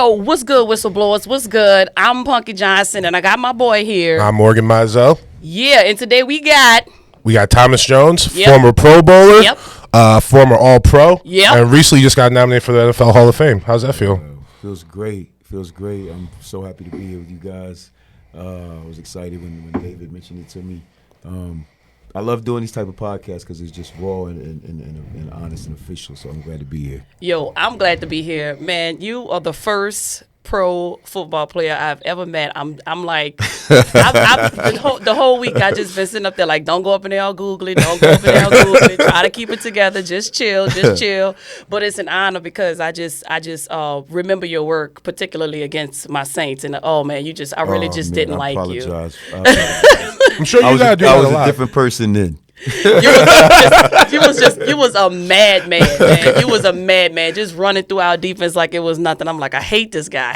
Yo, what's good, Whistleblowers? What's good? I'm Punkie Johnson, and I got my boy here. I'm Morgan Mizell. Yeah, and today we got Thomas Jones, Yep. former Pro Bowler, Yep. Former All-Pro, Yep. and recently just got nominated for the NFL Hall of Fame. How's that feel? Feels great. I'm so happy to be here with you guys. I was excited when David mentioned it to me. I love doing these type of podcasts because it's just raw and honest and official. So I'm glad to be here. Yo, I'm glad to be here, man. You are the first pro football player I've ever met. I'm like, the whole week I just been sitting up there like, don't go up in there, I'll Google it. Don't go up in there, I'll Google it. Try to keep it together. Just chill. But it's an honor because I just remember your work, particularly against my Saints. And I really didn't like you. I apologize. I'm sure you gotta do that a lot. I was a different person then. You was a madman, man. You was a madman, just running through our defense like it was nothing. I'm like, I hate this guy.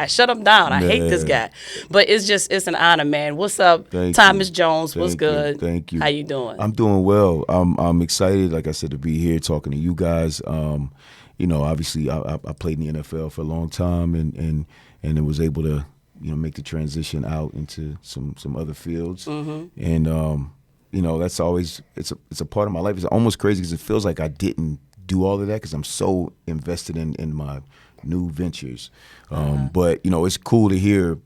Shut him down. I hate this guy. But it's an honor, man. What's up, Thomas Jones? What's good? Thank you. How you doing? I'm doing well. I'm excited, like I said, to be here talking to you guys. Obviously, I played in the NFL for a long time, and it was able to make the transition out into some other fields, and that's always it's a part of my life. It's almost crazy because it feels like I didn't do all of that because I'm so invested in my new ventures. But it's cool to hear.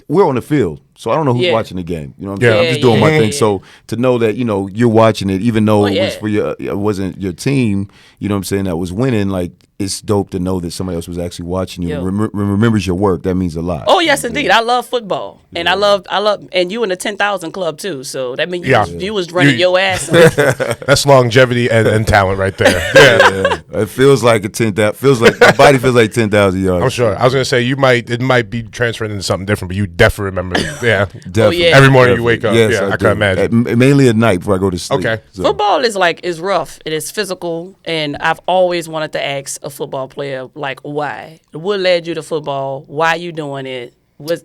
We're on the field, so I don't know who's watching the game. You know what I'm saying? I'm just doing my thing. So to know that you're watching it, even though it was for it wasn't your team. You know what I'm saying? That was winning. Like, it's dope to know that somebody else was actually watching you and remembers your work. That means a lot. Oh yes, indeed. I love football, and I love, and you in the 10,000 club too. So that means you was running your ass. That's longevity and talent right there. Yeah. It feels like a 10,000. Feels like my body feels like 10,000 yards. I'm sure. I was gonna say it might be transferred into something different, but you definitely remember. Yeah, definitely. Every morning you wake up. Yes, I can imagine. Mainly at night before I go to sleep. Okay. So. Football is rough. It is physical, and I've always wanted to ask a football player, like, why? What led you to football? Why are you doing it?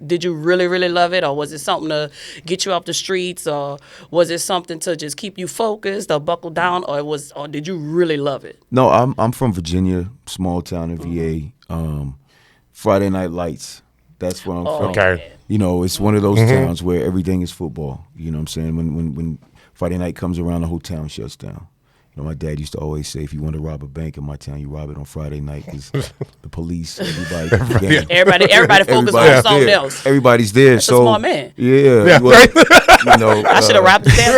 Did you really, really love it, or was it something to get you off the streets, or was it something to just keep you focused or buckle down, or did you really love it? No, I'm from Virginia, small town in VA. Friday Night Lights. That's where I'm from. Okay. It's one of those towns where everything is football. You know what I'm saying? When Friday night comes around, the whole town shuts down. My dad used to always say, if you want to rob a bank in my town, you rob it on Friday night because the police, everybody focus on something else. Everybody's there. That's a smart man. Yeah. I should have robbed the damn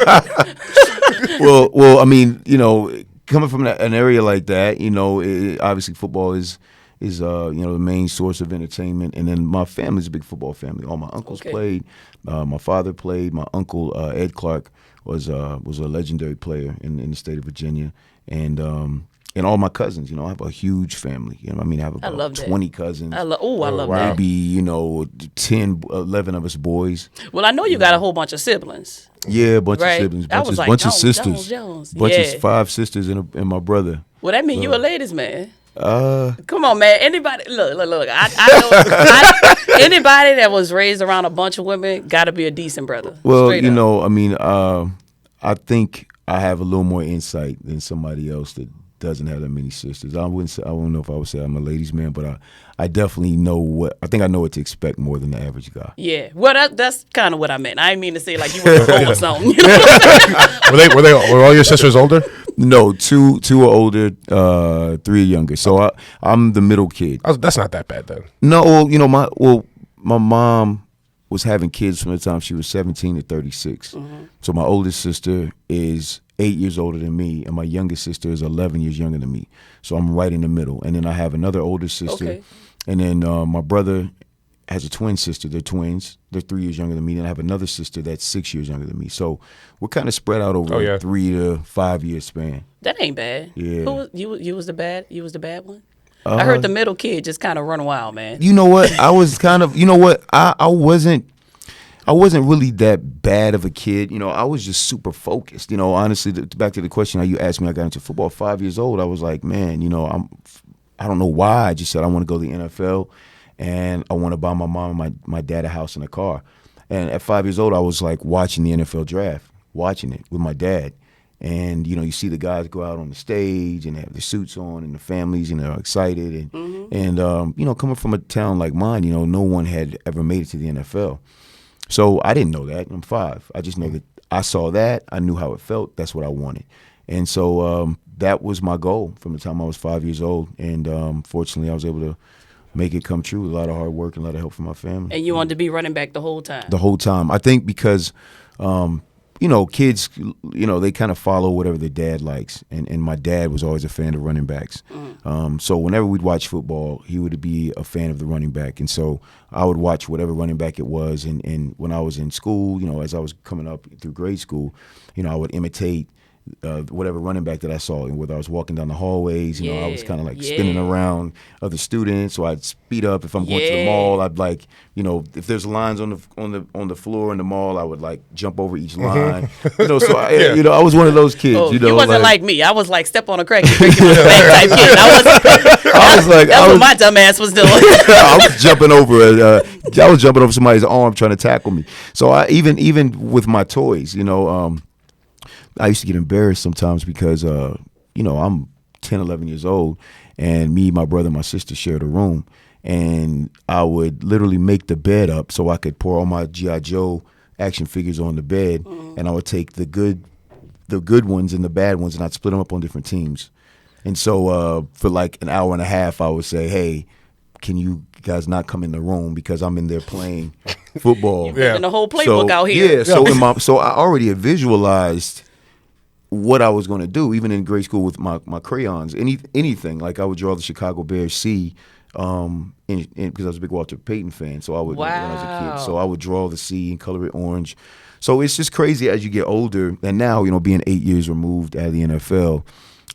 bank. Well, I mean, coming from an area like that, obviously football is the main source of entertainment, and then my family's a big football family. All my uncles played, my father played. My uncle Ed Clark was a legendary player in the state of Virginia, and all my cousins. I have a huge family. I have about 20 cousins. I love that. Maybe 10, 11 of us boys. Well, I know you got a whole bunch of siblings. Yeah, a bunch of siblings, bunch of sisters, Jones. of 5 sisters and my brother. Well, that means you a ladies' man. Come on, man. Anybody, look. I know anybody that was raised around a bunch of women got to be a decent brother. Well, I think I have a little more insight than somebody else that doesn't have that many sisters. I don't know if I would say I'm a ladies' man, but I definitely know I know what to expect more than the average guy. Yeah, well, that's kind of what I meant. I didn't mean to say like you were wrong or something. Were all your sisters older? No, two are older, 3 are younger. So I'm the middle kid. That's not that bad then. No, my mom was having kids from the time she was 17 to 36. So my oldest sister is 8 years older than me, and my youngest sister is 11 years younger than me. So I'm right in the middle. And then I have another older sister, and then my brother has a twin sister. They're twins. They're 3 years younger than me. And I have another sister that's 6 years younger than me. So we're kind of spread out over a 3 to 5 year span. That ain't bad. Yeah. You was the bad one? I heard the middle kid just kind of run wild, man. You know what? I was kind of, I wasn't really that bad of a kid. I was just super focused. Honestly, back to the question how you asked me, I got into football 5 years old. I was like, man, I don't know why. I just said I want to go to the NFL, and I want to buy my mom and my dad a house and a car. And at 5 years old, I was like watching the NFL draft, watching it with my dad. And, you see the guys go out on the stage and they have their suits on and the families, excited. And, And, coming from a town like mine, no one had ever made it to the NFL. So I didn't know that. I'm 5. I just know that I saw that. I knew how it felt. That's what I wanted. And so that was my goal from the time I was 5 years old. And fortunately, I was able to make it come true with a lot of hard work and a lot of help from my family. And you wanted to be running back the whole time? The whole time. I think because, kids, they kind of follow whatever their dad likes. And my dad was always a fan of running backs. So whenever we'd watch football, he would be a fan of the running back. And so I would watch whatever running back it was. And when I was in school, as I was coming up through grade school, I would imitate whatever running back that I saw, and whether I was walking down the hallways, I was kind of like spinning around other students. So I'd speed up if I'm going to the mall. I'd if there's lines on the floor in the mall, I would like jump over each line. So I was one of those kids. Oh, you wasn't like me. I was like step on a crack and break your back type kid. That's what my dumb ass was doing. I was jumping over somebody's arm trying to tackle me. So I even with my toys, I used to get embarrassed sometimes because, I'm 10, 11 years old, and me, my brother, and my sister shared a room. And I would literally make the bed up so I could pour all my G.I. Joe action figures on the bed, and I would take the good ones and the bad ones, and I'd split them up on different teams. And so for like an hour and a half, I would say, hey, can you guys not come in the room because I'm in there playing football. And the whole playbook out here. Yeah, so I already had visualized what I was going to do, even in grade school with my crayons, anything. Like I would draw the Chicago Bears C, because I was a big Walter Payton fan. So I would, when I was a kid, so I would draw the C and color it orange. So it's just crazy as you get older, and now being 8 years removed out of the NFL,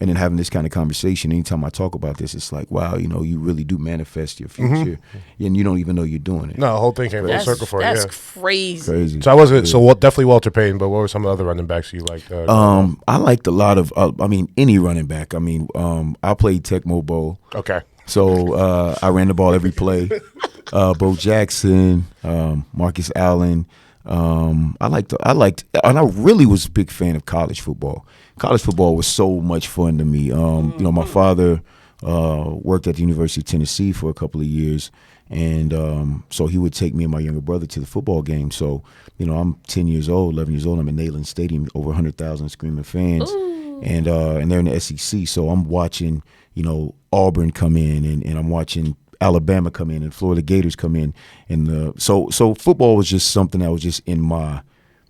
and then having this kind of conversation. Anytime I talk about this, it's like, wow, you really do manifest your future, and you don't even know you're doing it. No, the whole thing came full circle for you. That's crazy. So I wasn't definitely Walter Payton, but what were some of the other running backs you liked? I liked a lot of. Any running back. I played Tecmo Bowl. Okay. So I ran the ball every play. Bo Jackson, Marcus Allen. I liked, and I really was a big fan of college football. College football was so much fun to me. My father worked at the University of Tennessee for a couple of years, and so he would take me and my younger brother to the football game. So, I'm 10 years old, 11 years old. I'm in Neyland Stadium, over 100,000 screaming fans, and they're in the SEC. So I'm watching, Auburn come in, and I'm watching Alabama come in and Florida Gators come in, and so football was just something that was just in my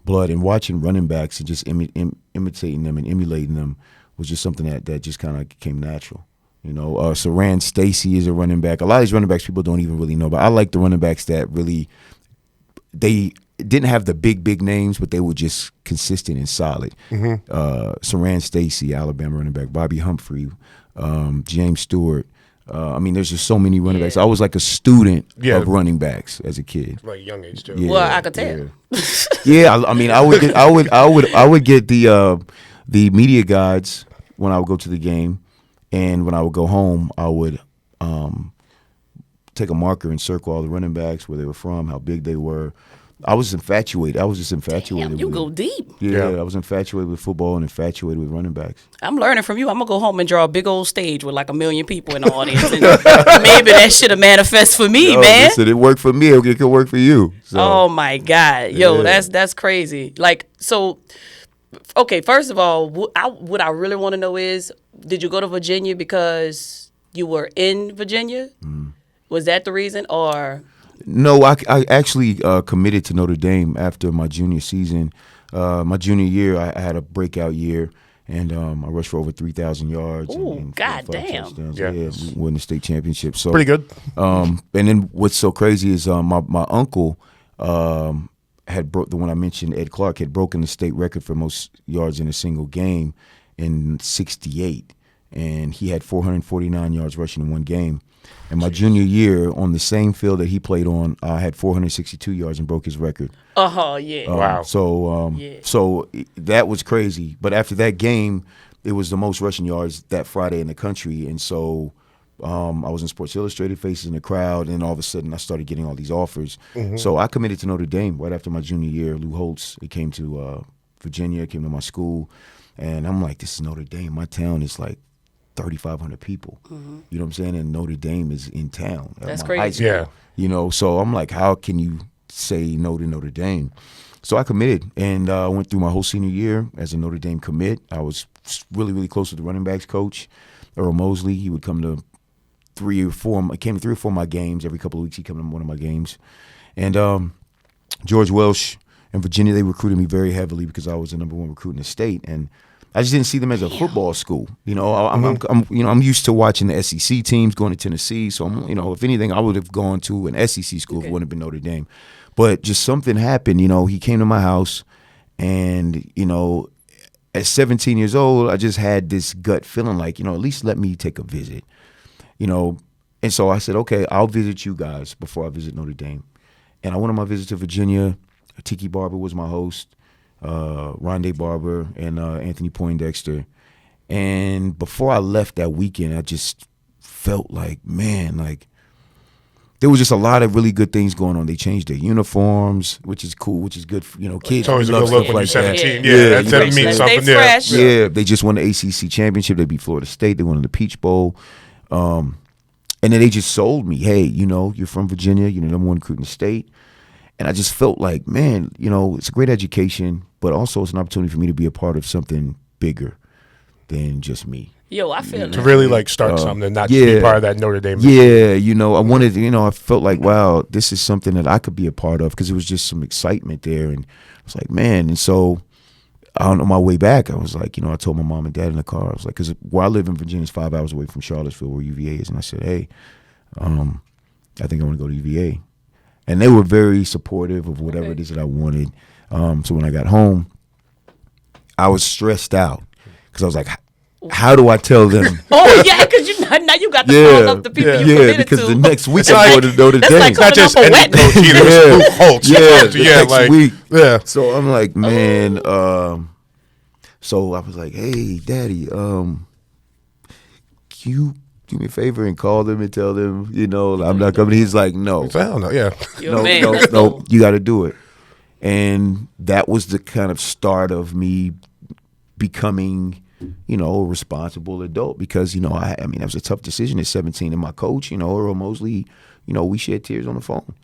blood, and watching running backs and just imitating them and emulating them was just something that just kind of came natural. Saran Stacy is a running back. A lot of these running backs people don't even really know, but I like the running backs that really they didn't have the big names, but they were just consistent and solid. Saran Stacy, Alabama running back, Bobby Humphrey, James Stewart. There's just so many running backs. I was like a student of running backs as a kid. Like young age too. Yeah, well, I could tell. I would get the media guides when I would go to the game, and when I would go home, I would take a marker and circle all the running backs, where they were from, how big they were. I was infatuated. I was just infatuated. Damn, you go deep. Yeah, I was infatuated with football and infatuated with running backs. I'm learning from you. I'm going to go home and draw a big old stage with like 1 million people in the audience. And maybe that should have manifest for me, man. Listen, it worked for me. It could work for you. So. Oh, my God. Yo, that's crazy. Like, so, okay, first of all, what I really want to know is, did you go to Virginia because you were in Virginia? Was that the reason, or... No, I actually committed to Notre Dame after my junior season. My junior year, I had a breakout year, and I rushed for over 3,000 yards. Ooh, and goddamn. touchdowns. Yeah, we won the state championship. So pretty good. And then what's so crazy is my uncle had the one I mentioned, Ed Clark, had broken the state record for most yards in a single game in '68, and he had 449 yards rushing in one game. And my junior year, on the same field that he played on, I had 462 yards and broke his record. Yeah. Wow. So that was crazy. But after that game, it was the most rushing yards that Friday in the country. And so I was in Sports Illustrated, faces in the crowd, and all of a sudden I started getting all these offers. So I committed to Notre Dame right after my junior year. Lou Holtz, he came to Virginia, came to my school, and I'm like, this is Notre Dame. My town is like 3,500 people. You know what I'm saying? And Notre Dame is in town. At That's my crazy. high school. Yeah. You know, so I'm like, how can you say no to Notre Dame? So I committed and went through my whole senior year as a Notre Dame commit. I was really, really close to the running backs coach, Earl Mosley. He would come to 3 or 4 of my games. Every couple of weeks he'd come to one of my games. And George Welsh in Virginia, they recruited me very heavily because I was the #1 recruit in the state. And I just didn't see them as a football school. You know, I'm used to watching the SEC teams going to Tennessee. So if anything, I would have gone to an SEC school if it wouldn't have been Notre Dame. But just something happened. You know, he came to my house, and at 17 years old, I just had this gut feeling like, at least let me take a visit. And so I said, okay, I'll visit you guys before I visit Notre Dame. And I went on my visit to Virginia. Tiki Barber was my host. Rondé Barber and Anthony Poindexter. And before I left that weekend, I just felt like, man, like there was just a lot of really good things going on. They changed their uniforms, which is cool, which is good for, kids. It's always a good look when you're 17. Yeah, that means something. They fresh. Yeah, they just won the ACC championship. They beat Florida State. They won the Peach Bowl. And then they just sold me, hey, you're from Virginia. You're the #1 recruit in the state. And I just felt like, man, it's a great education, but also it's an opportunity for me to be a part of something bigger than just me. Yo, I feel To really like start something and not just be part of that Notre Dame. Yeah, I wanted, I felt like, wow, this is something that I could be a part of because it was just some excitement there. And I was like, man. And so on my way back, I was like, I told my mom and dad in the car, I was like, because where I live in Virginia is 5 hours away from Charlottesville where UVA is. And I said, hey, I think I want to go to UVA. And they were very supportive of whatever it is that I wanted. So when I got home, I was stressed out because I was like, how do I tell them? Oh, yeah, because now you got to call up the people you committed because to. the next week I'm going to Notre Dame. Like not just calling any up a coach either. It was Luke Holtz. Next week. Yeah. So I'm like, man. So I was like, hey, Daddy, can you do me a favor and call them and tell them, I'm not coming? He's like, no. Hell no, yeah. No, you got to do it. And that was the kind of start of me becoming, a responsible adult because, I mean, that was a tough decision at 17. And my coach, Earl Mosley, we shed tears on the phone.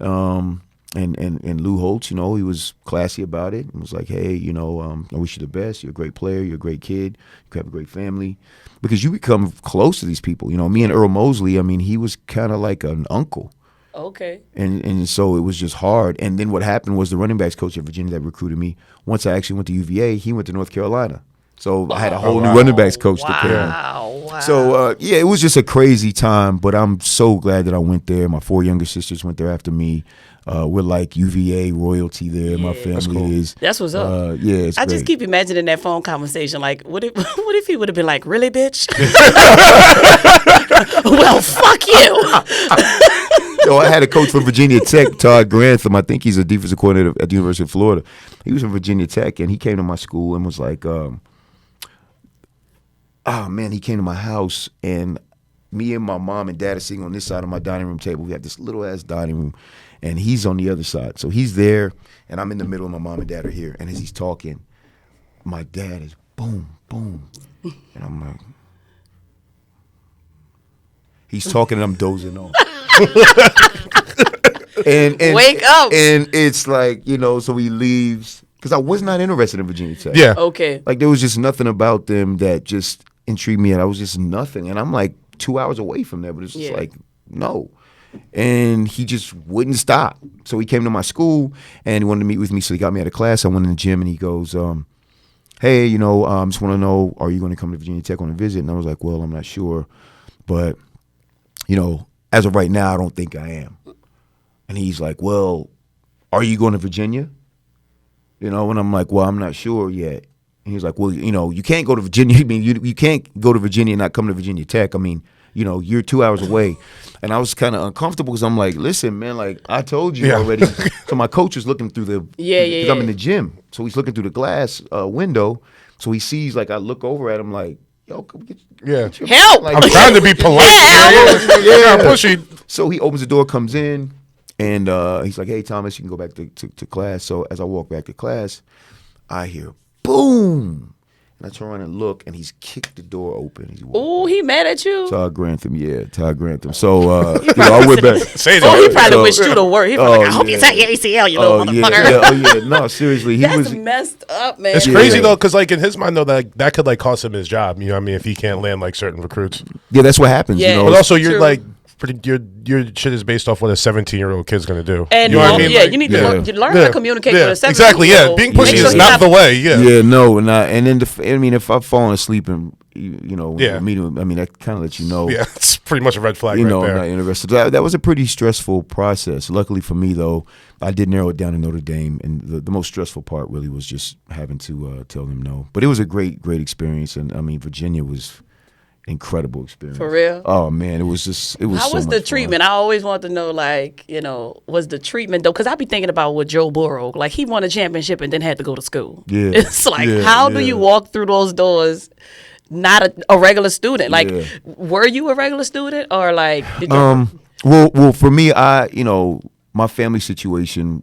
And Lou Holtz, he was classy about it and was like, hey, I wish you the best. You're a great player. You're a great kid. You have a great family. Because you become close to these people. Me and Earl Mosley, I mean, he was kind of like an uncle. Okay. And so it was just hard. And then what happened was the running backs coach at Virginia that recruited me, once I actually went to UVA, he went to North Carolina. So I had a whole new running backs coach to carry. Wow. So, it was just a crazy time, but I'm so glad that I went there. My 4 younger sisters went there after me. We're like UVA royalty there. My family is. That's what's up. It's I great. just keep imagining that phone conversation. Like, what if he would have been like, really, bitch? Well, fuck you. So I had a coach from Virginia Tech, Todd Grantham. I think he's a defensive coordinator at the University of Florida. He was from Virginia Tech, and he came to my school and was like, he came to my house, and me and my mom and dad are sitting on this side of my dining room table. We have this little-ass dining room, and he's on the other side. So he's there, and I'm in the middle, and my mom and dad are here. And as he's talking, my dad is boom, boom. And I'm like, he's talking, and I'm dozing off. and Wake up. And it's like, so he leaves. Because I was not interested in Virginia Tech. Yeah. Okay. Like, there was just nothing about them that just intrigued me, and I was just nothing. And I'm like 2 hours away from there, but it's just like, no. And he just wouldn't stop. So he came to my school, and he wanted to meet with me, so he got me out of class. I went in the gym, and he goes, hey, just want to know, are you going to come to Virginia Tech on a visit? And I was like, well, I'm not sure. But, as of right now, I don't think I am. And he's like, well, are you going to Virginia? And I'm like, well, I'm not sure yet. And he's like, well, you can't go to Virginia. I mean, you can't go to Virginia and not come to Virginia Tech. I mean, you're 2 hours away. And I was kind of uncomfortable because I'm like, listen, man, like I told you already. So my coach was looking through because I'm in the gym. So he's looking through the glass window. So he sees, like, I look over at him like, yo, come get your help. like, I'm trying to be polite. Yeah. Pushy. So he opens the door, comes in, and he's like, hey, Thomas, you can go back to class. So as I walk back to class, I hear boom. And I turn around and look, and he's kicked the door open. Ooh, he mad at you? Todd Grantham, yeah, Todd Grantham. So, I went back. He probably wished you the word. He probably I hope you take your ACL, you little motherfucker. Yeah. No, seriously. That's messed up, man. It's crazy, though, because, like, in his mind, though, that could, like, cost him his job. You know what I mean? If he can't land, like, certain recruits. Yeah, that's what happens. Yeah. But also, you're, like, your shit is based off what a 17-year-old kid's gonna do. And you know what I mean? Yeah, you need to learn how to communicate with a 17-year-old. Exactly. Yeah, being pushy is not the way. Yeah. Yeah. No, and then if I've fallen asleep and meeting, I mean, that kind of lets you know. Yeah, it's pretty much a red flag. I'm there. not interested. That was a pretty stressful process. Luckily for me, though, I did narrow it down to Notre Dame, and the most stressful part really was just having to tell them no. But it was a great experience, and I mean, Virginia was incredible experience. For real? Oh man, it was How so was much the fun. treatment? I always want to know, like, was the treatment though? Because I be thinking about with Joe Burrow, like he won a championship and then had to go to school. Yeah, it's like how do you walk through those doors? Not a regular student. Like, were you a regular student or like? Did you well, for me, my family situation,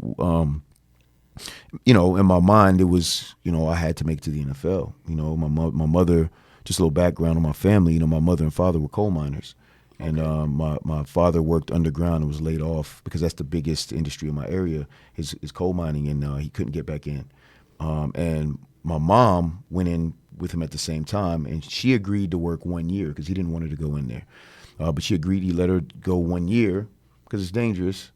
in my mind, it was, I had to make it to the NFL. My mother. Just a little background on my family. My mother and father were coal miners, and my father worked underground and was laid off because that's the biggest industry in my area is coal mining, and he couldn't get back in. And my mom went in with him at the same time, and she agreed to work 1 year because he didn't want her to go in there. But she agreed. He let her go 1 year because it's dangerous.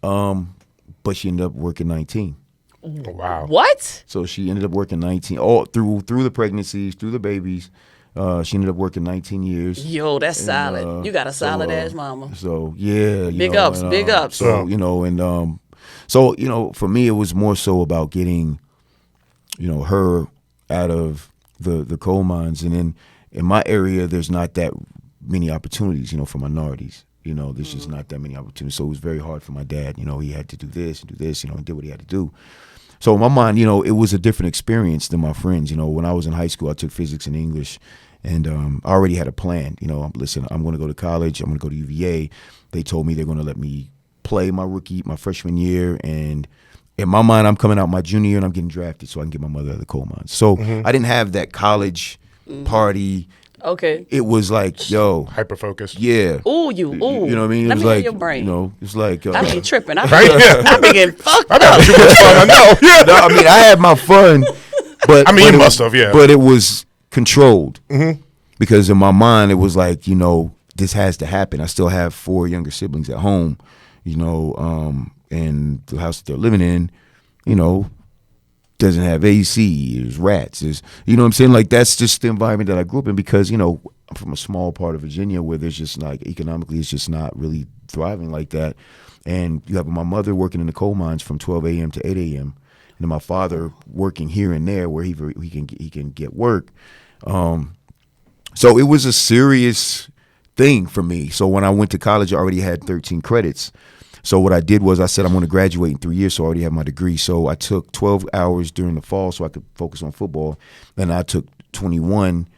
But she ended up working 19. Wow. What? So she ended up working 19 all through the pregnancies, through the babies. She ended up working 19 years. Yo, that's solid. You got a solid ass mama. So yeah, big ups. So for me, it was more so about getting, her out of the coal mines, and then in my area, there's not that many opportunities, for minorities. There's just not that many opportunities. So it was very hard for my dad. He had to do this and do this. And did what he had to do. So in my mind, it was a different experience than my friends. When I was in high school, I took physics and English, and I already had a plan. Listen, I'm going to go to college. I'm going to go to UVA. They told me they're going to let me play my freshman year, and in my mind, I'm coming out my junior year and I'm getting drafted so I can get my mother out of the coal mines. So I didn't have that college party. Okay. It was like, yo. Hyper focused. Yeah. Ooh. You know what I mean? Let me hear your brain. It's like. I be tripping. I Right? be getting fucked I up. know. Yeah. No, I mean, I had my fun, but you must have, yeah. But it was controlled because in my mind it was like, this has to happen. I still have 4 younger siblings at home, and the house that they're living in, doesn't have AC. There's rats. There's, you know what I'm saying? Like that's just the environment that I grew up in because I'm from a small part of Virginia where there's just like economically it's just not really thriving like that. And you have my mother working in the coal mines from 12 a.m. to 8 a.m. and then my father working here and there where he can get work. So it was a serious thing for me. So when I went to college, I already had 13 credits. So what I did was I said I'm going to graduate in 3 years, so I already have my degree. So I took 12 hours during the fall so I could focus on football. Then I took 21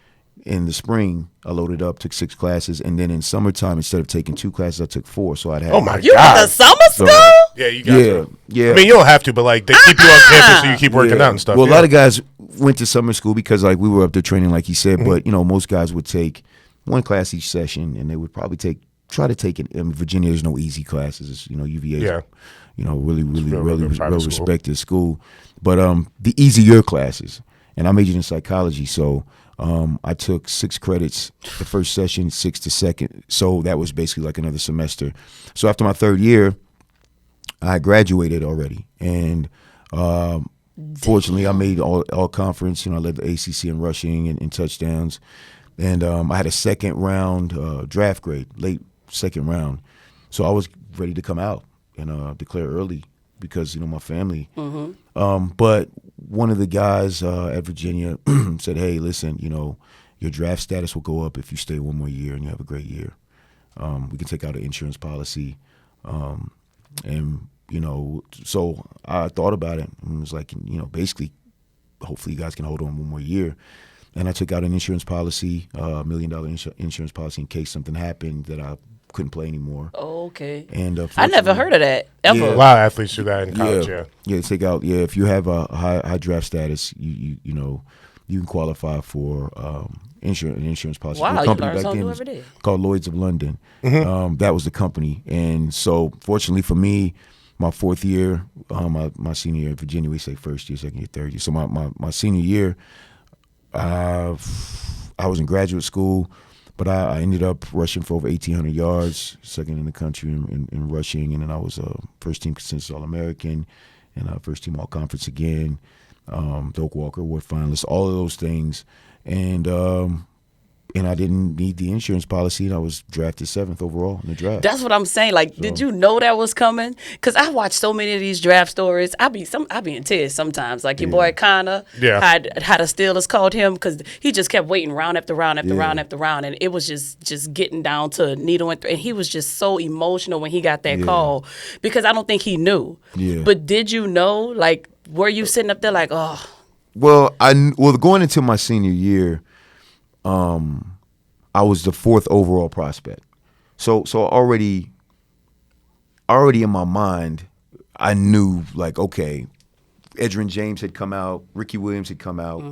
in the spring. I loaded up, took 6 classes, and then in summertime, instead of taking 2 classes, I took 4. So I'd have. Oh my You God. went to summer school? Yeah, you got to. Yeah. I mean, you don't have to, but like they keep you on campus so you keep working out and stuff. Well, a lot of guys went to summer school because like we were up there training, like he said. But most guys would take 1 class each session, and they would probably try to take it. In Virginia, there's no easy classes. It's, UVA. Yeah. Really private well school. respected school. But the easier classes, and I majored in psychology, so I took 6 credits the first session, 6 the second. So that was basically like another semester. So after my 3rd year, I graduated already, and fortunately, I made all conference. I led the ACC in rushing and in touchdowns, and I had a 2nd round draft grade, late 2nd round. So I was ready to come out and declare early because my family. But one of the guys at Virginia said, "Hey, listen, your draft status will go up if you stay 1 more year and you have a great year. We can take out an insurance policy." And so I thought about it and was like, basically, hopefully you guys can hold on 1 more year. And I took out an insurance policy, $1 million insurance policy in case something happened that I couldn't play anymore. Oh, okay. And I never heard of that ever. Yeah. A lot of athletes do that in college. Yeah. Take out. Yeah, if you have a high draft status, you you can qualify for insurance policy. Wow, The you company learn back something then new was every day. called Lloyd's of London. That was the company, and so fortunately for me, my fourth year, my senior year at Virginia, we say first year, second year, third year. So my senior year, I was in graduate school, but I ended up rushing for over 1,800 yards, second in the country in rushing, and then I was a first-team consensus All-American and first-team All-Conference again, Doak Walker Award finalist, all of those things, and I didn't need the insurance policy, and I was drafted 7th overall in the draft. That's what I'm saying. Like, did you know that was coming? Because I watch so many of these draft stories. I be in tears sometimes. Like your boy Connor had the Steelers called him because he just kept waiting round after round after round after round, and it was just getting down to needle and he was just so emotional when he got that call because I don't think he knew. Yeah. But did you know? Like, were you sitting up there like, oh? Well, going into my senior year, I was the 4th overall prospect. So already in my mind, I knew, like, okay, Edgerrin James had come out, Ricky Williams had come out.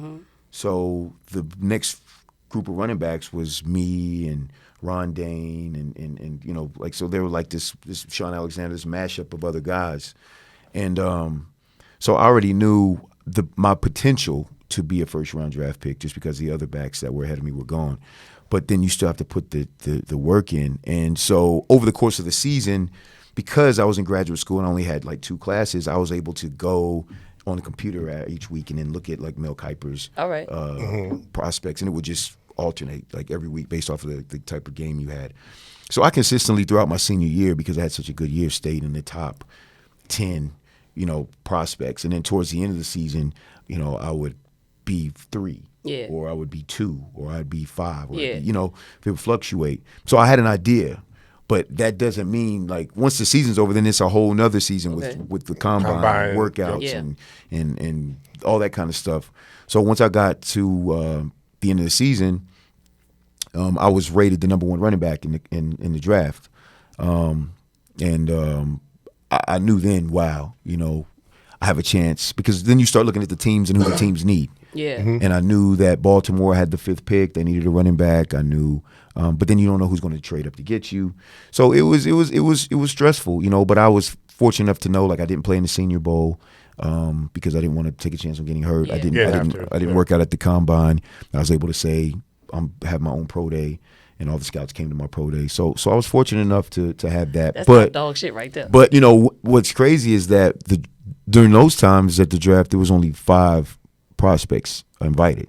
So the next group of running backs was me and Ron Dane and you know, like, so they were like this Sean Alexander, this mashup of other guys. And so I already knew my potential to be a first-round draft pick just because the other backs that were ahead of me were gone. But then you still have to put the work in. And so over the course of the season, because I was in graduate school and only had like 2 classes, I was able to go on the computer each week and then look at like Mel Kiper's prospects, and it would just alternate like every week based off of the type of game you had. So I consistently throughout my senior year, because I had such a good year, stayed in the top 10, you know, prospects. And then towards the end of the season, you know, I would be 3. Yeah. Or I would be 2, or I'd be 5, or you know, it would fluctuate. So I had an idea, but that doesn't mean like once the season's over, then it's a whole nother season with the combine workouts and all that kind of stuff. So once I got to the end of the season, I was rated the number 1 running back in the draft, I knew then, wow, you know, I have a chance, because then you start looking at the teams and who the teams need. Yeah. And I knew that Baltimore had the 5th pick. They needed a running back. I knew, but then you don't know who's going to trade up to get you. So it was stressful, you know. But I was fortunate enough to know, like, I didn't play in the Senior Bowl because I didn't want to take a chance on getting hurt. Yeah. I didn't work out at the combine. I was able to say have my own pro day, and all the scouts came to my pro day. So I was fortunate enough to have that. That's top dog shit right there. But you know what's crazy is that during those times at the draft, there was only 5 prospects invited.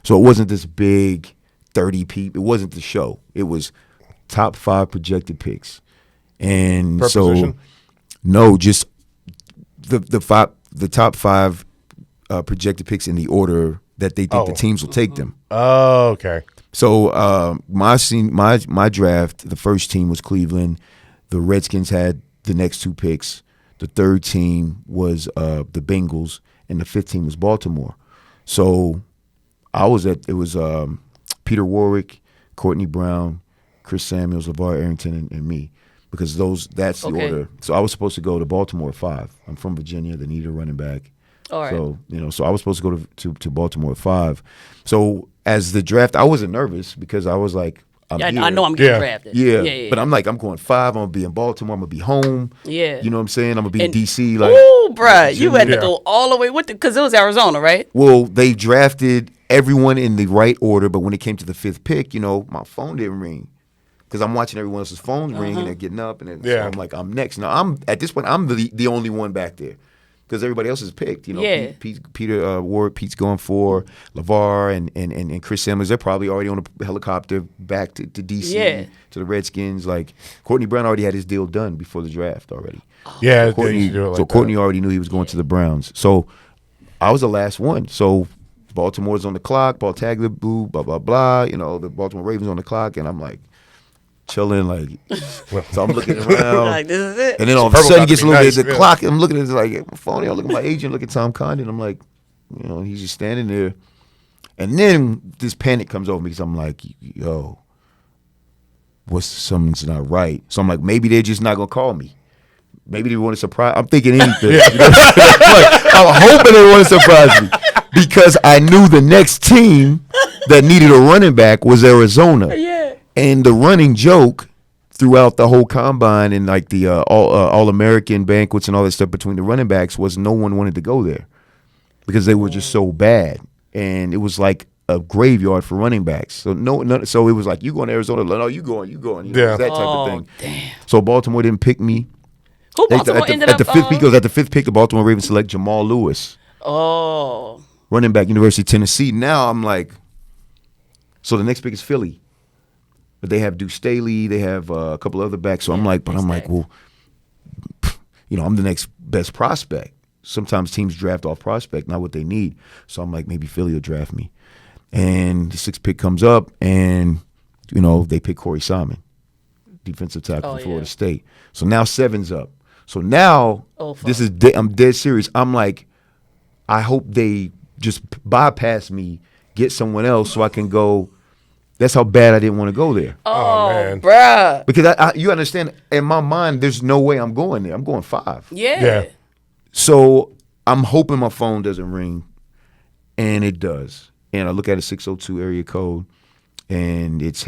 So it wasn't this big 30 people. It wasn't the show. It was top 5 projected picks. And Per position? No, just the top 5 projected picks in the order that they think the teams will take them. Oh, okay. So my draft, the first team was Cleveland. The Redskins had the next 2 picks. The 3rd team was the Bengals, and the 5th team was Baltimore. So it was Peter Warwick, Courtney Brown, Chris Samuels, LeVar Arrington, and me, because that's the order. So I was supposed to go to Baltimore at 5. I'm from Virginia. They needed a running back. All right. So, you know, so I was supposed to go to Baltimore at 5. So as the draft, I wasn't nervous because I was like, I know I'm getting drafted. Yeah. But I'm like, I'm going 5. I'm going to be in Baltimore. I'm going to be home. Yeah. You know what I'm saying? I'm going to be in D.C. Like, ooh, bruh. You had to go all the way with it because it was Arizona, right? Well, they drafted everyone in the right order, but when it came to the 5th pick, you know, my phone didn't ring because I'm watching everyone else's phones ring and they're getting up. And then, so I'm like, I'm next. Now, at this point, I'm the only one back there. Because everybody else is picked, you know. Peter Ward, Pete's going for LeVar and Chris Samuels. They're probably already on a helicopter back to D.C. to the Redskins. Like Courtney Brown already had his deal done before the draft already. Yeah, so Courtney already knew he was going to the Browns. So I was the last one. So Baltimore's on the clock, ball tag the boo, blah blah blah. You know, the Baltimore Ravens on the clock, and I'm like chilling, like, so I'm looking around, like, this is it. And then all of a sudden, it gets a little bit the clock. I'm looking at it like my phone. I look at my agent, look at Tom Condon. I'm like, you know, he's just standing there, and then this panic comes over me because I'm like, yo, something's not right. So I'm like, maybe they're just not gonna call me. Maybe they want to surprise. I'm thinking anything. You know? I'm hoping they want to surprise me. because I knew the next team that needed a running back was Arizona. Yeah. And the running joke throughout the whole combine and like the all-American banquets and all that stuff between the running backs was no one wanted to go there because they were just so bad. And it was like a graveyard for running backs. So so it was like, you going to Arizona? No, you going. You know, Yeah. that type of thing. Damn. So Baltimore didn't pick me. Who Baltimore ended at up the fifth because at the fifth pick, the Baltimore Ravens select Jamal Lewis, running back, University of Tennessee. Now I'm like, so the next pick is Philly, but they have Deuce Staley, they have a couple other backs. So I'm like, well, I'm the next best prospect. Sometimes teams draft off prospect, not what they need. So I'm like, maybe Philly will draft me. And the sixth pick comes up, and they pick Corey Simon, defensive tackle from Florida State. So now 7's up. So now I'm dead serious. I'm like, I hope they just bypass me, get someone else, so I can go. That's how bad I didn't want to go there. Oh, man. bruh. Because you understand, in my mind, there's no way I'm going there. I'm going 5. Yeah. So I'm hoping my phone doesn't ring, and it does. And I look at a 602 area code, and it's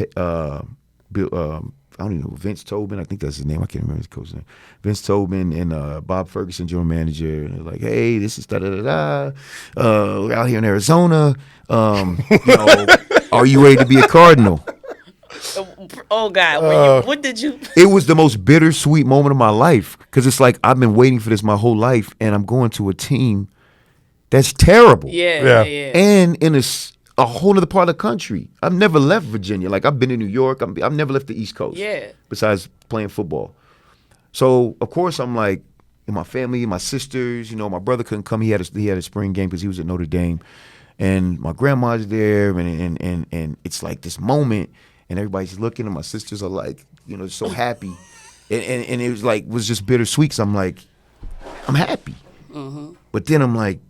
I don't even know, Vince Tobin, I think that's his name. I can't remember his coach's name. Vince Tobin and Bob Ferguson, general manager. And they're like, hey, this is da-da-da-da. We're out here in Arizona. Are you ready to be a Cardinal? Oh, God. What did you? It was the most bittersweet moment of my life because it's like I've been waiting for this my whole life, and I'm going to a team that's terrible. Yeah. And in a whole other part of the country. I've never left Virginia. Like, I've been in New York. I've never left the East Coast. Yeah. Besides playing football. So, of course, I'm like, and my family, my sisters, my brother couldn't come. He had a spring game because he was at Notre Dame. And my grandma's there, and it's like this moment, and everybody's looking, and my sisters are like, so happy. And it was just bittersweet, because I'm like, I'm happy. Mm-hmm. But then I'm like,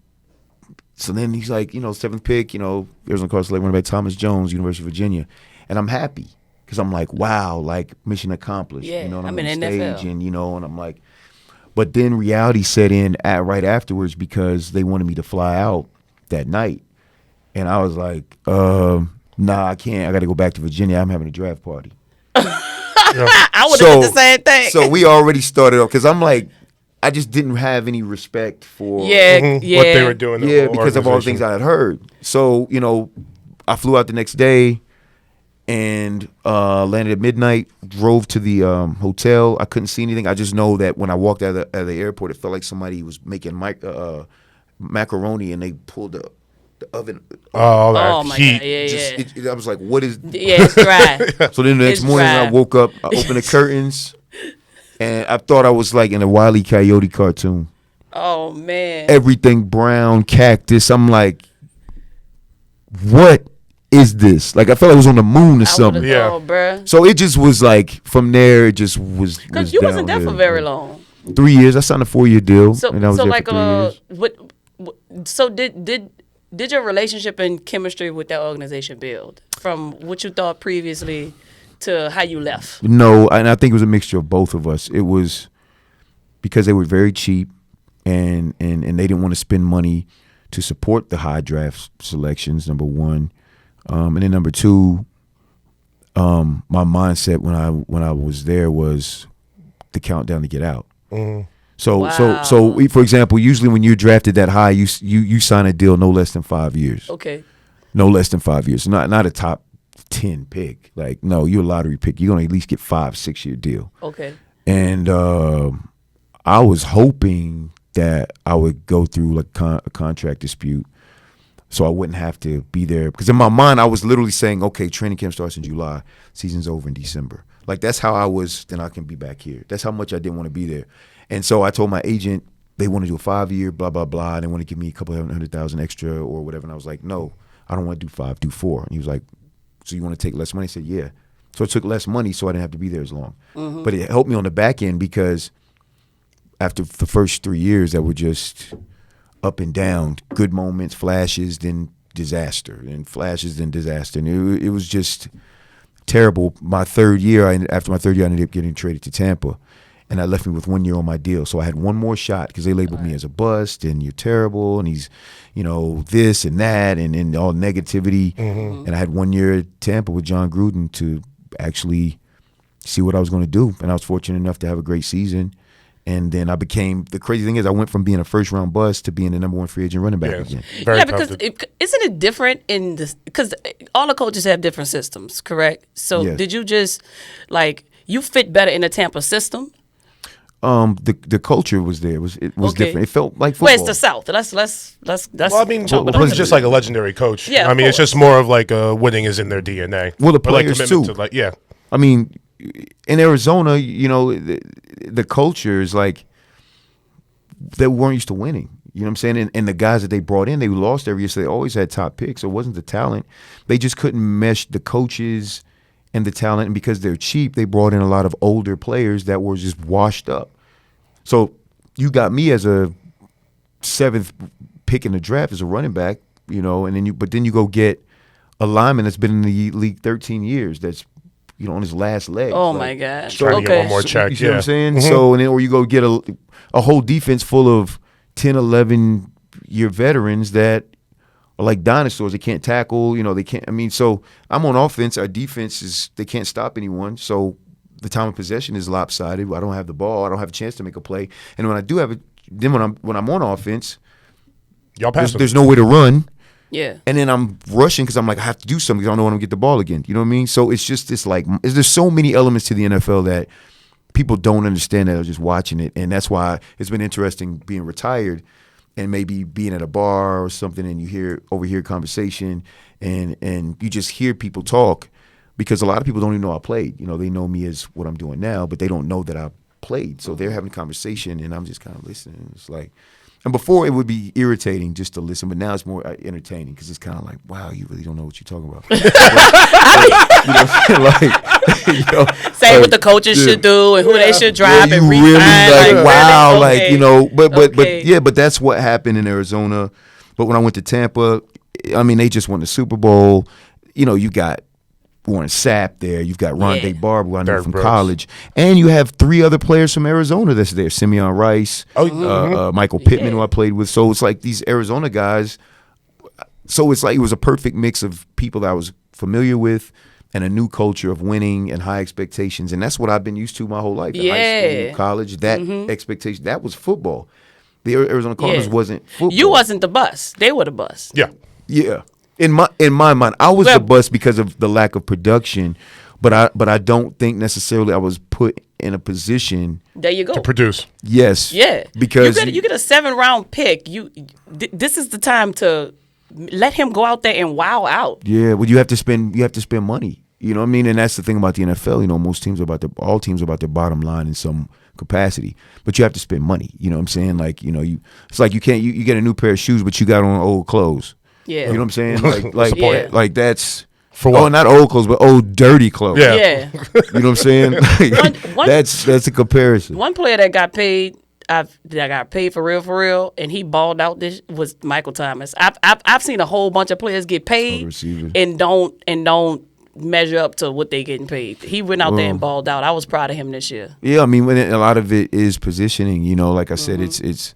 so then he's like, 7th pick, Arizona Cardinals select running back Thomas Jones, University of Virginia. And I'm happy because I'm like, wow, like mission accomplished. Yeah, And I'm on in stage NFL. and I'm like, but then reality set in right afterwards because they wanted me to fly out that night. And I was like, nah, I can't. I got to go back to Virginia. I'm having a draft party. I would have did the same thing. So we already started off because I'm like, I just didn't have any respect for what they were doing. Yeah, because of all the things I had heard. So, I flew out the next day and landed at midnight, drove to the hotel. I couldn't see anything. I just know that when I walked out of the airport, it felt like somebody was making macaroni and they pulled the oven. Oh, that my heat. God. Yeah. I was like, what is... Yeah, it's dry. So then the next morning I woke up, I opened the curtains, and I thought I was like in a Wile E. Coyote cartoon. Oh, man. Everything brown, cactus. I'm like, what is this? Like, I felt like I was on the moon or something. Yeah. Bruh. So it just was like, from there, it just was. Because you wasn't there for very long. 3 years. I signed a 4-year deal. So, and I was there like, for 3 years. so did your relationship and chemistry with that organization build from what you thought previously to how you left? No, and I think it was a mixture of both of us. It was because they were very cheap and they didn't want to spend money to support the high draft selections, number one. And then number two, my mindset when I was there was the countdown to get out. Mm-hmm. So for example, usually when you're drafted that high, you sign a deal no less than 5 years. Okay. No less than 5 years. Not a top 10 pick. Like, no, you're a lottery pick. You're gonna at least get 5-6 year deal. Okay. And I was hoping that I would go through like a contract dispute, so I wouldn't have to be there. Because in my mind, I was literally saying, okay, training camp starts in July, season's over in December. Like, that's how I was. Then I can be back here. That's how much I didn't want to be there. And so I told my agent they want to do a 5-year, blah, blah, blah. They want to give me a couple $100,000 extra or whatever. And I was like, no, I don't want to do 5, do 4. And he was like, so you want to take less money? I said, yeah. So I took less money so I didn't have to be there as long. Mm-hmm. But it helped me on the back end because after the first 3 years that were just up and down, good moments, flashes, then disaster, and flashes, then disaster. And it was just terrible. After my third year, I ended up getting traded to Tampa. and that left me with 1 year on my deal. So I had one more shot because they labeled me as a bust and you're terrible and he's, this and that and all negativity. And I had 1 year at Tampa with John Gruden to actually see what I was going to do. And I was fortunate enough to have a great season. And then the crazy thing is I went from being a first round bust to being the number one free agent running back again. Because isn't it different in this? Because all the coaches have different systems, correct? So did you just you fit better in the Tampa system? The culture was there. It was different. It felt like football. Well, it's the South. That's. Well, I mean, he's just like a legendary coach. Yeah, I mean, it's just more of like winning is in their DNA. Well, the players too. I mean, in Arizona, the culture is like they weren't used to winning. You know what I'm saying? And the guys that they brought in, they lost every year, so they always had top picks. So it wasn't the talent. They just couldn't mesh the coaches and the talent. And because they're cheap, they brought in a lot of older players that were just washed up. So you got me as a 7th pick in the draft as a running back, and then you go get a lineman that's been in the league 13 years that's on his last leg. Oh my God! Trying to get one more check. You see what I'm saying? So or you go get a whole defense full of 10, 11 year veterans that are like dinosaurs. They can't tackle. They can't. I mean, so I'm on offense. Our defense they can't stop anyone. So the time of possession is lopsided. I don't have the ball. I don't have a chance to make a play. And when I do have it, then when I'm on offense, y'all pass there's no way to run. Yeah. And then I'm rushing because I'm like, I have to do something because I don't know when I'm going to get the ball again. You know what I mean? So it's just this there's so many elements to the NFL that people don't understand that are just watching it. And that's why it's been interesting being retired and maybe being at a bar or something and you overhear conversation and you just hear people talk because a lot of people don't even know I played. They know me as what I'm doing now, but they don't know that I played. So they're having a conversation and I'm just kind of listening. It's like, and before it would be irritating just to listen, but now it's more entertaining because it's kind of like, wow, you really don't know what you're talking about. Say what the coaches should do and who they should drive and really wow, okay. but that's what happened in Arizona. But when I went to Tampa, I mean, they just won the Super Bowl. You got Warren Sapp there. You've got Rondé Barber, who I know from college. And you have 3 other players from Arizona that's there. Simeon Rice, Michael Pittman, who I played with. So it's like these Arizona guys. So it's like it was a perfect mix of people that I was familiar with and a new culture of winning and high expectations. And that's what I've been used to my whole life. In high school, college, that expectation, that was football. The Arizona Cardinals wasn't football. You wasn't the bus. They were the bus. Yeah. Yeah. In my mind, I was the bust because of the lack of production, but I don't think necessarily I was put in a position. There you go. To produce. Yes. Yeah. Because you get a 7th-round pick. This is the time to let him go out there and wow out. Yeah. Well, you have to spend money. You know what I mean? And that's the thing about the NFL. Most teams all teams are about their bottom line in some capacity, but you have to spend money. You know what I'm saying? Like it's like you can't you get a new pair of shoes, but you got on old clothes. Yeah. You know what I'm saying? Like that's for what? Oh, not old clothes, but old dirty clothes. Yeah. You know what I'm saying? That's a comparison. One player that got paid, that got paid for real, and he balled out. This was Michael Thomas. I've seen a whole bunch of players get paid and don't measure up to what they getting paid. He went out there and balled out. I was proud of him this year. Yeah, I mean, a lot of it is positioning. Like I said, it's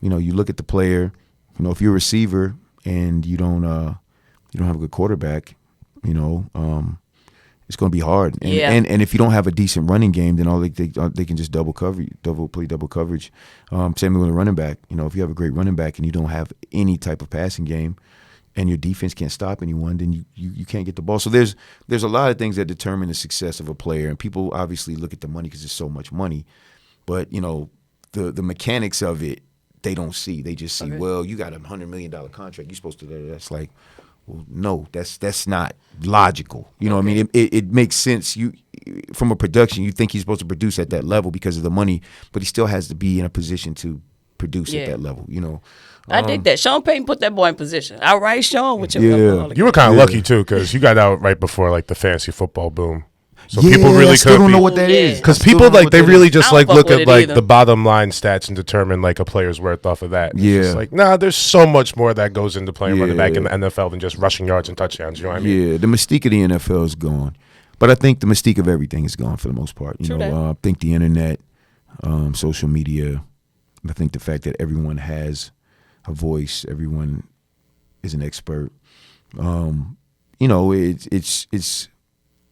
you look at the player. If you're a receiver and you don't have a good quarterback, it's going to be hard. And, and if you don't have a decent running game, then all they can just double coverage. Same thing with a running back. If you have a great running back and you don't have any type of passing game, and your defense can't stop anyone, then you can't get the ball. So there's a lot of things that determine the success of a player, and people obviously look at the money because there's so much money, but the mechanics of it they don't see. They just see, well, you got $100 million contract. You're supposed to. That's like, well, no, that's not logical. You know what I mean? It makes sense. From a production, you think he's supposed to produce at that level because of the money, but he still has to be in a position to produce at that level. I dig that. Sean Payton put that boy in position. All right, Sean, with your You were kind of lucky too because you got out right before the fantasy football boom. So people really still don't know what that is. Because people they really just look at the bottom line stats and determine a player's worth off of that. It's just there's so much more that goes into playing running back in the NFL than just rushing yards and touchdowns. You know what I mean? Yeah, the mystique of the NFL is gone. But I think the mystique of everything is gone for the most part. I think the internet, social media. I think the fact that everyone has a voice, everyone is an expert. It's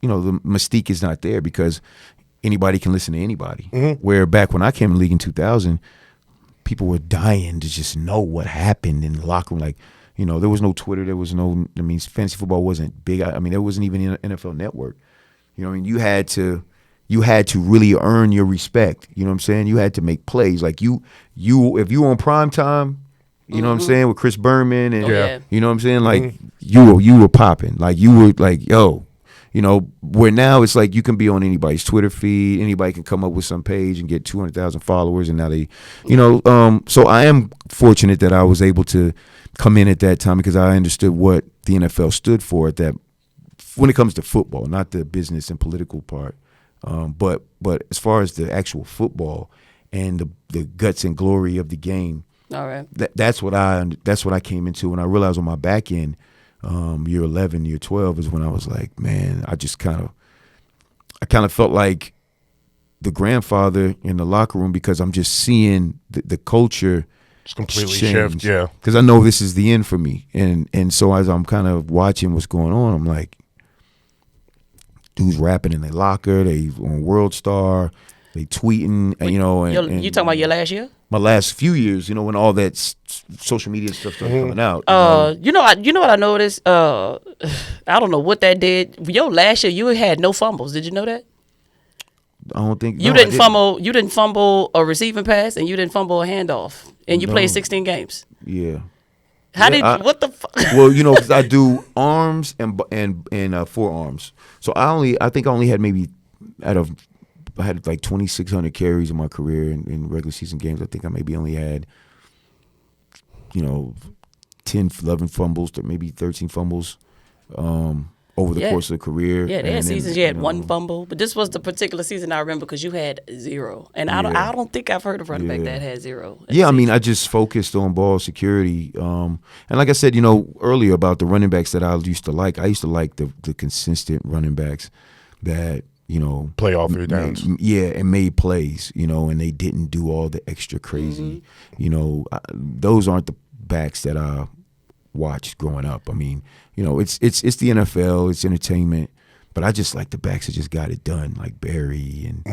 the mystique is not there because anybody can listen to anybody. Mm-hmm. Where back when I came in the league in 2000, people were dying to just know what happened in the locker room. Like, there was no Twitter. There was no, fantasy football wasn't big. There wasn't even an NFL network. You had to really earn your respect. You know what I'm saying? You had to make plays. Like if you were on prime time, you know what I'm saying, with Chris Berman and you know what I'm saying? Like you were popping. Like you were like, yo, where now it's like you can be on anybody's Twitter feed, anybody can come up with some page and get 200,000 followers, and now they, so I am fortunate that I was able to come in at that time because I understood what the NFL stood for at that, when it comes to football, not the business and political part, but as far as the actual football and the guts and glory of the game, all right, that's what I came into, and I realized on my back end. Year 11, year 12 is when I was like, man, I kind of felt like the grandfather in the locker room because I'm just seeing the culture it's completely shift, yeah. Because I know this is the end for me, and so as I'm kind of watching what's going on, I'm like, dudes rapping in their locker, they on World Star, they tweeting, and you talking about your last year? My last few years, when all that social media stuff started coming out. You know what I noticed? I don't know what that did. Last year you had no fumbles. Did you know that? I don't think you didn't fumble. You didn't fumble a receiving pass, and you didn't fumble a handoff, and you played 16 games. Yeah. What the fuck? Well, because I do arms and forearms, so I think I only had maybe I had like 2,600 carries in my career in regular season games. I think I maybe only had, 10, 11 fumbles to maybe 13 fumbles over the course of the career. Yeah, there had seasons you had one fumble, but this was the particular season I remember because you had 0. And I don't think I've heard of running back that had 0. Yeah, I just focused on ball security. And like I said, earlier about the running backs that I used to like the consistent running backs that, play all 3 downs. And made plays, and they didn't do all the extra crazy. Those aren't the backs that I watched growing up. It's the NFL, it's entertainment, but I just like the backs that just got it done, like Barry and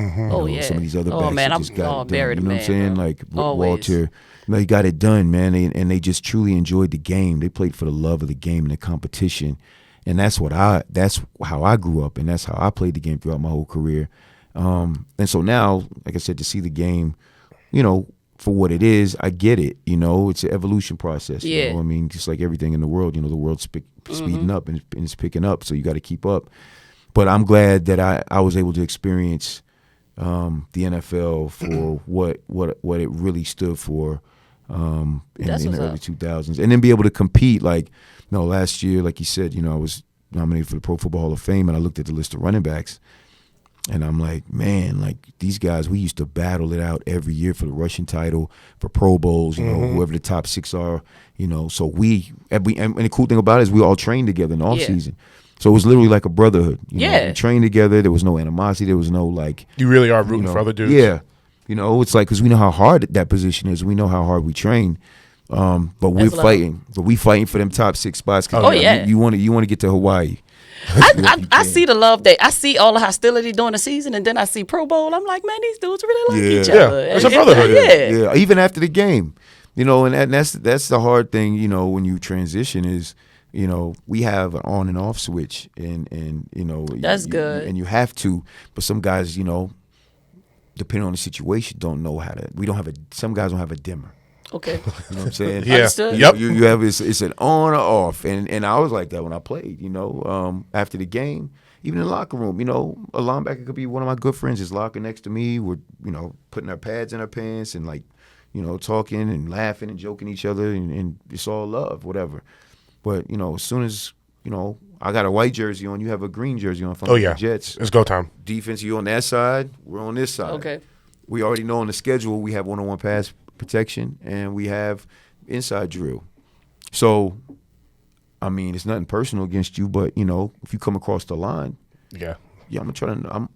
some of these other backs that just got it done. You know what I'm saying? Like Walter, they got it done, man, and they just truly enjoyed the game. They played for the love of the game and the competition. And that's how I grew up, and that's how I played the game throughout my whole career. And so now, like I said, to see the game, for what it is, I get it. It's an evolution process. Yeah. Just like everything in the world, the world's speeding up and it's picking up, so you got to keep up. But I'm glad that I was able to experience the NFL for what it really stood for in the early 2000s, and then be able to compete last year, like you said, I was nominated for the Pro Football Hall of Fame, and I looked at the list of running backs, and I'm like, man, these guys, we used to battle it out every year for the rushing title, for Pro Bowls, whoever the top 6 are, so and the cool thing about it is we all trained together in the off season. So it was literally like a brotherhood. We trained together. There was no animosity. There was no You really are rooting for other dudes. Yeah. It's like, because we know how hard that position is. We know how hard we train. But we're fighting. But we fighting for them top 6 spots. You want to get to Hawaii. I see the love I see all the hostility during the season, and then I see Pro Bowl. I'm like, man, these dudes really like each other. It's a brotherhood. Yeah. Even after the game, and that's the hard thing. When you transition is, we have an on and off switch, and that's good. And you have to, but some guys, depending on the situation, don't know how to. Some guys don't have a dimmer. Okay. You know what I'm saying? Yeah. Understood. Yep. You have it's an on or off, and I was like that when I played. After the game, even in the locker room, a linebacker could be one of my good friends. His locker next to me. We're putting our pads in our pants and talking and laughing and joking each other, and it's all love, whatever. But as soon as I got a white jersey on, you have a green jersey on. The Jets. It's go time. Defense, you on that side, we're on this side. Okay. We already know on the schedule we have one-on-one pass protection, and we have inside drill. So, it's nothing personal against you, but if you come across the line, yeah, I'm gonna try to,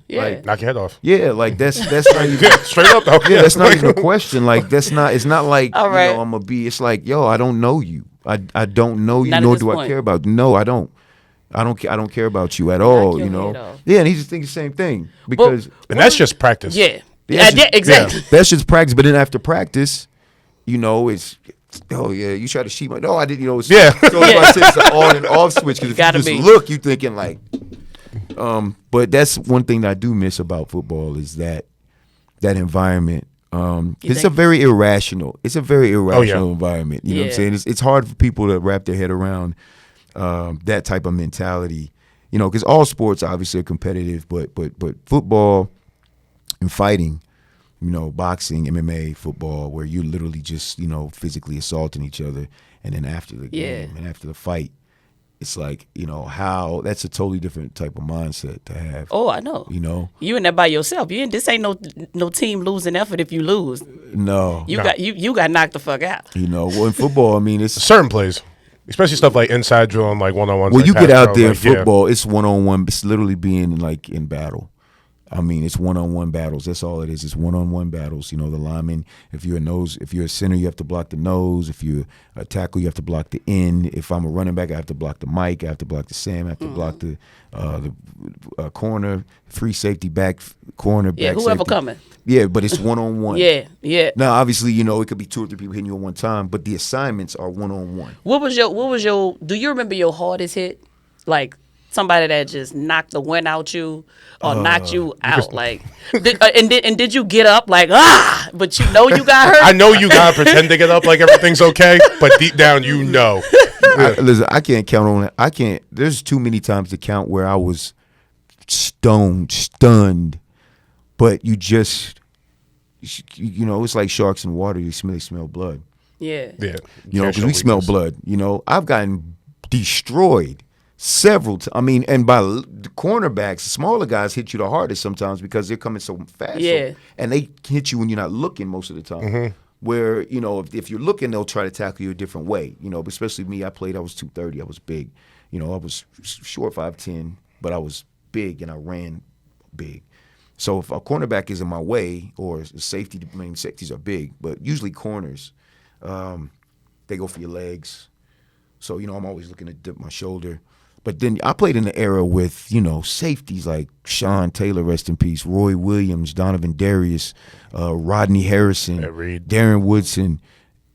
Yeah. Knock your head off. Yeah, like that's not even straight up though. Yeah, that's not even a question. Like it's not like All right. I'm gonna be. It's like, yo, I don't know you. I don't know you, Not nor at do this I point. care about you. No, I don't. I don't care about you at Knock all. your You know. head off. Yeah, and he just thinks the same thing because And that's just practice. Yeah. That's just- Exactly. that's just practice. But then after practice, it's. Oh yeah, you try to cheat. No, I didn't. It's, Yeah. So it's an on and off switch because if Gotta you just be. look, you thinking like. But that's one thing that I do miss about football is that environment. It's a very irrational. It's a very irrational environment. You know what I'm saying? It's hard for people to wrap their head around that type of mentality. Because all sports obviously are competitive, but football and fighting. Boxing, MMA, football, where you're literally just, physically assaulting each other. And then after the game and after the fight, it's like, how that's a totally different type of mindset to have. Oh, I know. You in there by yourself. This ain't no team losing effort if you lose. No. You got knocked the fuck out. Well, in football, I mean, it's certain plays. Especially stuff like inside drill and like one-on-ones. Well, like you get out there in like, football, it's one-on-one. It's literally being like in battle. I mean, it's one-on-one battles. That's all it is. It's one-on-one battles. The lineman, if you're a center, you have to block the nose. If you're a tackle, you have to block the end. If I'm a running back, I have to block the mic. I have to block the Sam. I have to block the corner, free safety, back corner, back whoever safety. coming. Yeah, but it's one-on-one. Yeah. Now, obviously, it could be 2 or 3 people hitting you at one time, but the assignments are one-on-one. What was your do you remember your hardest hit? Like somebody that just knocked the wind out you or knocked you out, like, did you get up like but you got hurt? I know you gotta pretend to get up like everything's okay, but deep down Listen, I can't count on it. I can't. There's too many times to count where I was stunned, but you just, it's like sharks in water. You smell blood. Yeah. Because we smell blood. I've gotten destroyed several times. I mean, and by the cornerbacks, the smaller guys hit you the hardest sometimes because they're coming so fast. Yeah. And they hit you when you're not looking most of the time. Mm-hmm. Where, if you're looking, they'll try to tackle you a different way. But especially me, I was 230. I was big. I was short 5'10", but I was big and I ran big. So if a cornerback is in my way or a safety, safeties are big, but usually corners, they go for your legs. So, I'm always looking to dip my shoulder. But then I played in the era with, safeties like Sean Taylor, rest in peace, Roy Williams, Donovan Darius, Rodney Harrison, Ed Reed. Darren Woodson,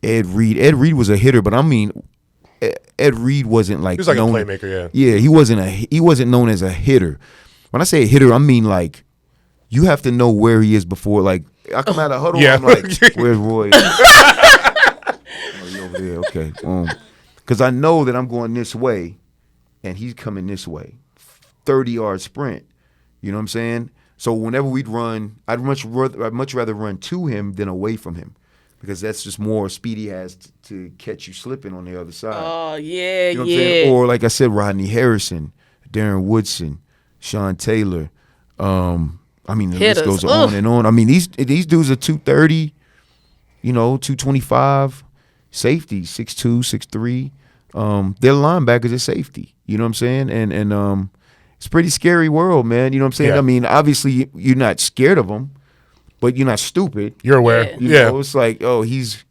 Ed Reed. Ed Reed was a hitter, but I mean, Ed Reed wasn't like, he was like a playmaker, Yeah, he wasn't known as a hitter. When I say a hitter, I mean like you have to know where he is before. Like I come out of huddle, I'm like, where's Roy? Oh, you over there? Okay, because I know that I'm going this way. And he's coming this way, 30-yard sprint. You know what I'm saying? So whenever we'd run, I'd much rather run to him than away from him, because that's just more speed he has to catch you slipping on the other side. Oh yeah, you know what I'm saying? Or like I said, Rodney Harrison, Darren Woodson, Sean Taylor. I mean, the list goes on and on. I mean, these dudes are 230, 225, safety 6'2", 6'3". They're linebackers at safety. You know what I'm saying? And it's a pretty scary world, man. You know what I'm saying? Yeah. I mean, obviously you're not scared of them, but you're not stupid. You're aware. You know, it's like, oh, he's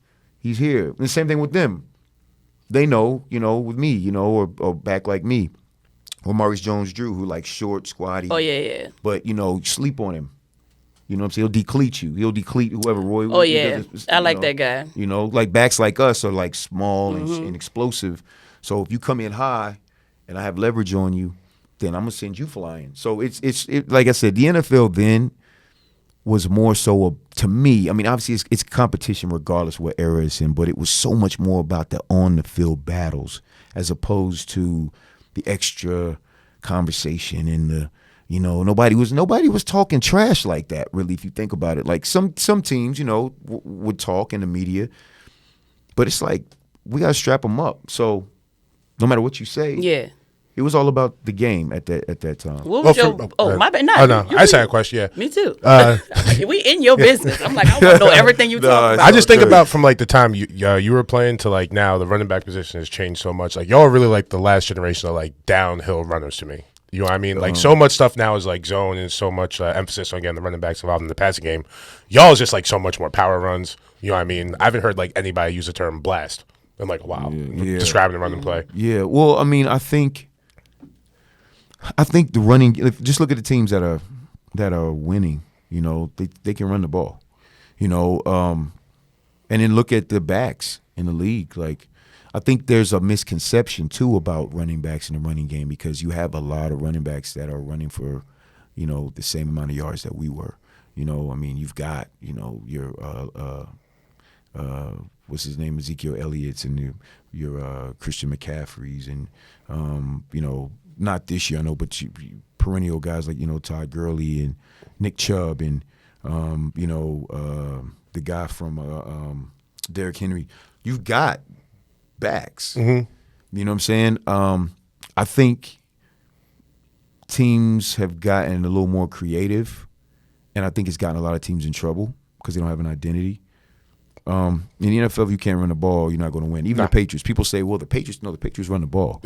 here. And the same thing with them. They know, with me, or back like me. Or Maurice Jones-Drew, who like short, squatty. Oh yeah. But sleep on him. You know what I'm saying? He'll deplete you. He'll deplete whoever Roy. Oh yeah, I like that guy. Like backs like us are like small and explosive. So if you come in high, and I have leverage on you, then I'm gonna send you flying. So it's like I said, the NFL then was more so to me. I mean, obviously it's competition regardless what era it's in, but it was so much more about the on the field battles as opposed to the extra conversation and the. Nobody was talking trash like that, really, if you think about it. Like some teams, would talk in the media, but it's like we got to strap them up. So no matter what you say, it was all about the game at that time. What was my bad. No, I just had a question. Yeah, me too. We in your business. I'm like, I want to know everything you talk about. I just think about from like the time you were playing to like now, the running back position has changed so much. Like y'all are really like the last generation of like downhill runners to me. You know what I mean? Like, so much stuff now is like zone and so much emphasis on getting the running backs involved in the passing game. Y'all is just like so much more power runs. You know what I mean? I haven't heard like anybody use the term blast in like a while, describing the running play. Yeah. Well, I mean, I think the running. Just look at the teams that are winning. You know, they can run the ball. You know, and then look at the backs in the league. Like, I think there's a misconception too about running backs in the running game because you have a lot of running backs that are running for, you know, the same amount of yards that we were. You know, I mean, you've got, you know, your what's his name, Ezekiel Elliott's and your Christian McCaffrey's and you know, not this year I know, but perennial guys like, you know, Todd Gurley and Nick Chubb and you know, the guy from Derrick Henry. You've got backs. You know what I'm saying? I think teams have gotten a little more creative, and I think it's gotten a lot of teams in trouble because they don't have an identity. In the NFL, if you can't run the ball, you're not going to win. Even the Patriots. People say, well, the Patriots run the ball.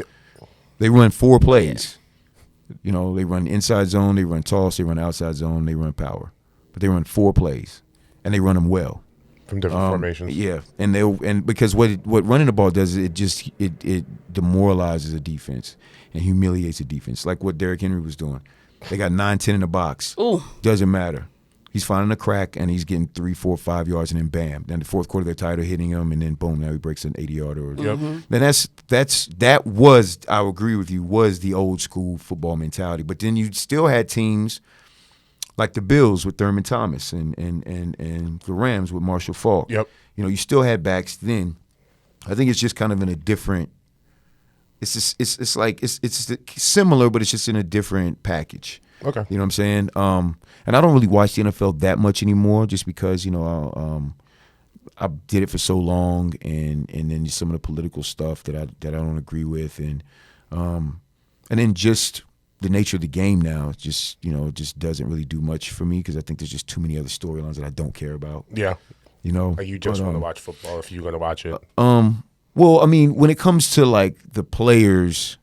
They run 4 plays. You know, they run inside zone, they run toss, they run outside zone, they run power. But they run 4 plays, and they run them well. From different formations. Yeah, and because what running the ball does is it demoralizes a defense and humiliates a defense, like what Derrick Henry was doing. They got 9-10 in the box. Ooh. Doesn't matter. He's finding a crack and he's getting 3, 4, 5 yards and then bam. Then the fourth quarter they're tired of hitting him and then boom, now he breaks an 80-yarder. Then that was, I would agree with you, was the old school football mentality. But then you still had teams like the Bills with Thurman Thomas and the Rams with Marshall Faulk. Yep. You know, you still had backs then. I think it's just kind of in a different. It's just, it's similar, but it's just in a different package. Okay. You know what I'm saying? And I don't really watch the NFL that much anymore, just because you know I did it for so long, and then some of the political stuff that I don't agree with, and then just the nature of the game now, just doesn't really do much for me because I think there's just too many other storylines that I don't care about. Yeah. You know, like you just want to watch football if you're going to watch it. Well, I mean, when it comes to like the players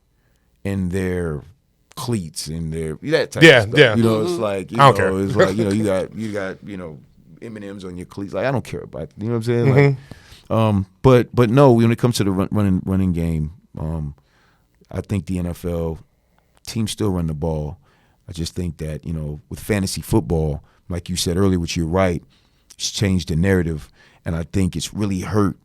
and their cleats and their that type of stuff, you know, it's like I don't care. It's like you got M&Ms on your cleats. Like I don't care about it. You know what I'm saying? Like, but no, when it comes to the running game, I think the NFL teams still run the ball. I just think that, you know, with fantasy football, like you said earlier, which you're right, it's changed the narrative, and I think it's really hurt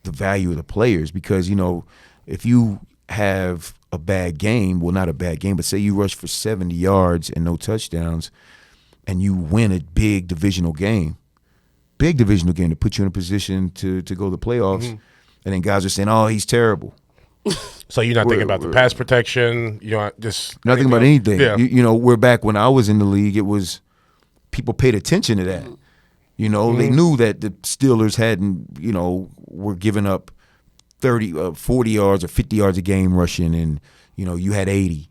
the value of the players because, you know, if you have a bad game, well, not a bad game, but say you rush for 70 yards and no touchdowns and you win a big divisional game to put you in a position to go to the playoffs, and then guys are saying, oh, he's terrible. So you're not thinking about the pass protection? You know, just nothing about anything. Yeah. You know, we're back when I was in the league. It was people paid attention to that. You know, they knew that the Steelers hadn't, you know, were giving up 40 yards or 50 yards a game rushing, and you know you had 80.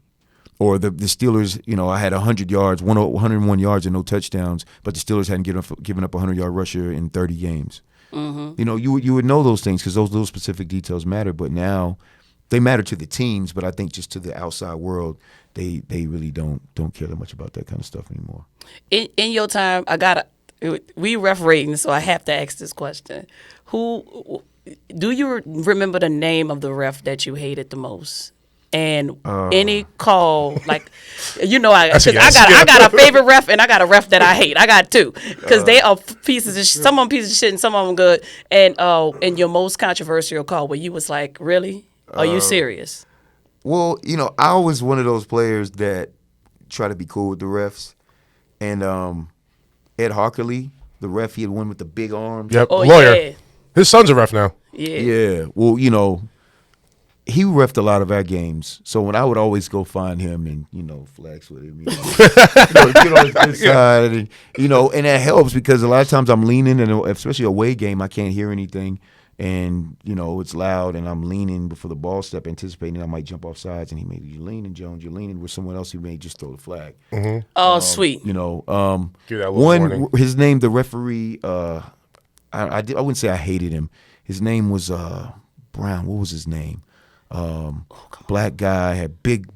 Or the Steelers, you know, I had 100 yards, 101 yards and no touchdowns, but the Steelers hadn't given up a 100-yard rusher in 30 games. You know, you would know those things because those specific details matter. But now they matter to the teams, but I think just to the outside world, they really don't care that much about that kind of stuff anymore. In your time, we RefRatings, so I have to ask this question: Who do you remember the name of the ref that you hated the most? And any call, like, you know, I got a favorite ref and I got a ref that I hate. I got 2 because they are pieces of some of them pieces of shit and some of them good. And your most controversial call where you was like, really? Are you serious? Well, you know, I was one of those players that try to be cool with the refs, and Ed Harkerly, the ref, he had one with the big arms. Yep, oh, lawyer. Yeah. His son's a ref now. Yeah. Well, you know, he reffed a lot of our games. So when I would always go find him and, you know, flex with him, get on his good side. And, you know, and that helps because a lot of times I'm leaning, and especially a away game, I can't hear anything. And, you know, it's loud, and I'm leaning before the ball step, anticipating I might jump off sides. And he may be, you're leaning, Jones, you're leaning with someone else who may just throw the flag. Oh, sweet. You know, give that warning. His name, the referee, I wouldn't say I hated him. His name was Brown. What was his name? Black guy, had big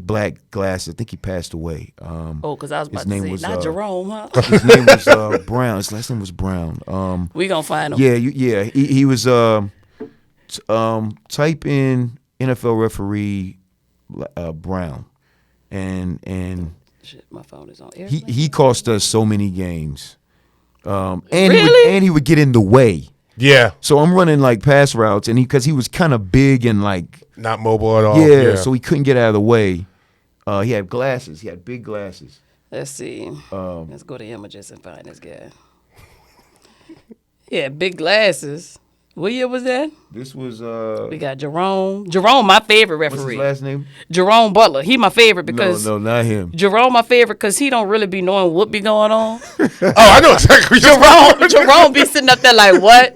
black glasses. I think he passed away. Because I was about his name to say, was, not Jerome, huh? His name was Brown. His last name was Brown. We gonna find him. Yeah. He was. Type in NFL referee Brown, and Shit, my phone is on. he cost us so many games. And Really? he would get in the way. Yeah. So I'm running like pass routes, and because he was kind of big and like Not mobile at all. yeah, so he couldn't get out of the way. He had glasses. He had big glasses. Let's see. Let's go to images and find this guy. Yeah, big glasses. What year was that? This was We got Jerome. Jerome, my favorite what's referee. his last name? Jerome Butler. He my favorite because No, not him. Jerome my favorite because he don't really be knowing what be going on. Oh, I know exactly. Jerome be sitting up there like, what?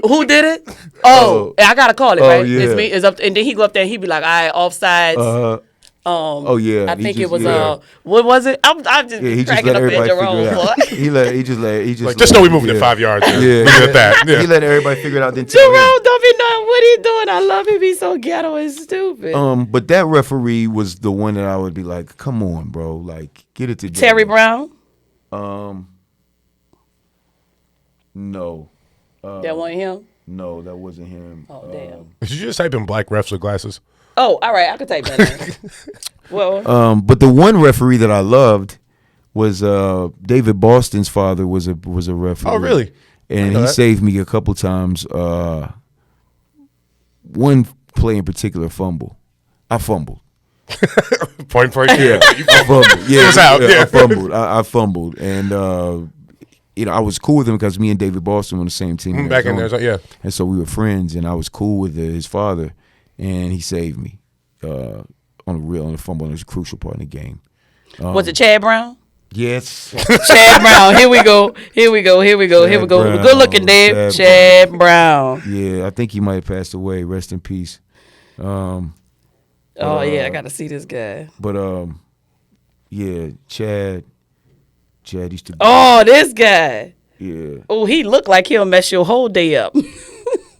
Who did it? Oh, I gotta call it, right? yeah. It's me. It's up, and then he go up there and he be like, all right, offsides. Oh yeah. I he think just- it was yeah. What was it? I'm just Yeah, he just cracking let up at everybody Jerome. figure it out. boy. he just Just know we moving it 5 yards. Yeah, Leave it at that. Yeah. He let everybody figure it out. Then tell him. Jerome don't be knowing what he doing. I love him. He's so ghetto and stupid. But that referee was the one that I would be like, come on, bro, like get it together. Terry Brown. No, That wasn't him. no, that wasn't him. Oh damn. Did you just type in black refs with glasses? Oh, all right. I could type that in. Well, But the one referee that I loved was David Boston's father was a referee. Oh, really? And know he that. saved me a couple times. One play in particular, I fumbled. Point for it. Yeah. I fumbled. Yeah, It was out, yeah. I fumbled. I fumbled, and I was cool with him because me and David Boston were on the same team Back in there, Arizona. so, yeah. And so we were friends, and I was cool with his father, and he saved me on a fumble. And it was a crucial part in the game. was it Chad Brown? Yes, Chad Brown. Here we go. Chad Brown. Good looking, Dave. Chad Brown. yeah. I think he might have passed away. Rest in peace. Oh yeah, I got to see this guy. But yeah, Chad used to. Oh, this guy. Yeah, Oh, he looked like he'll mess your whole day up.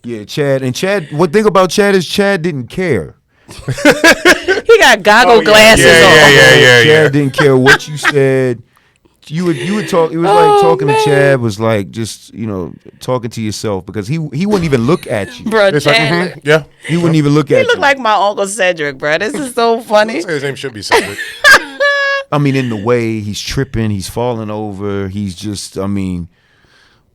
yeah. Chad. What thing about Chad is Chad didn't care. He got goggle glasses on. Yeah. Chad didn't care what you said. You would talk. It was like talking to Chad was like just talking to yourself because he wouldn't even look at you. Bro, It's like, Chad. yeah. He wouldn't even look He at look you. like my Uncle Cedric, bro. This is so funny. His name should be Cedric. I mean, in the way he's tripping, he's falling over. He's just. I mean,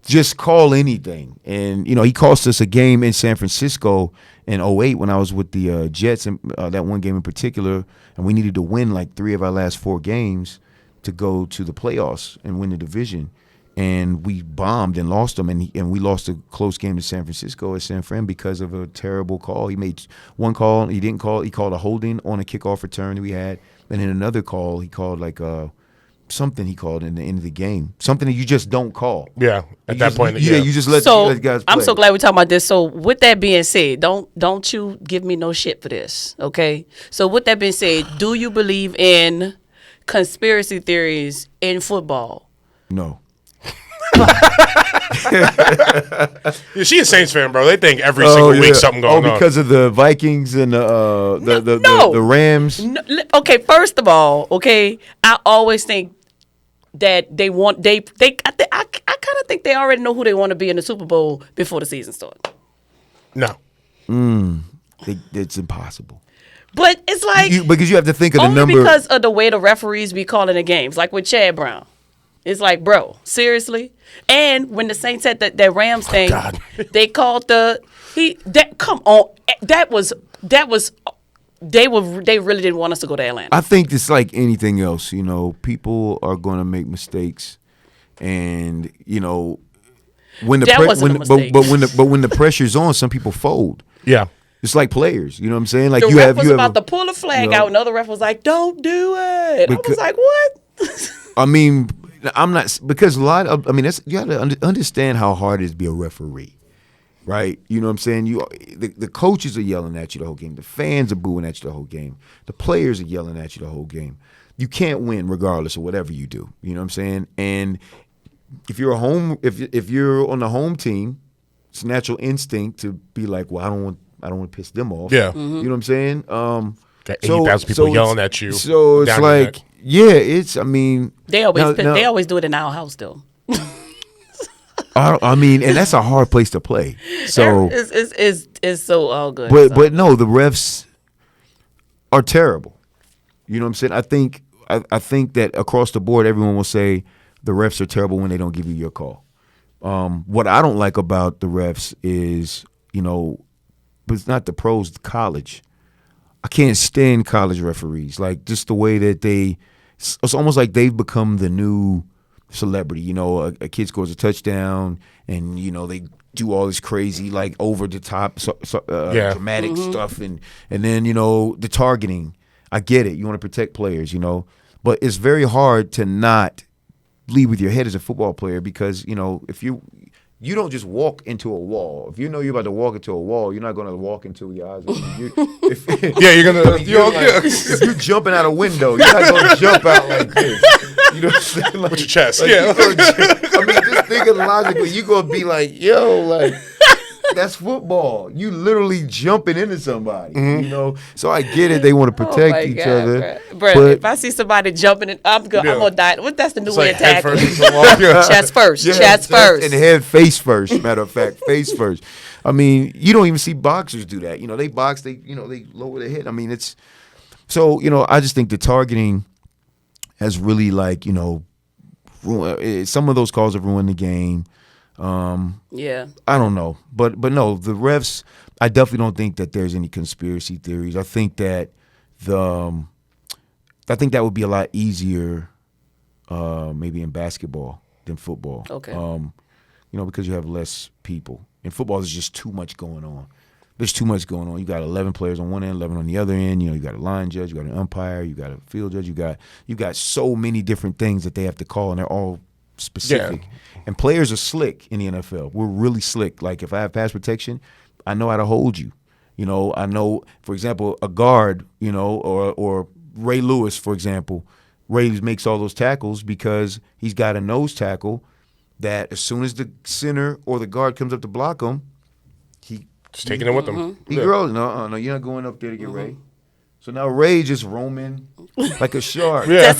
just call anything. And he cost us a game in San Francisco in 2008 when I was with the Jets, and that one game in particular, and we needed to win like 3 of our last 4 games to go to the playoffs and win the division. And we bombed and lost them, and we lost a close game to San Francisco at San Fran because of a terrible call. He made one call, he didn't call. He called a holding on a kickoff return that we had, and in another call, he called like something he called in the end of the game, something that you just don't call. Yeah. At that point, you just let So guys play. I'm so glad we're talking about this. So with that being said, don't you give me no shit for this, okay? So with that being said, do you believe in conspiracy theories in football? No. Yeah, she a Saints fan, bro. They think every single week something going on. because of the Vikings and the Rams. No, okay, first of all, okay, I always think that I kind of think they already know who they want to be in the Super Bowl before the season starts. No. It's impossible. But it's like Because you have to think of the only number. because of the way the referees be calling the games, like with Chad Brown. It's like, bro, seriously. And when the Saints had that Rams thing, God. they called come on, they really didn't want us to go to Atlanta. I think it's like anything else. People are going to make mistakes, and when the That wasn't a mistake. but when the pressure's on, some people fold. Yeah. It's like players. You know what I'm saying? Like The you ref have was you have about a- to pull a flag you know, out, and the other ref was like, "Don't do it." I was Because- like, "What?" I mean, I'm not because a lot of. I mean, you got to understand how hard it is to be a referee, right? You know what I'm saying? The coaches are yelling at you the whole game. The fans are booing at you the whole game. The players are yelling at you the whole game. You can't win regardless of whatever you do. You know what I'm saying? And if you're if you're on the home team, it's natural instinct to be like, well, I don't want to piss them off. Yeah. You know what I'm saying? Got 80,000 people yelling at you. So it's down your like, neck. yeah, it's. I mean, They always do it in our house though. I mean, and that's a hard place to play. So it's so all good. But no, the refs are terrible. You know what I'm saying? I think that across the board, everyone will say the refs are terrible when they don't give you your call. What I don't like about the refs is, but it's not the pros, the college. I can't stand college referees. Like, just the way that it's almost like they've become the new celebrity. A kid scores a touchdown and, they do all this crazy, like, over the top dramatic stuff. And then, the targeting. I get it. You want to protect players, but it's very hard to not lead with your head as a football player because, if you don't just walk into a wall. If you know you're about to walk into a wall, you're not going to walk into your eyes. You're going to. If you're jumping out a window, you're not going to jump out like this. You know what I'm saying? Like, with your chest. Like, just thinking logically, you're going to be like, that's football. You literally jumping into somebody, So I get it. They want to protect each other. Bro, if I see somebody jumping in, I'm gonna die. That's the new way of tackling. Chest first. Chest first. And head face first. Matter of fact, face first. I mean, you don't even see boxers do that. They box. They lower their head. I mean, it's so. I just think the targeting has really some of those calls have ruined the game. I don't know, but no, the refs. I definitely don't think that there's any conspiracy theories. I think that that would be a lot easier, maybe in basketball than football. Okay. Because you have less people. In football, there's just too much going on. There's too much going on. You got 11 players on one end, 11 on the other end. You got a line judge, you got an umpire, you got a field judge. You got so many different things that they have to call, and they're all specific. Yeah. And players are slick in the NFL. We're really slick. Like, if I have pass protection, I know how to hold you. I know, for example, a guard, or Ray Lewis, for example. Ray makes all those tackles because he's got a nose tackle that as soon as the center or the guard comes up to block him, just taking it with them. He grows. No, you're not going up there to get Ray. So now Ray just roaming like a shark. Yeah.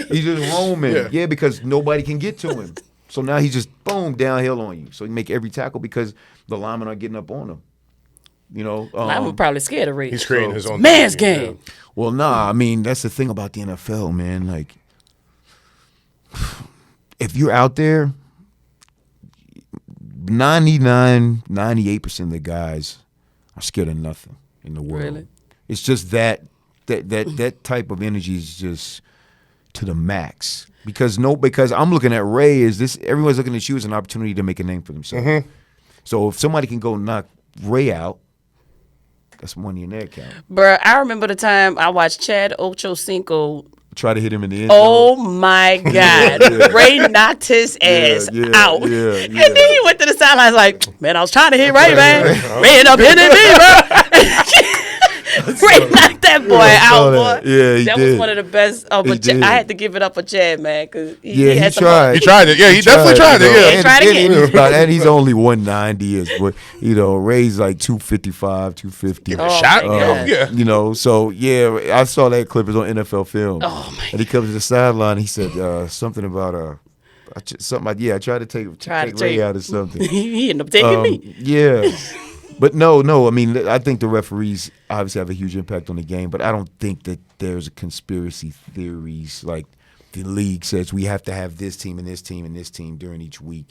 He's just roaming. Yeah, because nobody can get to him. So now he's just, boom, downhill on you. So you make every tackle because the linemen are getting up on him. I'm probably scared of Ray. He's creating his own man's game. Yeah. Well, nah, I mean, that's the thing about the NFL, man. Like, if you're out there, 98% of the guys are scared of nothing in the world. Really? It's just that type of energy is just to the max. Because I'm looking at Ray everyone's looking at you as an opportunity to make a name for themselves. Mm-hmm. So if somebody can go knock Ray out, that's money in their account. Bruh, I remember the time I watched Chad Ochocinco try to hit him in the end zone. Oh my God. Ray knocked his ass out. And then he went to the sidelines like, man, I was trying to hit Ray, man. Ray ended up hitting me, bro. Ray knocked that boy out, boy. Yeah, that did. Was one of the best. But I had to give it up for Chad, man, because he tried. He tried it. Yeah, he definitely tried it. Yeah, he tried again. And he's only 190, but Ray's like 255, 250. Give it a shot. Yeah. So I saw that clip. It's on NFL Film. Oh my! And he comes to the sideline. He said something about I tried to take Ray out or something. He ended up taking me. Yeah. But no. I mean, I think the referees obviously have a huge impact on the game, but I don't think that there's a conspiracy theories like the league says we have to have this team and this team and this team during each week,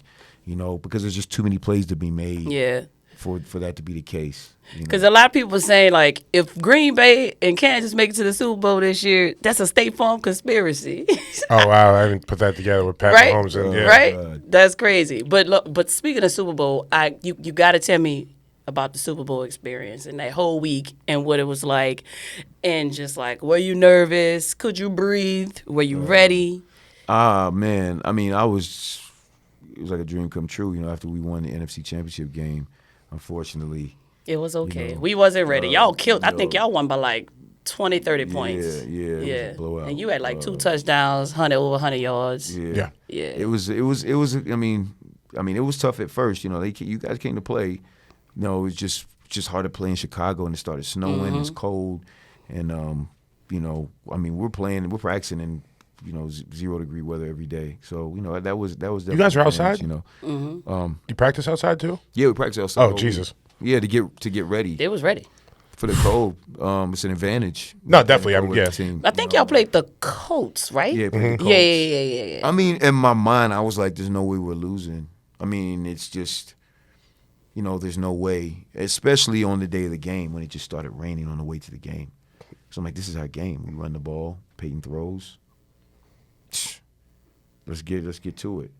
because there's just too many plays to be made. Yeah. For that to be the case. Because a lot of people are saying, like, if Green Bay and Kansas make it to the Super Bowl this year, that's a State Farm conspiracy. Oh, wow. I haven't put that together with Pat Mahomes. Right? That's crazy. But look, speaking of Super Bowl, you got to tell me about the Super Bowl experience and that whole week and what it was like. And just like, were you nervous? Could you breathe? Were you ready? Man. I mean, it was like a dream come true, after we won the NFC Championship game. Unfortunately, it was okay. We wasn't ready. Y'all killed. I think y'all won by like 20, 30 points. Yeah. It was a blowout. And you had like 2 touchdowns, over 100 yards. Yeah. It was. I mean, it was tough at first. You guys came to play. It was just just hard to play in Chicago, and it started snowing. It's cold, and we're practicing in 0-degree weather every day. So that was You guys are outside. You practice outside too? Yeah, we practice outside. Oh Jesus! Yeah, to get ready. It was ready for the cold. It's an advantage. No, definitely. Team, I think y'all played the Colts, right? Yeah, played the Colts. Yeah. I mean, in my mind, I was like, "There's no way we're losing." I mean, it's just, there's no way, especially on the day of the game when it just started raining on the way to the game. So I'm like, "This is our game. We run the ball. Peyton throws. Let's get to it."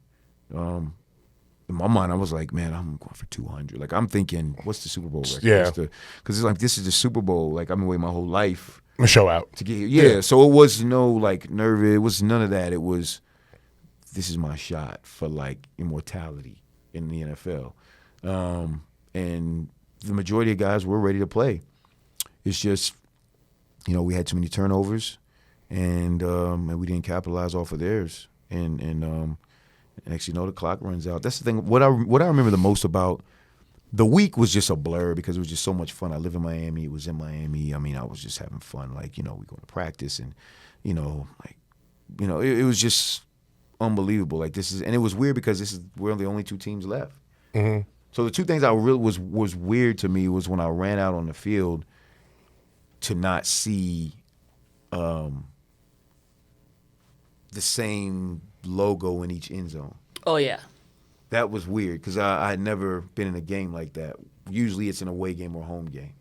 In my mind, I was like, man, I'm going for 200. Like, I'm thinking, what's the Super Bowl record? Yeah. Because it's like, this is the Super Bowl. Like, I've been waiting my whole life. A show out. To get here. Yeah, so it was nervous. It was none of that. It was, this is my shot for, immortality in the NFL. And the majority of guys were ready to play. It's just, we had too many turnovers, and we didn't capitalize off of theirs. And next the clock runs out. That's the thing. What I remember the most about the week was just a blur because it was just so much fun. I live in Miami. It was in Miami. I mean, I was just having fun. We go to practice and, it was just unbelievable. And it was weird because we're the only two teams left. Mm-hmm. So the two things I really was weird to me was when I ran out on the field to not see the same logo in each end zone. Oh, yeah. That was weird because I had never been in a game like that. Usually it's an away game or a home game.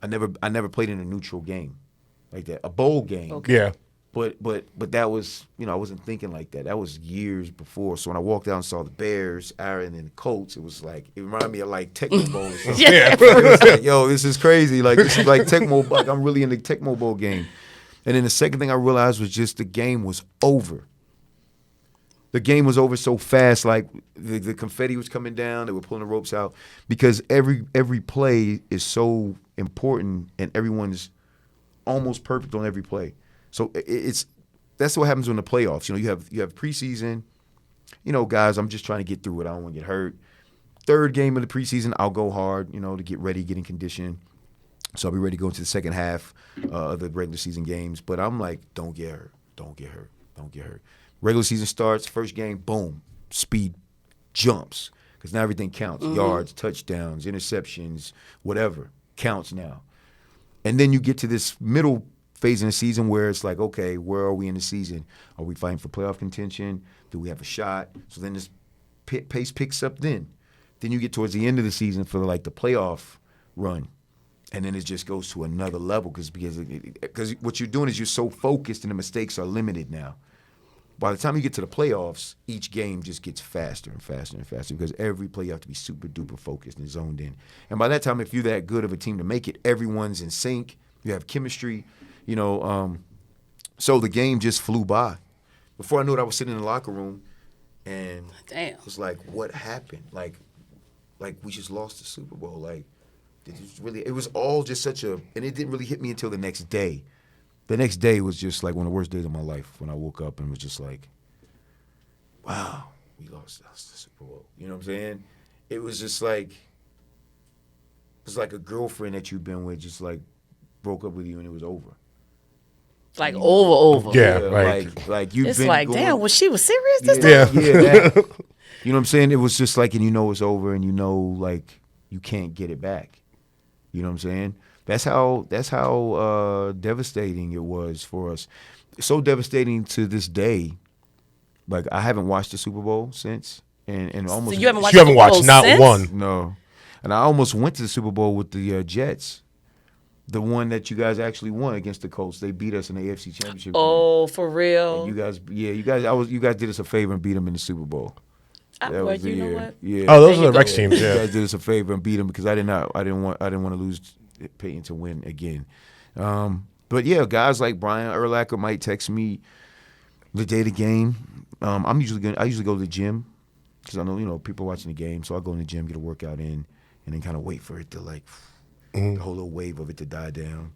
I never played in a neutral game like that. A bowl game. Okay. Yeah. But that was, I wasn't thinking like that. That was years before. So when I walked out and saw the Bears, Aaron, and the Colts, it was it reminded me of Tecmo Bowl or something. Yeah. It was like, yo, this is crazy. This is like Tecmo, I'm really in the Tecmo Bowl game. And then the second thing I realized was just the game was over. The game was over so fast, the confetti was coming down, they were pulling the ropes out because every play is so important and everyone's almost perfect on every play. So that's what happens in the playoffs. You have preseason, guys, I'm just trying to get through it. I don't want to get hurt. Third game of the preseason, I'll go hard, to get ready, get in condition. So I'll be ready to go into the second half of the regular season games. But I'm like, don't get hurt. Don't get hurt. Don't get hurt. Regular season starts, first game, boom, speed jumps. Because now everything counts. Mm-hmm. Yards, touchdowns, interceptions, whatever counts now. And then you get to this middle phase in the season where it's like, okay, where are we in the season? Are we fighting for playoff contention? Do we have a shot? So then this pace picks up then. Then you get towards the end of the season for the playoff run. And then it just goes to another level because what you're doing is you're so focused and the mistakes are limited now. By the time you get to the playoffs, each game just gets faster and faster and faster because every play you have to be super duper focused and zoned in. And by that time, if you're that good of a team to make it, everyone's in sync. You have chemistry, so the game just flew by. Before I knew it, I was sitting in the locker room, and Damn. it was like, what happened? Like we just lost the Super Bowl. It was all just and it didn't really hit me until the next day. The next day was just one of the worst days of my life when I woke up and was just like, wow, we lost the Super Bowl. You know what I'm saying? It was just it's like a girlfriend that you've been with just broke up with you and it was over. Over. Yeah, you've it's been damn, was she serious this time? Yeah. Yeah. You know what I'm saying? It was just and it's over and you can't get it back. You know what I'm saying? That's how devastating it was for us. So devastating to this day. I haven't watched the Super Bowl since, and almost. So you haven't watched. You haven't watched not since? one. No, and I almost went to the Super Bowl with the Jets, the one that you guys actually won against the Colts. They beat us in the AFC Championship. Oh, for real? And you guys did us a favor and beat them in the Super Bowl. Know what? Yeah. Oh, those are the Rex teams. You Yeah. guys did us a favor and beat them because I didn't want to lose Peyton to win again. But yeah, guys like Brian Urlacher might text me the day of the game. I usually go to the gym because I know people watching the game, so I go in the gym, get a workout in, and then kind of wait for it to the whole little wave of it to die down.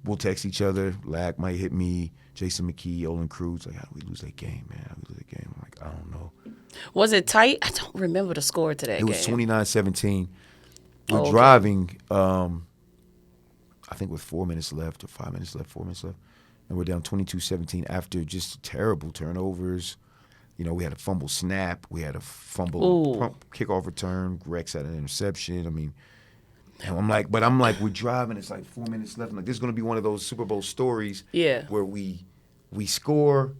We'll text each other. Lack might hit me. Jason McKee, Olin Cruz, how do we lose that game, man? How do we lose that game? I'm like, I don't know. Was it tight? I don't remember the score to that game. It was 29-17. we're okay. driving. I think with 4 minutes left or 5 minutes left, 4 minutes left, and we're down 22-17 after just terrible turnovers. You know, we had a fumble snap, we had a fumble kickoff return. Rex had an interception. I mean, and I'm like, we're driving. It's like 4 minutes left. I'm like, this is going to be one of those Super Bowl stories. Yeah. Where we score.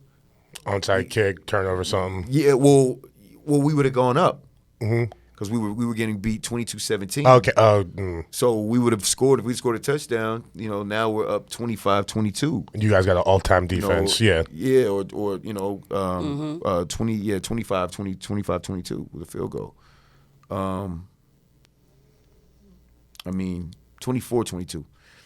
Onside kick, turnover, something. Yeah. Well, we would have gone up. Because we were getting beat 22-17. Okay. So we would have scored if we scored a touchdown. You know, now we're up 25-22. You guys got an all-time defense. Or 25-22 with a field goal. I mean, 24-22.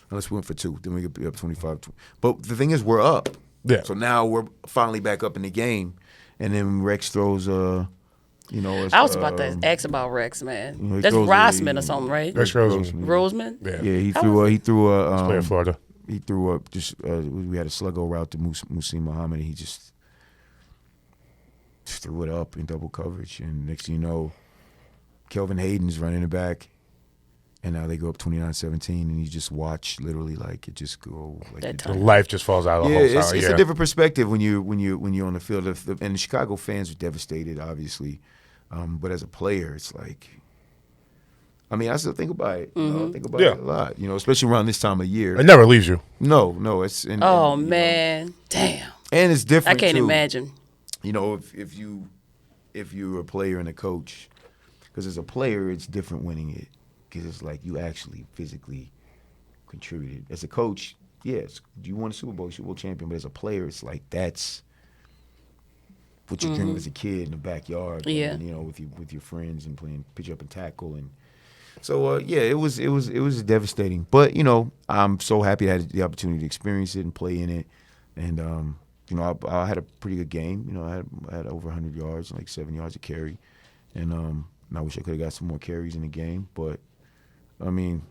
Unless we went for two, then we could be up 25-20. But the thing is, we're up. Yeah. So now we're finally back up in the game, and then Rex throws I was about to ask about Rex, man. You know, That's Rossman or something, right? Rex Roseman. Roseman? Yeah. Yeah, he threw a Play in Florida. he threw up just we had a sluggo route to Musim Muhammad, and he just threw it up in double coverage, and next thing you know, Kelvin Hayden's running it back, and now they go up 29-17, and you just watch literally like it just go like That it- time. Life just falls out of the whole it's side. a different perspective when you're on the field. And the Chicago fans are devastated, obviously, but as a player, it's like, I mean, I still think about it. You know, I think about it a lot. You know, especially around this time of year. It never leaves you. No, it's Man, damn. and it's different. I can't too. imagine. You know, if you're a player and a coach, because as a player, it's different winning it, because it's like you actually physically contributed. As a coach, yes, you won a Super Bowl champion, but as a player, it's like that's what you dream of as a kid in the backyard, Yeah. and, you know, with your friends and playing pitch up and tackle, and so it was devastating. But you know, I'm so happy I had the opportunity to experience it and play in it, and you know, I had a pretty good game. You know, I had over 100 yards, like 7 yards a carry, and I wish I could have got some more carries in the game, but I mean,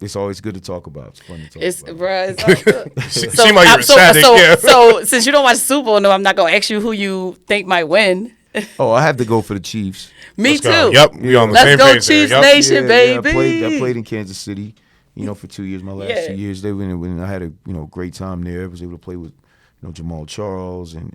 it's always good to talk about. It's fun to talk about. Bruh, it's all good. Seem like you're ecstatic, yeah. So since you don't watch Super Bowl, no, I'm not gonna ask you who you think might win. Oh, I have to go for the Chiefs. Me Let's too. go. Yep, we on the Let's same go page there. Chiefs Yep. Nation, baby. I played in Kansas City, you know, for 2 years. My last 2 years, when I had a great time there. I was able to play with Jamal Charles and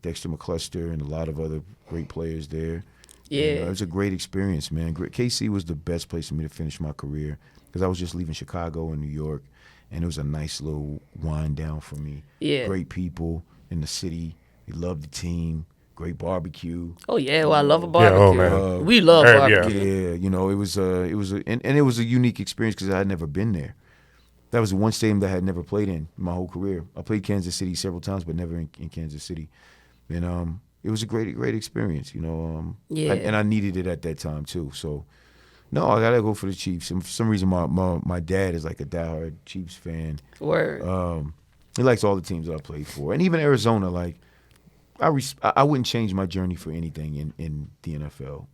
Dexter McCluster and a lot of other great players there. Yeah. And, it was a great experience, man. KC was the best place for me to finish my career because I was just leaving Chicago and New York, and it was a nice little wind down for me. Yeah. Great people in the city. They loved the team. Great barbecue. Oh yeah, well I love a barbecue. oh, man. We love Yeah. barbecue. Yeah, you know, it was a unique experience because I had never been there. That was the one stadium that I had never played in my whole career. I played Kansas City several times, but never in Kansas City. And it was a great experience, you know. Yeah. And I needed it at that time too. So, no, I gotta go for the Chiefs. And for some reason, my dad is like a diehard Chiefs fan. Word. He likes all the teams that I played for, and even Arizona. Like, I wouldn't change my journey for anything in the NFL.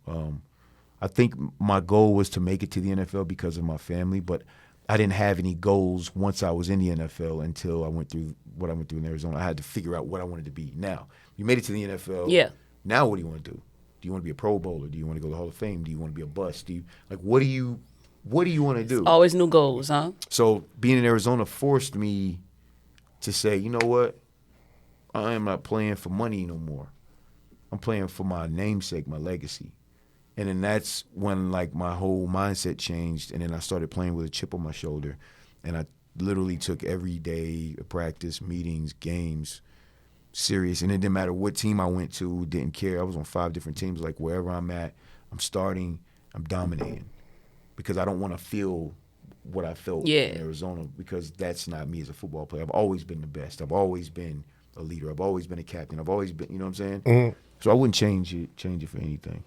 I think my goal was to make it to the NFL because of my family, but I didn't have any goals once I was in the NFL until I went through what I went through in Arizona. I had to figure out what I wanted to be. Now, you made it to the NFL. Yeah. Now what do you want to do? Do you want to be a Pro Bowler? Do you want to go to the Hall of Fame? Do you want to be a bust? What do you want to do? Always new goals, huh? So being in Arizona forced me to say, you know what? I am not playing for money no more. I'm playing for my namesake, my legacy. And then that's when like my whole mindset changed, and then I started playing with a chip on my shoulder, and I literally took every day practice, meetings, games serious. And it didn't matter what team I went to, didn't care. I was on 5 different teams. Like wherever I'm at, I'm starting, I'm dominating, because I don't want to feel what I felt in Arizona, because that's not me as a football player. I've always been the best. I've always been a leader. I've always been a captain. I've always been, you know what I'm saying? Mm-hmm. So I wouldn't change it for anything.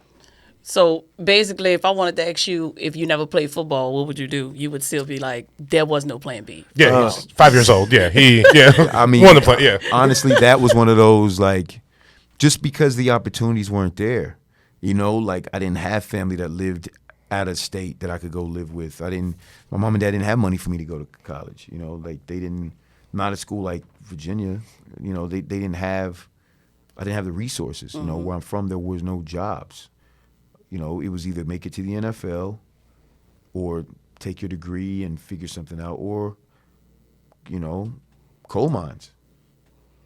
So basically, if I wanted to ask you if you never played football, what would you do? You would still be like, there was no plan B. Yeah, he's 5 years old. Yeah, I mean, wanted to play. Yeah, honestly, that was one of those, like, just because the opportunities weren't there, you know, like I didn't have family that lived out of state that I could go live with. My mom and dad didn't have money for me to go to college, you know, like not a school like Virginia, you know, I didn't have the resources, you know, where I'm from, there was no jobs. it was either make it to the NFL or take your degree and figure something out, or, coal mines.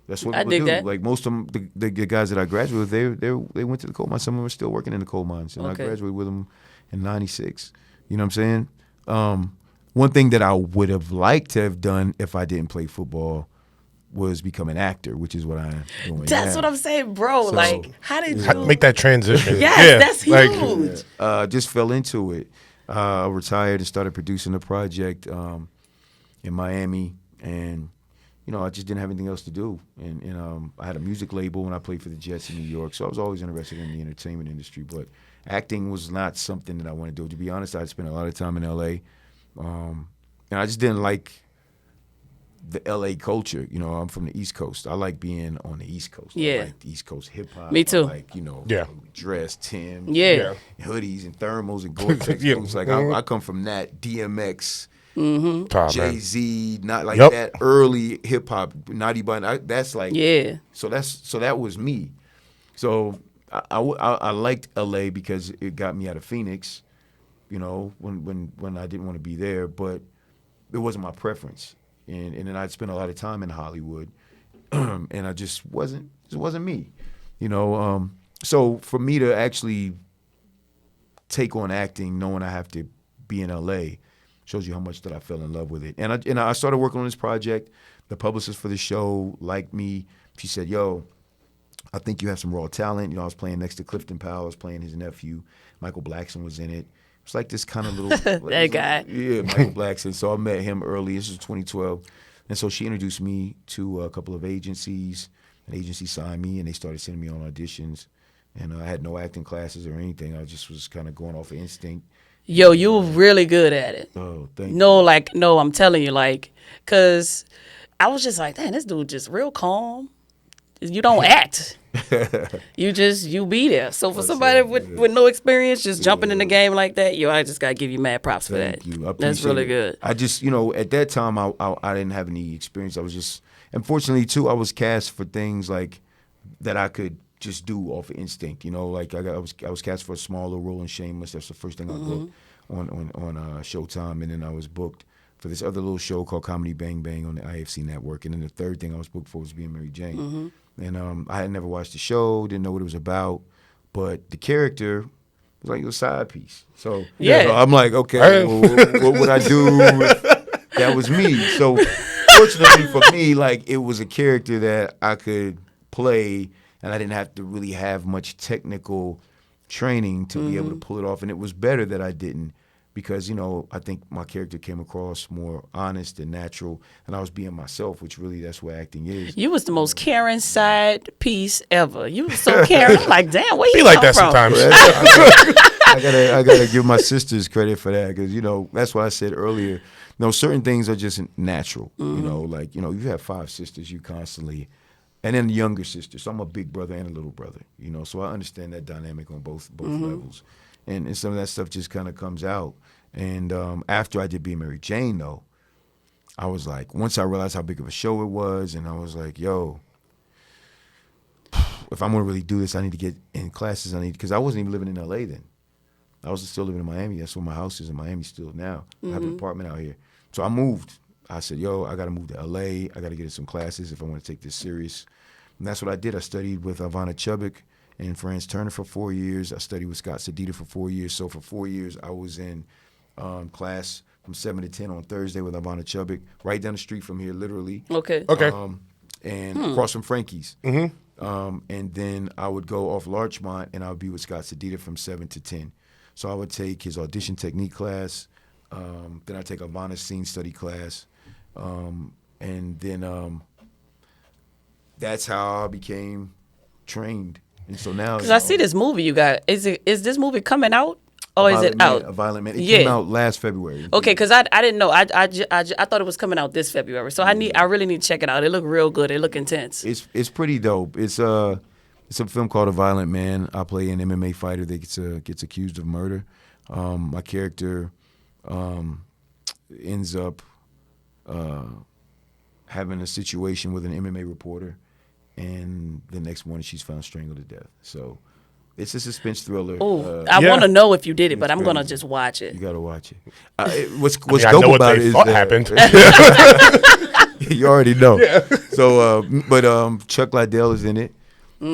That's what I people dig do. that. Like most of them, the guys that I graduated with, they went to the coal mines. Some of them are still working in the coal mines, and I graduated with them in '96. You know what I'm saying? One thing that I would have liked to have done if I didn't play football was become an actor, which is what I'm doing. That's now. what I'm saying, bro. So, like, how did you Make that transition. Yes, that's like, huge. Just fell into it. I retired and started producing a project in Miami, and I just didn't have anything else to do. And I had a music label when I played for the Jets in New York, so I was always interested in the entertainment industry. But acting was not something that I wanted to do. To be honest, I spent a lot of time in L.A., and I just didn't like the LA culture. I'm from the East Coast. I like being on the East Coast. Yeah. I like the East Coast hip hop. Me too. I like, Yeah. dress, Tim, Yeah. hoodies and thermals and Gore-Tex Yeah. boots. Like I come from that DMX, Top, Jay-Z, not like Yep. that early hip hop, Naughty by that's like Yeah. So that was me. So I liked LA because it got me out of Phoenix. When I didn't want to be there, but it wasn't my preference. And then I'd spent a lot of time in Hollywood, and I just wasn't me, So for me to actually take on acting, knowing I have to be in LA, shows you how much that I fell in love with it. And I started working on this project. The publicist for the show liked me. She said, "Yo, I think you have some raw talent." I was playing next to Clifton Powell. I was playing his nephew. Michael Blackson was in it. It's like this kind of little That guy. Yeah, Michael Blackson. So I met him early. This was 2012, and so she introduced me to a couple of agencies. An agency signed me, and they started sending me on auditions. And I had no acting classes or anything. I just was kind of going off of instinct. Yo, you were really good at it. Oh, thank you. No, I'm telling you, because I was just like, damn, this dude just real calm. You don't act. You be there. So for somebody with no experience, just jumping in the game like that, I just gotta give you mad props for that. Thank you. I That's appreciate really it. good. I just, at that time, I didn't have any experience. I was just, unfortunately, too, I was cast for things like that I could just do off of instinct. Like I was cast for a small little role in Shameless. That's the first thing I booked on Showtime, and then I was booked for this other little show called Comedy Bang Bang on the IFC network. And then the third thing I was booked for was being Mary Jane. And I had never watched the show, didn't know what it was about, but the character was like a side piece. So, so I'm like, okay, well, what would I do if that was me? So fortunately for me, like it was a character that I could play, and I didn't have to really have much technical training to be able to pull it off. And it was better that I didn't, because, I think my character came across more honest and natural, and I was being myself, which really that's what acting is. You was the most caring side piece ever. You was so caring. I'm like, damn, where you be like come that from? sometimes. I gotta give my sisters credit for that, because that's what I said earlier. Certain things are just natural. Like you have 5 sisters, you constantly, and then the younger sister. So I'm a big brother and a little brother. So I understand that dynamic on both levels, and some of that stuff just kind of comes out. And after I did Being Mary Jane, though, I was like, once I realized how big of a show it was, and I was like, yo, if I'm gonna really do this, I need to get in classes. Because I wasn't even living in LA then. I was still living in Miami. That's where my house is in Miami still now. I have an apartment out here. So I moved. I said, yo, I got to move to LA. I got to get in some classes if I want to take this serious. And that's what I did. I studied with Ivana Chubbuck and Franz Turner for 4 years. I studied with Scott Sedita for 4 years. So for 4 years, I was in class from 7 to 10 on Thursday with Ivana Chubbuck, right down the street from here, literally. Okay. And across from Frankie's. And then I would go off Larchmont, and I would be with Scott Sedita from 7 to 10. So I would take his audition technique class. Then I'd take Ivana's scene study class. And then that's how I became trained. And so now, Because I see this movie you got. Is this movie coming out? Or is it out? A Violent Man. It came out last February. Okay, because I didn't know. I thought it was coming out this February. So I really need to check it out. It looked real good. It looked intense. It's pretty dope. It's a film called A Violent Man. I play an MMA fighter that gets accused of murder. My character ends up having a situation with an MMA reporter, and the next morning she's found strangled to death. So It's a suspense thriller. Oh, I Yeah. want to know if you did it, but I'm great. gonna just watch it. You gotta watch it. What's I dope know what about they it is thought that happened. you already know. Yeah. So, but Chuck Liddell is in it.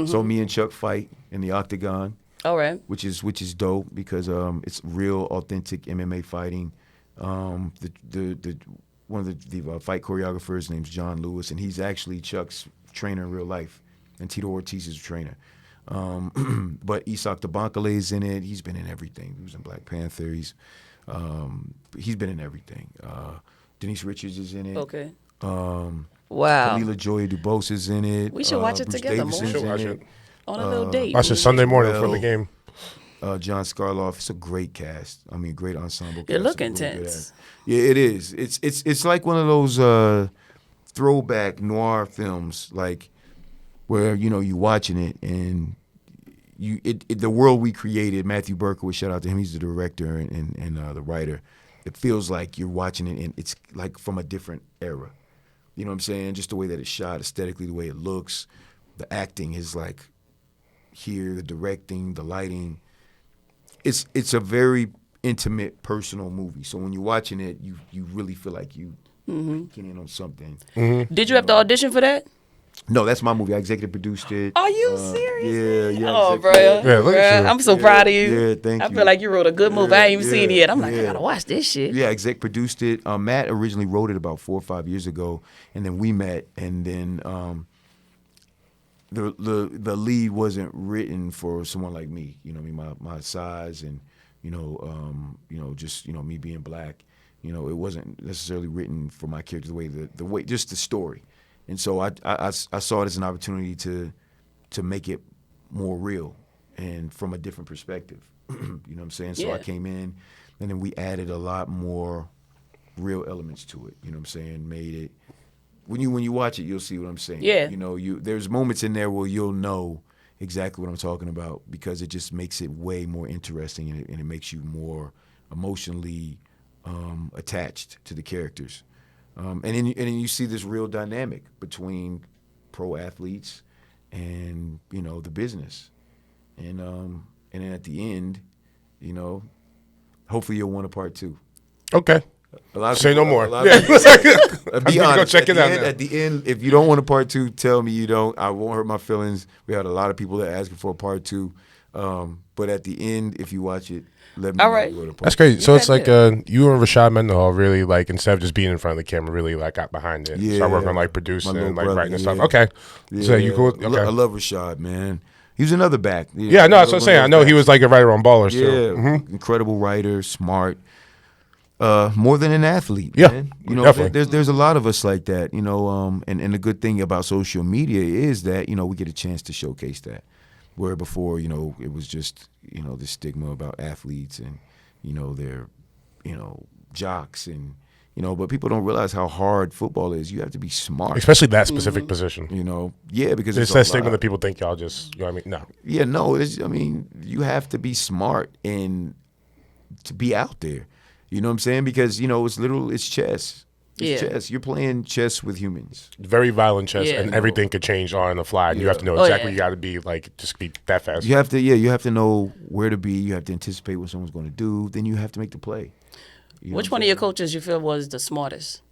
So me and Chuck fight in the octagon, All right. which is dope because it's real, authentic MMA fighting. The one of the fight choreographers name's John Lewis, and he's actually Chuck's trainer in real life, and Tito Ortiz's trainer. But Isak Tabankale is in it. He's been in everything. He was in Black Panther. He's been in everything. Denise Richards is in it. Okay. Wow. Wow. Camila Joy DuBose is in it. We should watch it Bruce together, Davidson's Mo. Should watch in it. On a little date. Watch it Sunday morning for the Well, game. John Skarloff. It's a great cast. I mean, great ensemble. It cast. look It's really good intense. at- Yeah, it is. It's like one of those throwback noir films, like where you watching it and the world we created. Matthew Berkowitz, shout out to him. He's the director and the writer. It feels like you're watching it, and it's like from a different era. You know what I'm saying? Just the way that it's shot, aesthetically, the way it looks, the acting is like here, the directing, the lighting. It's a very intimate, personal movie. So when you're watching it, you really feel like you getting in on something. Did you have to audition for that? No, that's my movie. I executive produced it. Are you serious? Yeah. Oh, bro. executive- Yeah, look at you. I'm so proud of you. Yeah, thank I you. feel like you wrote a good movie. I ain't even seen it yet. I'm like, I yeah. gotta watch this shit. Yeah, exec produced it. Matt originally wrote it about 4 or 5 years ago, and then we met, and then the lead wasn't written for someone like me. You know, what I mean, my size, and just me being black. It wasn't necessarily written for my character the way just the story, and so I saw it as an opportunity to make it more real and from a different perspective. You know what I'm saying? So I Yeah. came in, and then we added a lot more real elements to it. You know what I'm saying? Made it when you watch it, you'll see what I'm saying. Yeah. There's moments in there where you'll know exactly what I'm talking about because it just makes it way more interesting and it makes you more emotionally attached to the characters. And then you see this real dynamic between pro athletes and the business, and then at the end, hopefully you'll want a part 2. Okay. A lot of Say no people- more. a lot of people- be Go honest. check it out now. At the end, if you don't want a part 2, tell me you don't. I won't hurt my feelings. We had a lot of people that asking for a part 2. But at the end, if you watch it, let me All know right. you want a part That's crazy. So Yeah, it's like you and Rashad Mendenhall really like instead of just being in front of the camera, really like got behind it. Yeah. Start working on like My producing little and like brother, writing and yeah. stuff. Okay. So you cool? I Okay. love Rashad, man. He was another back. Yeah, no, that's what I'm saying. I know he was like a writer on Ballers Yeah, too. incredible writer, smart. More than an athlete, Yeah, man. definitely. There's a lot of us like that, and the good thing about social media is that, we get a chance to showcase that. Where before, it was just, the stigma about athletes and, they're, jocks and, but people don't realize how hard football is. You have to be smart. Especially that specific position. Yeah, because It's a that stigma lot. that people think y'all just, you know what I mean? No. Yeah, no, you have to be smart and to be out there. You know what I'm saying? Because, it's chess. It's Yeah. chess. You're playing chess with humans. Very violent chess, Yeah. and everything could change on the fly. And you have to know Oh, exactly yeah. you got to be, like, just be that fast. You have to know where to be. You have to anticipate what someone's going to do. Then you have to make the play. You know Which what one I'm of your saying? coaches you feel was the smartest?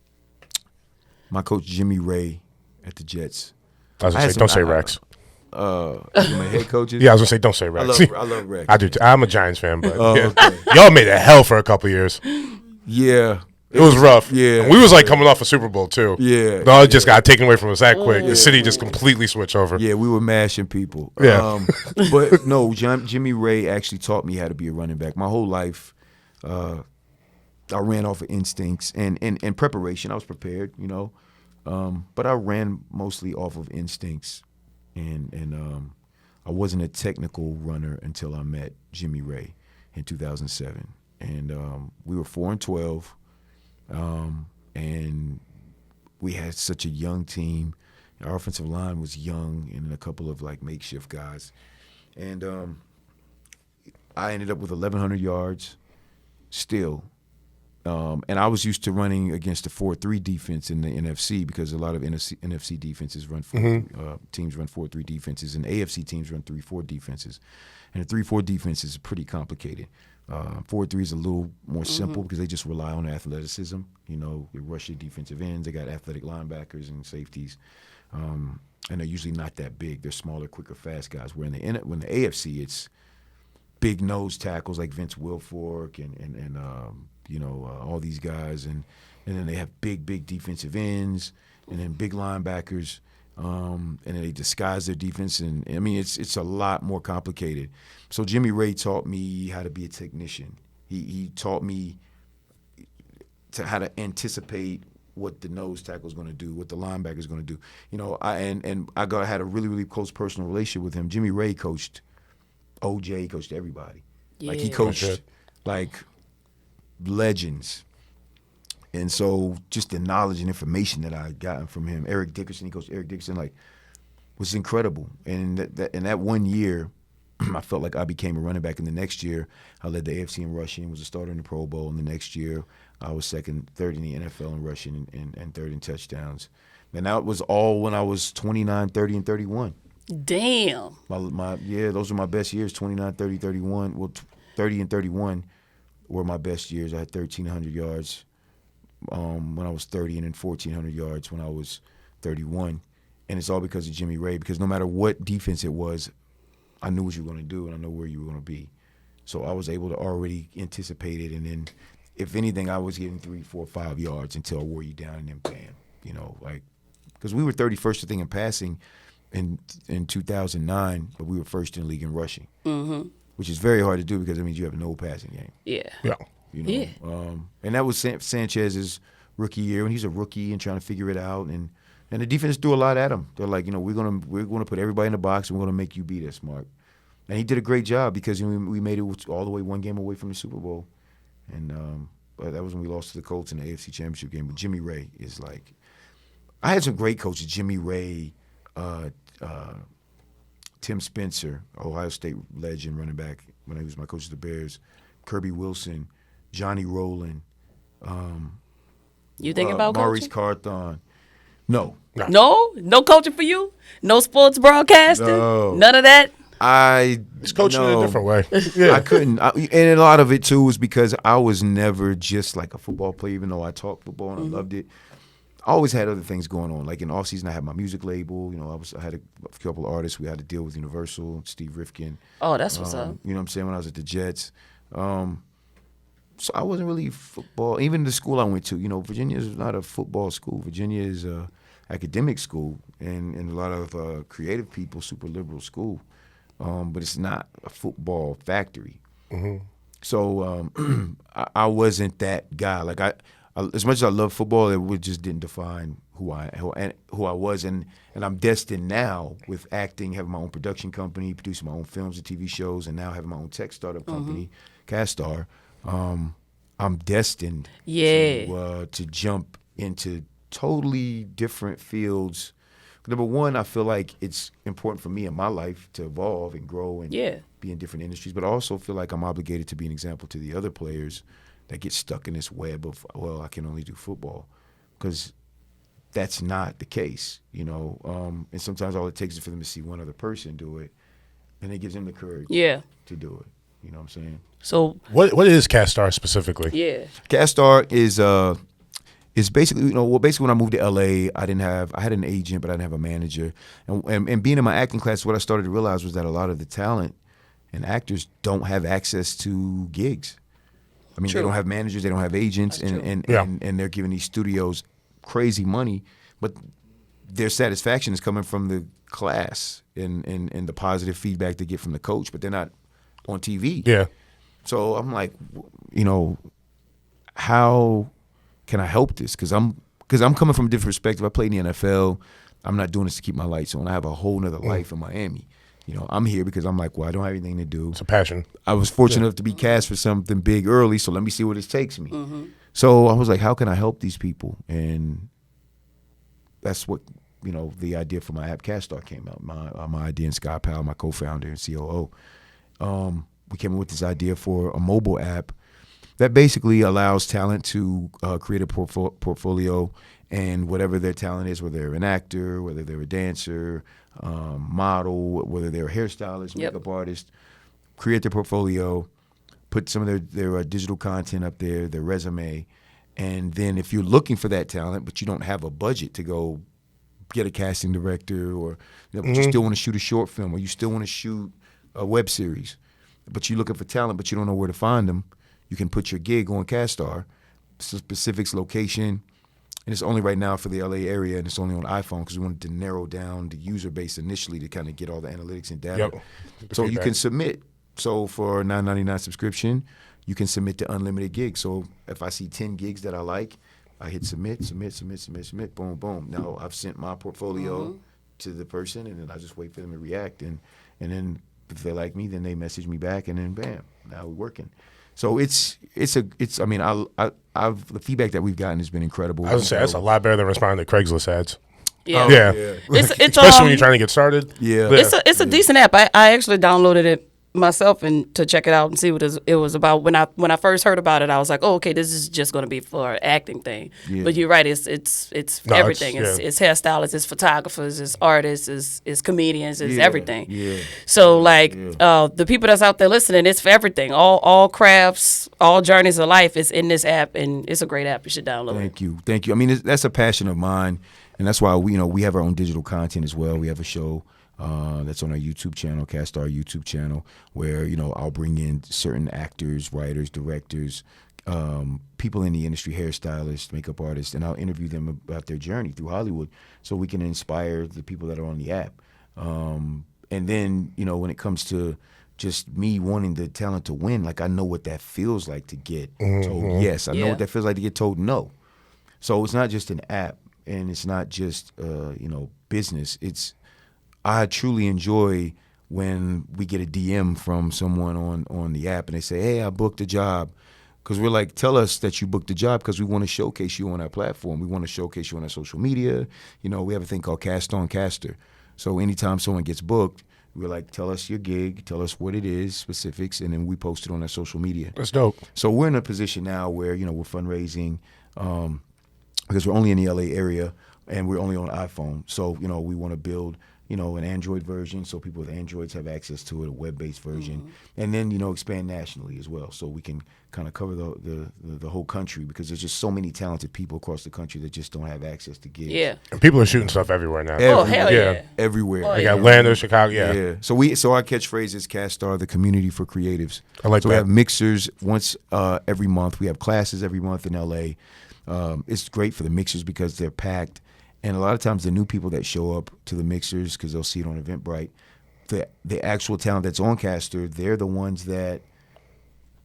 My coach, Jimmy Ray at the Jets. I was I going had to say, don't some- say I- Rex. My head coaches. Yeah, I was going to say, don't say I Rex. love Rex. I do. I'm a Giants fan, but Oh, yeah. okay. Y'all made it hell for a couple years. Yeah. It was rough. Yeah. And we was like coming off a Super Bowl too. Yeah, No, it just got taken away from us that quick. The city just completely switched over. Yeah, we were mashing people. Yeah. But no, Jimmy Ray actually taught me how to be a running back. My whole life, I ran off of instincts and preparation. I was prepared, but I ran mostly off of instincts, and I wasn't a technical runner until I met Jimmy Ray in 2007, and we were 4-12. And we had such a young team. Our offensive line was young and a couple of like makeshift guys. And I ended up with 1,100 yards still. And I was used to running against the 4-3 defense in the NFC because a lot of NFC defenses run teams run 4-3 defenses, and AFC teams run 3-4 defenses. And the 3-4 defense is pretty complicated. 4-3 is a little more simple because they just rely on athleticism. You know, they rush your defensive ends. They got athletic linebackers and safeties, and they're usually not that big. They're smaller, quicker, fast guys. Where when the AFC, it's big nose tackles like Vince Wilfork and all these guys, and then they have big defensive ends, and then big linebackers, and then they disguise their defense. And I mean, it's a lot more complicated. So Jimmy Ray taught me how to be a technician. He taught me how to anticipate what the nose tackle is going to do, what the linebacker is going to do. You know, I had a really close personal relationship with him. Jimmy Ray coached OJ, coached everybody. Yeah. Like he coached like legends. And so just the knowledge and information that I gotten from him, Eric Dickerson, he coached Eric Dickerson, like, was incredible. And that 1 year, I felt like I became a running back. And the next year, I led the AFC in rushing, was a starter in the Pro Bowl. And the next year, I was third in the NFL in rushing and third in touchdowns. And that was all when I was 29, 30, and 31. Damn. Those were my best years, 29, 30, 31. Well, 30 and 31 were my best years. I had 1,300 yards when I was 30 and then 1,400 yards when I was 31. And it's all because of Jimmy Ray, because no matter what defense it was, I knew what you were going to do and I knew where you were going to be. So I was able to already anticipate it. And then, if anything, I was getting 3, 4, 5 yards until I wore you down and then bam. You know, like, because we were 31st, I think, in passing in 2009, but we were first in the league in rushing, which is very hard to do because it means you have no passing game. Yeah. You know, and that was Sanchez's rookie year, and he's a rookie and trying to figure it out. And the defense threw a lot at him. They're like, you know, we're gonna put everybody in the box and we're gonna make you beat us, Mark. And he did a great job because we made it all the way one game away from the Super Bowl, and but that was when we lost to the Colts in the AFC Championship game. But Jimmy Ray is like, I had some great coaches: Jimmy Ray, Tim Spencer, Ohio State legend running back when he was my coach of the Bears, Kirby Wilson, Johnny Rowland. You thinking about Maurice coaching? Carthon. No. No coaching for you? No sports broadcasting? No. None of that? He's coaching in a different way. Yeah. I couldn't. And a lot of it, too, was because I was never just like a football player, even though I talked football and I loved it. I always had other things going on. Like in off season, I had my music label. You know, I had a couple of artists we had to deal with, Universal, Steve Rifkin. Oh, that's what's up. You know what I'm saying? When I was at the Jets. So I wasn't really football. Even the school I went to, you know, Virginia is not a football school. Virginia is a academic school and a lot of creative people, super liberal school. But it's not a football factory. So I wasn't that guy. Like I as much as I love football, it just didn't define who I was. And I'm destined now with acting, having my own production company, producing my own films and TV shows, and now having my own tech startup company, Castar. I'm destined to jump into totally different fields. Number one, I feel like it's important for me in my life to evolve and grow and be in different industries, but I also feel like I'm obligated to be an example to the other players that get stuck in this web of, well, I can only do football, because that's not the case, you know. And sometimes all it takes is for them to see one other person do it, and it gives them the courage to do it. You know what I'm saying? So what is Castar specifically? Yeah, Castar is basically, you know, basically when I moved to LA, I had an agent, but I didn't have a manager. And being in my acting class, what I started to realize was that a lot of the talent and actors don't have access to gigs. I mean, they don't have managers, they don't have agents, and they're giving these studios crazy money, but their satisfaction is coming from the class and the positive feedback they get from the coach, but they're not on TV. Yeah. So I'm like, you know, how can I help this? Because I'm coming from a different perspective. I played in the NFL. I'm not doing this to keep my lights on. I have a whole nother life in Miami. You know, I'm here because I'm like, well, I don't have anything to do. It's a passion. I was fortunate enough to be cast for something big early, so let me see where this takes me. So I was like, how can I help these people? And that's what, you know, the idea for my app Castar came out. My idea, and Scott Powell, my co-founder and COO, we came up with this idea for a mobile app that basically allows talent to create a portfolio, and whatever their talent is, whether they're an actor, whether they're a dancer, model, whether they're a hairstylist, makeup artist, create their portfolio, put some of their digital content up there, their resume, and then if you're looking for that talent but you don't have a budget to go get a casting director, or but you still want to shoot a short film, or you still want to shoot a web series, but you're looking for talent but you don't know where to find them, you can put your gig on CastStar, specifics, location, and it's only right now for the LA area, and it's only on iPhone because we wanted to narrow down the user base initially to kind of get all the analytics and data. So you can submit. So for a $9.99 subscription, you can submit to unlimited gigs. So if I see 10 gigs that I like, I hit submit, boom, boom. Now I've sent my portfolio to the person, and then I just wait for them to react. And then if they like me, then they message me back, and then bam, now we're working. So it's. I mean, I've the feedback that we've gotten has been incredible. I was gonna say that's a lot better than responding to Craigslist ads. Yeah. It's especially when you're trying to get started. Yeah. It's a decent app. I actually downloaded it myself and to check it out and see what it was about. When I first heard about it, I was like, oh, okay, this is just going to be for an acting thing. Yeah. But you're right, it's everything. It's hairstylists, it's photographers, it's artists, it's comedians, it's everything. Yeah. So the people that's out there listening, it's for everything. All crafts, all journeys of life is in this app, and it's a great app. You should download it. Thank you. I mean, that's a passion of mine, and that's why we have our own digital content as well. We have a show that's on our YouTube channel, CastStar YouTube channel, where I'll bring in certain actors, writers, directors, people in the industry, hairstylists, makeup artists, and I'll interview them about their journey through Hollywood, so we can inspire the people that are on the app. And then when it comes to just me wanting the talent to win, like I know what that feels like to get told yes. I know what that feels like to get told no. So it's not just an app, and it's not just business. I truly enjoy when we get a DM from someone on the app and they say, hey, I booked a job. Because we're like, tell us that you booked a job, because we want to showcase you on our platform. We want to showcase you on our social media. We have a thing called Cast on Caster. So anytime someone gets booked, we're like, tell us your gig, tell us what it is, specifics, and then we post it on our social media. That's dope. So we're in a position now where, we're fundraising because we're only in the LA area and we're only on iPhone. So, we want to build an Android version, so people with Androids have access to it, a web-based version, and then expand nationally as well, so we can kind of cover the whole country, because there's just so many talented people across the country that just don't have access to gigs. Yeah, and people are shooting stuff everywhere now. Oh hell yeah, everywhere. They got Atlanta, Chicago. Yeah. So our catchphrase is CastStar, the community for creatives. I like that. So we have mixers once every month. We have classes every month in LA. It's great for the mixers because they're packed. And a lot of times the new people that show up to the mixers, because they'll see it on Eventbrite, the actual talent that's on Caster, they're the ones that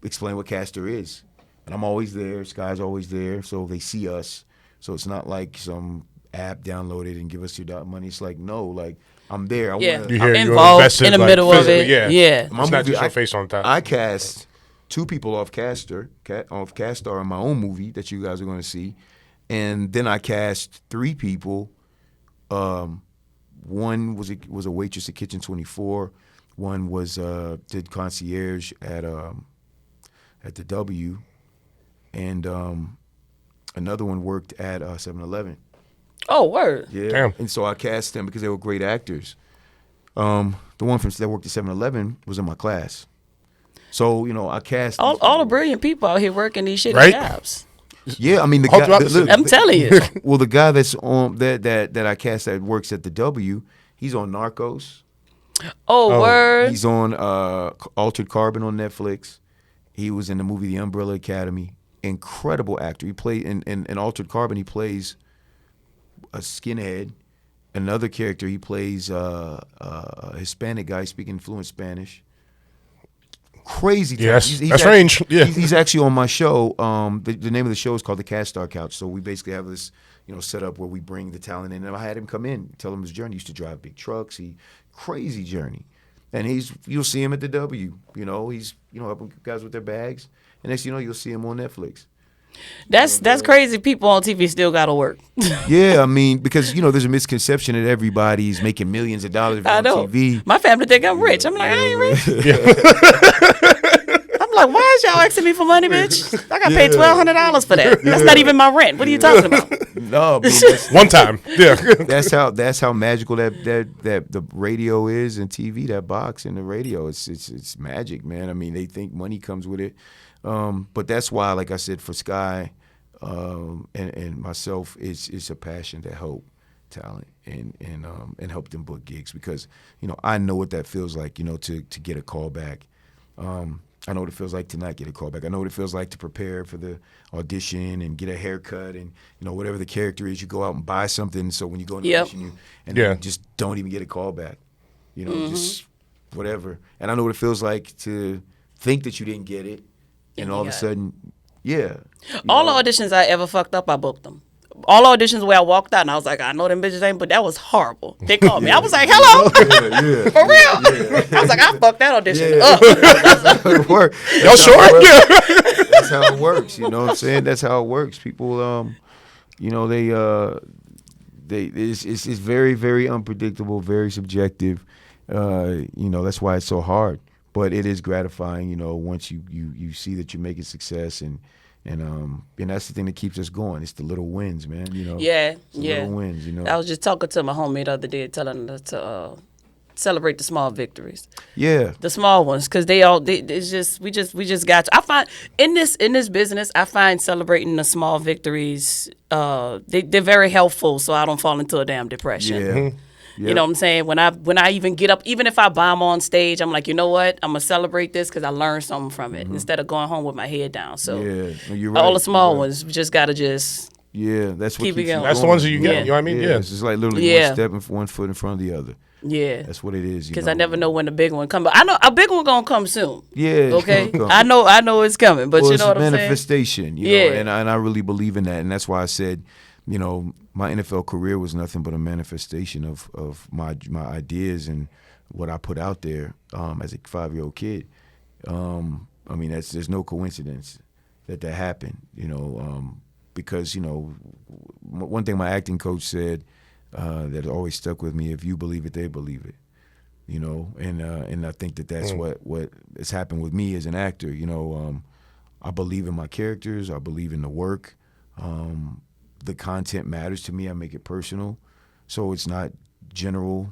explain what Caster is. And I'm always there. Sky's always there. So they see us. So it's not like some app downloaded and give us your money. It's like, no, like I'm there. I'm involved in the middle of it. Yeah. It's not just your face on top. I cast 2 people off CastStar in my own movie that you guys are going to see. And then I cast 3 people. One was a waitress at Kitchen 24. One was did concierge at the W, and another one worked at 7-Eleven. Oh, word! Yeah, damn. And so I cast them because they were great actors. The one that worked at 7-Eleven was in my class. So I cast all the brilliant people out here working these shitty jobs. Yeah, I mean the guy. I'm telling you. Well, the guy that's on that I cast that works at the W, he's on Narcos. Oh, word. He's on Altered Carbon on Netflix. He was in the movie The Umbrella Academy. Incredible actor. He played in Altered Carbon. He plays a skinhead. Another character, he plays a Hispanic guy speaking fluent Spanish. Crazy. Yes, that's range. Yeah, he's actually on my show. The name of the show is called the CastStar Couch. So we basically have this, setup where we bring the talent in. And I had him come in, tell him his journey. He used to drive big trucks. Crazy journey, and you'll see him at the W. He's helping guys with their bags. And next you'll see him on Netflix. That's crazy. People on TV still gotta work. Yeah, I mean, because there's a misconception that everybody's making millions of dollars on TV. My family think I'm rich. I'm like, I ain't rich. I'm like, why is y'all asking me for money, bitch? I got paid $1,200 for that. That's not even my rent. What are you talking about? No, but that's, one time. Yeah. that's how magical that the radio is and TV. That box and the radio, it's magic, man. I mean, they think money comes with it, but that's why, like I said, for Sky and myself, it's a passion to help talent and help them book gigs, because I know what that feels like, to get a call back. I know what it feels like to not get a call back. I know what it feels like to prepare for the audition and get a haircut and whatever the character is, you go out and buy something, so when you go in the audition you just don't even get a call back. Just whatever. And I know what it feels like to think that you didn't get it and all of a sudden all the auditions I ever fucked up, I booked them. All auditions where I walked out and I was like, I know them bitches ain't, but that was horrible. They called me. I was like, hello? For real? I was like, I fucked that audition up. That's how it works. Y'all sure? That's how it works. You know what I'm saying? That's how it works. People, it's very, very unpredictable, very subjective. That's why it's so hard. But it is gratifying, once you see that you're making success, and that's the thing that keeps us going. It's the little wins, man. Little wins. I was just talking to my homie the other day, telling her to celebrate the small victories. Yeah, the small ones, because it's just we just got to. I find in this business, I find celebrating the small victories, they're very helpful, so I don't fall into a damn depression. Yeah. Yep. You know what I'm saying? When I even get up, even if I bomb on stage, I'm like, you know what? I'm gonna celebrate this because I learned something from it, instead of going home with my head down. So you're right. all the small ones, we just gotta just that's what keep it going. That's the ones that you get. You know what I mean? Yeah. It's just like literally one step and one foot in front of the other. Yeah, that's what it is. Because I never know when the big one comes. But I know a big one gonna come soon. Yeah. Okay. I know it's coming. But you know what I'm saying? Manifestation. You know, and I really believe in that, and that's why I said, my NFL career was nothing but a manifestation of my ideas and what I put out there as a 5-year-old kid. I mean, there's no coincidence that happened. Because one thing my acting coach said that always stuck with me: if you believe it, they believe it. And I think that's what has happened with me as an actor. I believe in my characters. I believe in the work. The content matters to me. I make it personal, so it's not general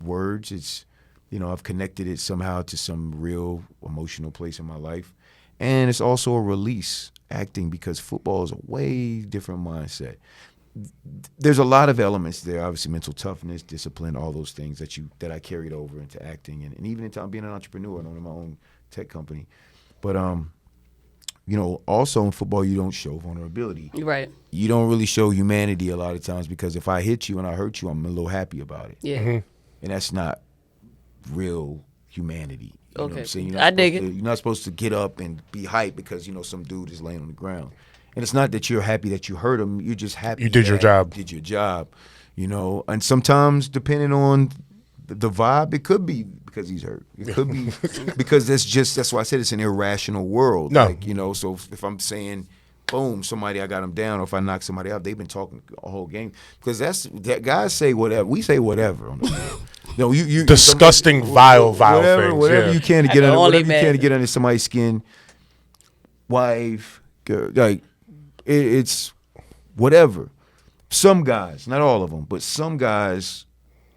words. It's I've connected it somehow to some real emotional place in my life, and it's also a release. Acting, because football is a way different mindset. There's a lot of elements there, obviously mental toughness, discipline, all those things that I carried over into acting and even into being an entrepreneur and owning my own tech company. But also in football, you don't show vulnerability. Right. You don't really show humanity a lot of times, because if I hit you and I hurt you, I'm a little happy about it. Yeah. And that's not real humanity. You know what I'm saying? I dig it. You're not supposed to get up and be hyped because some dude is laying on the ground. And it's not that you're happy that you hurt him. You're just happy you did your job. Did your job, And sometimes, depending on the vibe, it could be because he's hurt. It could be because that's why I said it's an irrational world. No. So if I'm saying, boom, somebody, I got him down, or if I knock somebody out, they've been talking a whole game, because that guys say whatever. We say whatever on the field. You disgusting, vile things. Whatever you can to get under somebody's skin. Wife, girl, like it's whatever. Some guys, not all of them, but some guys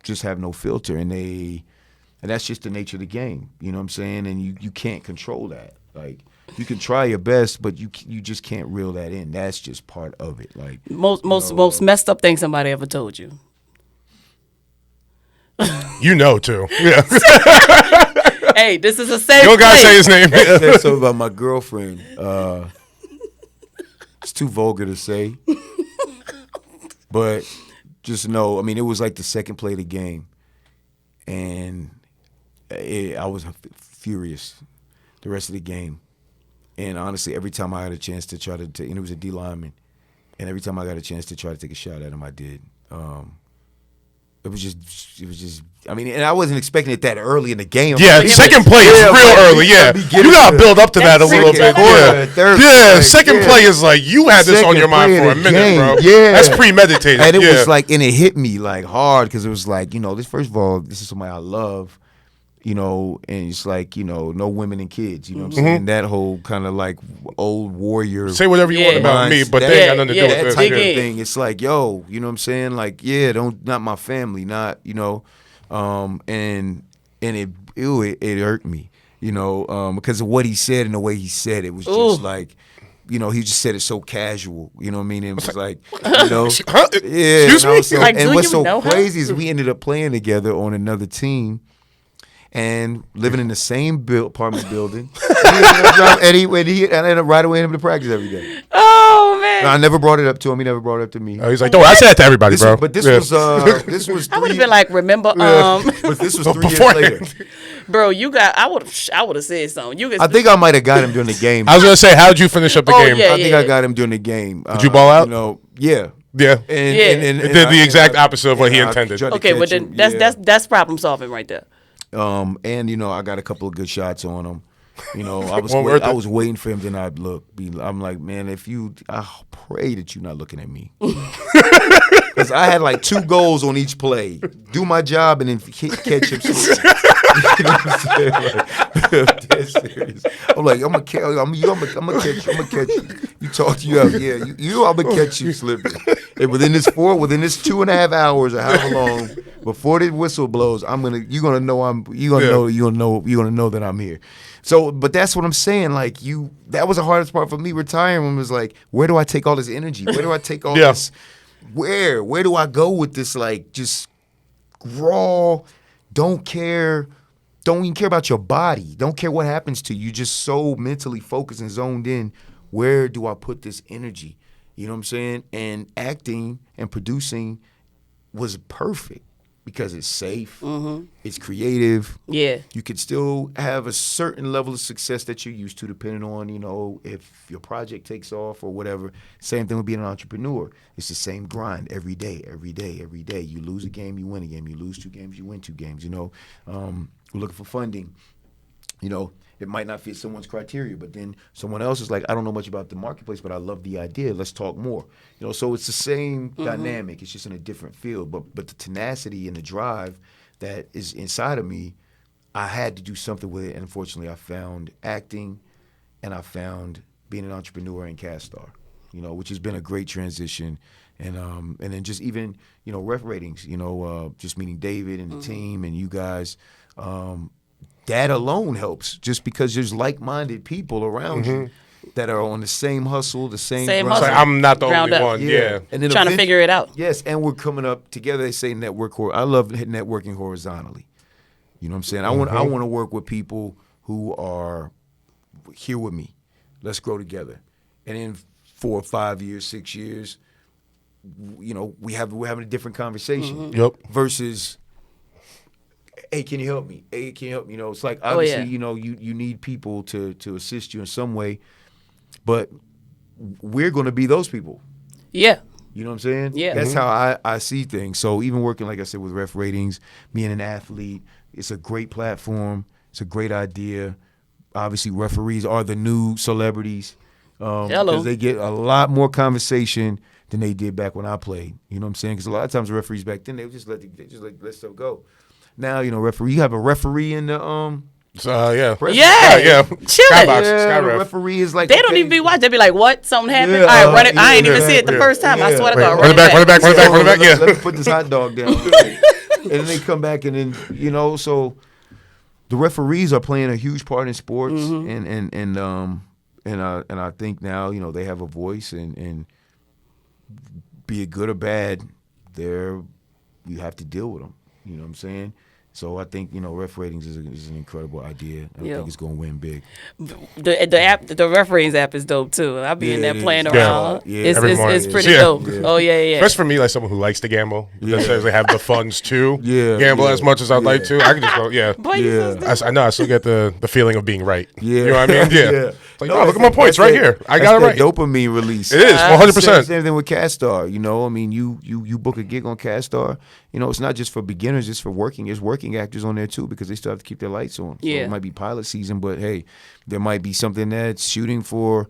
just have no filter, and that's just the nature of the game. You know what I'm saying? And you can't control that. Like, you can try your best, but you just can't reel that in. That's just part of it. Like most messed up thing somebody ever told you. Too. Yeah. Hey, this is a safe place. You don't gotta say his name. That's something about my girlfriend. It's too vulgar to say, but just know. I mean, it was like the second play of the game, and I was furious the rest of the game. And honestly, every time I had a chance to try to and it was a D lineman, and every time I got a chance to try to take a shot at him, I did. It was just. I mean, and I wasn't expecting it that early in the game. Yeah, second play is real early. Yeah, you gotta build up to that a little bit. Second play is like you had this on your mind for a minute, bro. Yeah, that's premeditated. And it was like, and it hit me like hard, because it was like, this. First of all, this is somebody I love, you know, and it's like, you know, no women and kids, you know what I'm saying? That whole kind of like old warrior. Say whatever you want about me, but they ain't got nothing to do with that this. type of thing. It's like, yo, you know what I'm saying? Like, yeah, not my family, not, you know, and it hurt me, you know, because of what he said and the way he said it was just like, you know, he just said it so casual, you know what I mean? It was like, you know, yeah. Excuse me? Like, and what's so know crazy is we ended up playing together on another team and living in the same apartment building. And I ended up right away him to practice every day. Oh man! I never brought it up to him. He never brought it up to me. He's like, I said that to everybody, bro. But this was I would have been like, remember, but this was 3 years later. Bro, I would have said something. I think I might have got him during the game. I was gonna say, how'd you finish up the game? Yeah, I think I got him during the game. Did you ball out? You know, yeah. Yeah. And it did the exact opposite of what he intended. Okay, but then that's problem solving right there. And you know, I got a couple of good shots on him. You know, I was waiting for him to not look. I'm like, man, I pray that you're not looking at me. Because I had like 2 goals on each play. Do my job and then catch him. You know what I'm saying? Like, dead serious. I'm like, I'm gonna catch you. You talk to you out, yeah. I'm gonna catch you slipping. And within this 2.5 hours or however long before the whistle blows, you're gonna know that I'm here. So, but that's what I'm saying. Like that was the hardest part for me retiring. Was like, where do I take all this energy? Where do I take all this? Where do I go with this? Like, just raw. Don't even care about your body. Don't care what happens to you. You're just so mentally focused and zoned in. Where do I put this energy? You know what I'm saying? And acting and producing was perfect because it's safe. It's creative. Yeah. You can still have a certain level of success that you're used to depending on, you know, if your project takes off or whatever. Same thing with being an entrepreneur. It's the same grind every day. You lose a game, you win a game. You lose 2 games, you win 2 games, you know. We're looking for funding. You know, it might not fit someone's criteria, but then someone else is like, I don't know much about the marketplace, but I love the idea. Let's talk more. You know, so it's the same dynamic. It's just in a different field. But the tenacity and the drive that is inside of me, I had to do something with it. And unfortunately, I found acting and I found being an entrepreneur in CastStar, you know, which has been a great transition. And then just even, you know, RefRatings, you know, just meeting David and the team and you guys, that alone helps just because there's like-minded people around you that are on the same hustle, the same grind. Like, I'm not the only one. Yeah. And then trying to figure it out. Yes, and we're coming up together. They say I love networking horizontally. You know what I'm saying? I want to work with people who are here with me. Let's grow together. And in 4 or 5 years, 6 years, you know, we're having a different conversation. Yep. Versus, hey, can you help me? Hey, can you help me? You know, it's like obviously, you know, you need people to assist you in some way, but we're going to be those people. Yeah. You know what I'm saying? Yeah. That's how I see things. So even working, like I said, with RefRatings, being an athlete, it's a great platform. It's a great idea. Obviously, referees are the new celebrities because they get a lot more conversation than they did back when I played. You know what I'm saying? Because a lot of times the referees back then, they would just let stuff go. Now, you know, you have a referee in the yeah. Yeah. Skybox. Yeah, the referee is like they don't even be watching. They be like, what? Something happened? All right, run it. I ain't even see it the first time. I swear to God. Run it back. Yeah. Let me put this hot dog down. And then they come back and then, you know, so the referees are playing a huge part in sports and I think now, you know, they have a voice and be it good or bad, you have to deal with them. You know what I'm saying? So I think, you know, RefRatings is an incredible idea. I think it's going to win big. The app, the RefRatings app is dope too. I'll be in there playing around. Yeah. It's pretty dope. Yeah. Oh yeah. Especially for me, like someone who likes to gamble, because they have the funds to gamble as much as I'd like to. I can just go, I know. I still get the feeling of being right. Yeah. You know what I mean? Yeah. Like, look at my points right here. I got it right. Dopamine release. It is 100%. Same thing with CastStar. You know, I mean, you book a gig on CastStar. You know, it's not just for beginners. It's for working. There's working actors on there too because they still have to keep their lights on. So it might be pilot season, but hey, there might be something that's shooting for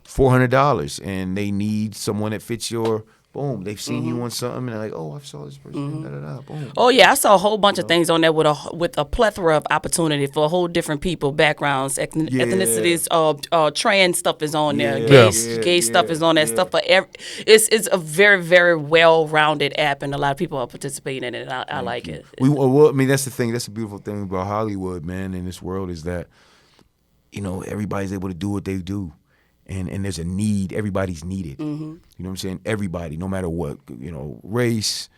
$400 and they need someone that fits your boom, they've seen you on something, and they're like, oh, I saw this person, boom. Oh yeah, I saw a whole bunch of things on there with a plethora of opportunity for a whole different people, backgrounds, ethnicities. Trans stuff is on there. Gay stuff is on there. Stuff for it's a very, very well-rounded app, and a lot of people are participating in it. I like it. Well, I mean, that's the thing. That's the beautiful thing about Hollywood, man. In this world, is that everybody's able to do what they do. And there's a need. Everybody's needed. You know what I'm saying? Everybody, no matter what, race,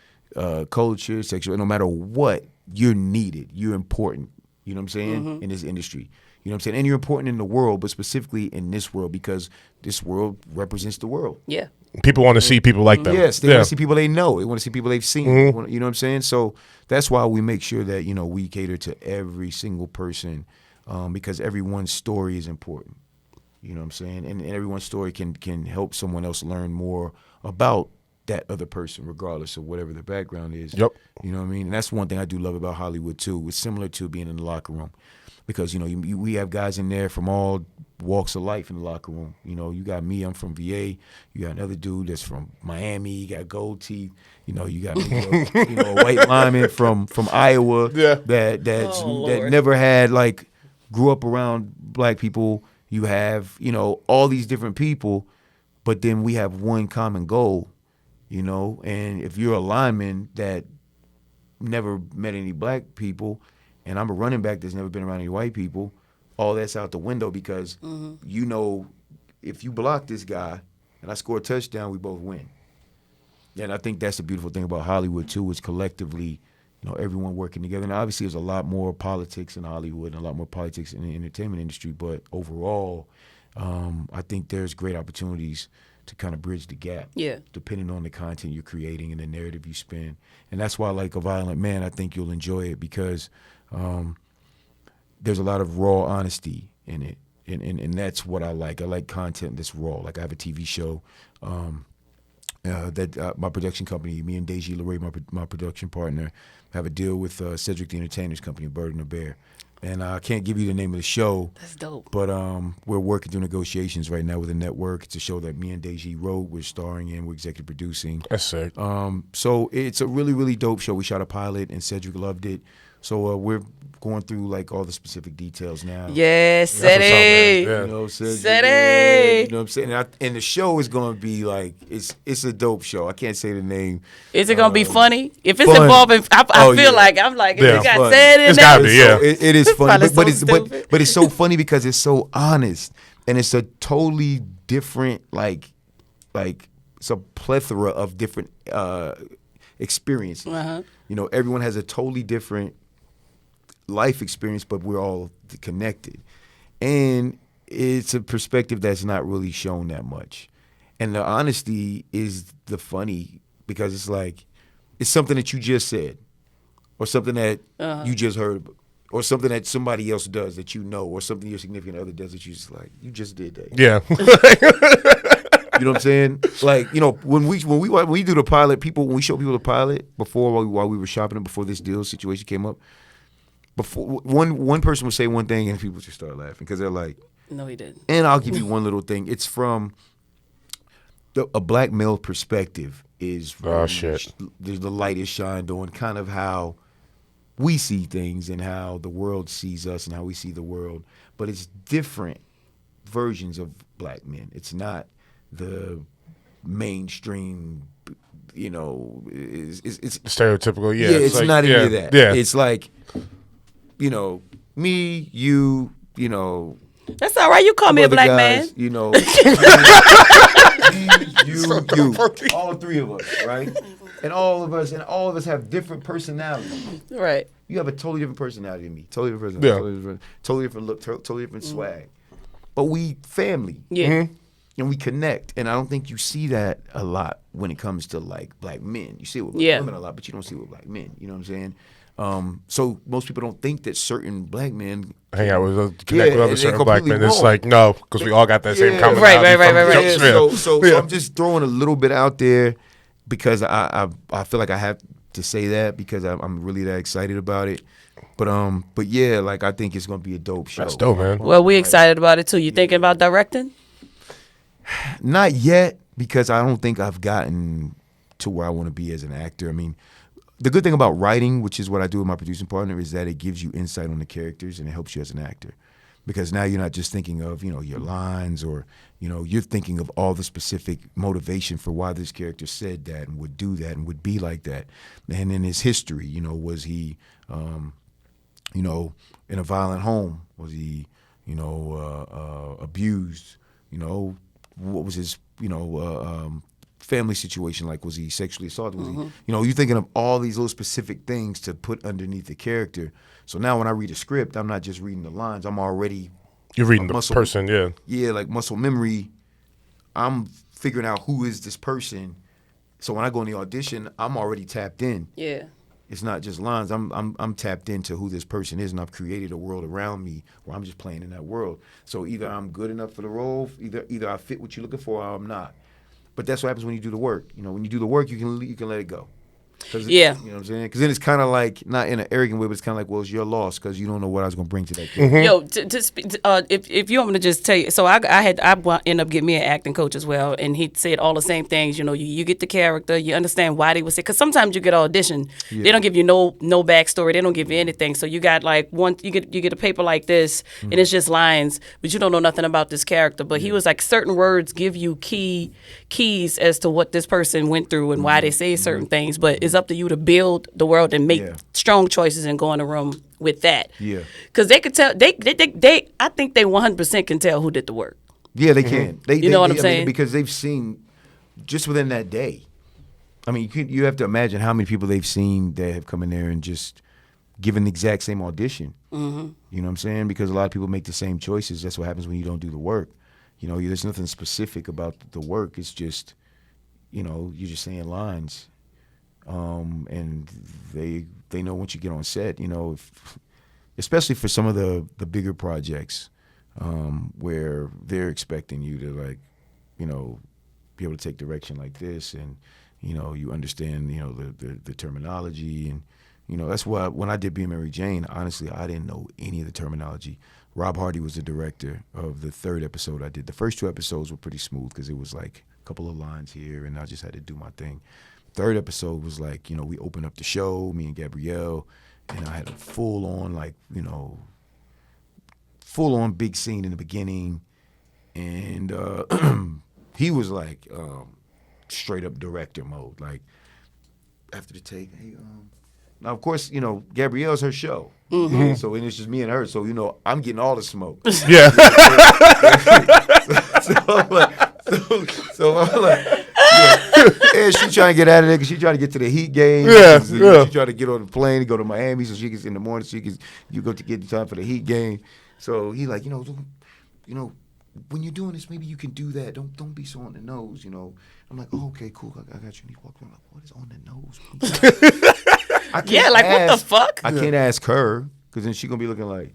culture, sexual, no matter what, you're needed. You're important. You know what I'm saying? In this industry. You know what I'm saying? And you're important in the world, but specifically in this world because this world represents the world. Yeah. People want to see people like them. Yes, they want to see people they know. They want to see people they've seen. You know what I'm saying? So that's why we make sure that, we cater to every single person because everyone's story is important. You know what I'm saying? And everyone's story can help someone else learn more about that other person, regardless of whatever their background is. Yep. You know what I mean? And that's one thing I do love about Hollywood, too. It's similar to being in the locker room. Because, we have guys in there from all walks of life in the locker room. You got me, I'm from VA. You got another dude that's from Miami. You got gold teeth. You got me, a white lineman from Iowa that never had, grew up around black people. You have, all these different people, but then we have one common goal, and if you're a lineman that never met any black people, and I'm a running back that's never been around any white people, all that's out the window because, if you block this guy and I score a touchdown, we both win. And I think that's the beautiful thing about Hollywood, too, is collectively, everyone working together. And obviously there's a lot more politics in Hollywood and a lot more politics in the entertainment industry, but overall, I think there's great opportunities to kind of bridge the gap, depending on the content you're creating and the narrative you spin. And that's why, like A Violent Man, I think you'll enjoy it because there's a lot of raw honesty in it, and that's what I like. I like content that's raw. Like I have a TV show that my production company, me and Deji LeRae, my production partner, have a deal with Cedric the Entertainer's company, Bird and the Bear. And I can't give you the name of the show. That's dope. But we're working through negotiations right now with a network. It's a show that me and Deji wrote, we're starring in, we're executive producing. That's sick. So it's a really, really dope show. We shot a pilot, and Cedric loved it. So we're going through all the specific details now. Yes, Cedric. Cedric. Cedric. You know what I'm saying? And the show is going to be it's a dope show. I can't say the name. Is it going to be funny? If it's fun. Involving, I feel like I'm like, Yeah. you got Fun. said in It's there. gotta be, yeah. It is funny, Probably so stupid. but it's so funny because it's so honest, and it's a totally different it's a plethora of different experiences. Everyone has a totally different life experience, but we're all connected, and it's a perspective that's not really shown that much. And the honesty is the funny because it's something that you just said, or something that you just heard, or something that somebody else does that or something your significant other does that you just did that. Yeah. You know what I'm saying? When we do the pilot, when we show people the pilot while we were shopping it before this deal situation came up, before one person would say one thing and people just start laughing because they're like, no, he didn't. And I'll give you one little thing. It's from a black male perspective is the light is shined on kind of how we see things and how the world sees us and how we see the world. But it's different versions of black men. It's not the mainstream, it's stereotypical. Yeah, it's not any of that. Yeah. It's me, you, That's all right. You call me a black guys, man. you, all three of us, right? And all of us have different personalities. Right. You have a totally different personality than me. Totally different personality. Totally different look. Totally different swag. But we family. Yeah. And we connect. And I don't think you see that a lot when it comes to black men. You see it with black women a lot, but you don't see it with black men. You know what I'm saying? So most people don't think that certain black men hang out with, connect with other certain black men. Wrong. It's no, because we all got that same commonality. Right. So I'm just throwing a little bit out there because I feel like I have to say that because I'm really that excited about it. But yeah, I think it's gonna be a dope show. That's dope, man. Well, we excited about it too. You thinking about directing? Not yet, because I don't think I've gotten to where I want to be as an actor. I mean, the good thing about writing, which is what I do with my producing partner, is that it gives you insight on the characters and it helps you as an actor. Because now you're not just thinking of, your lines or, you're thinking of all the specific motivation for why this character said that and would do that and would be like that. And in his history, was he, in a violent home? Was he, abused? What was his, family situation like? Was he sexually assaulted? Was he, you're thinking of all these little specific things to put underneath the character. So now when I read a script, I'm not just reading the lines. I'm already you're reading the person, yeah. Yeah, like muscle memory. I'm figuring out who is this person. So when I go in the audition, I'm already tapped in. Yeah. It's not just lines. I'm tapped into who this person is, and I've created a world around me where I'm just playing in that world. So either I'm good enough for the role, either I fit what you're looking for, or I'm not. But that's what happens when you do the work. When you do the work, you can let it go. Yeah. You know what I'm saying? Because then it's kind of like, not in an arrogant way, but it's kind of like, well, it's your loss because you don't know what I was going to bring to that kid. Yo, if you want me to just tell you, so I ended up getting me an acting coach as well, and he said all the same things. You get the character, you understand why they would say, because sometimes you get an audition, they don't give you no backstory, they don't give you anything. So you got like you get a paper like this, and it's just lines, but you don't know nothing about this character. But he was like, certain words give you keys as to what this person went through and why they say certain things, but it's up to you to build the world and make strong choices and go in the room with that. Yeah. Because they could tell, I think they 100% can tell who did the work. Yeah, they can. You know what I'm saying? Because they've seen, just within that day, I mean, you have to imagine how many people they've seen that have come in there and just given the exact same audition. Mm-hmm. You know what I'm saying? Because a lot of people make the same choices. That's what happens when you don't do the work. There's nothing specific about the work. It's just, you're just saying lines. And they know once you get on set, especially for some of the bigger projects, where they're expecting you to be able to take direction like this, and you understand the terminology, and that's why when I did Being Mary Jane, honestly, I didn't know any of the terminology. Rob Hardy was the director of the third episode I did. The first two episodes were pretty smooth because it was like a couple of lines here, and I just had to do my thing. Third episode was like, we opened up the show, me and Gabrielle, and I had a full-on big scene in the beginning, and he was like straight up director mode. Like after the take, hey, now of course, Gabrielle's her show, so and it's just me and her, so I'm getting all the smoke. Yeah. So I'm like. Yeah, she trying to get out of there because she trying to get to the Heat game. Yeah. She trying to get on the plane and go to Miami so she gets in the morning so you go to get the time for the Heat game. So he like, when you're doing this, maybe you can do that. Don't be so on the nose. I'm like, oh, okay, cool. I got you. And he walked around like, what is on the nose? What the fuck? I can't ask her because then she gonna be looking like,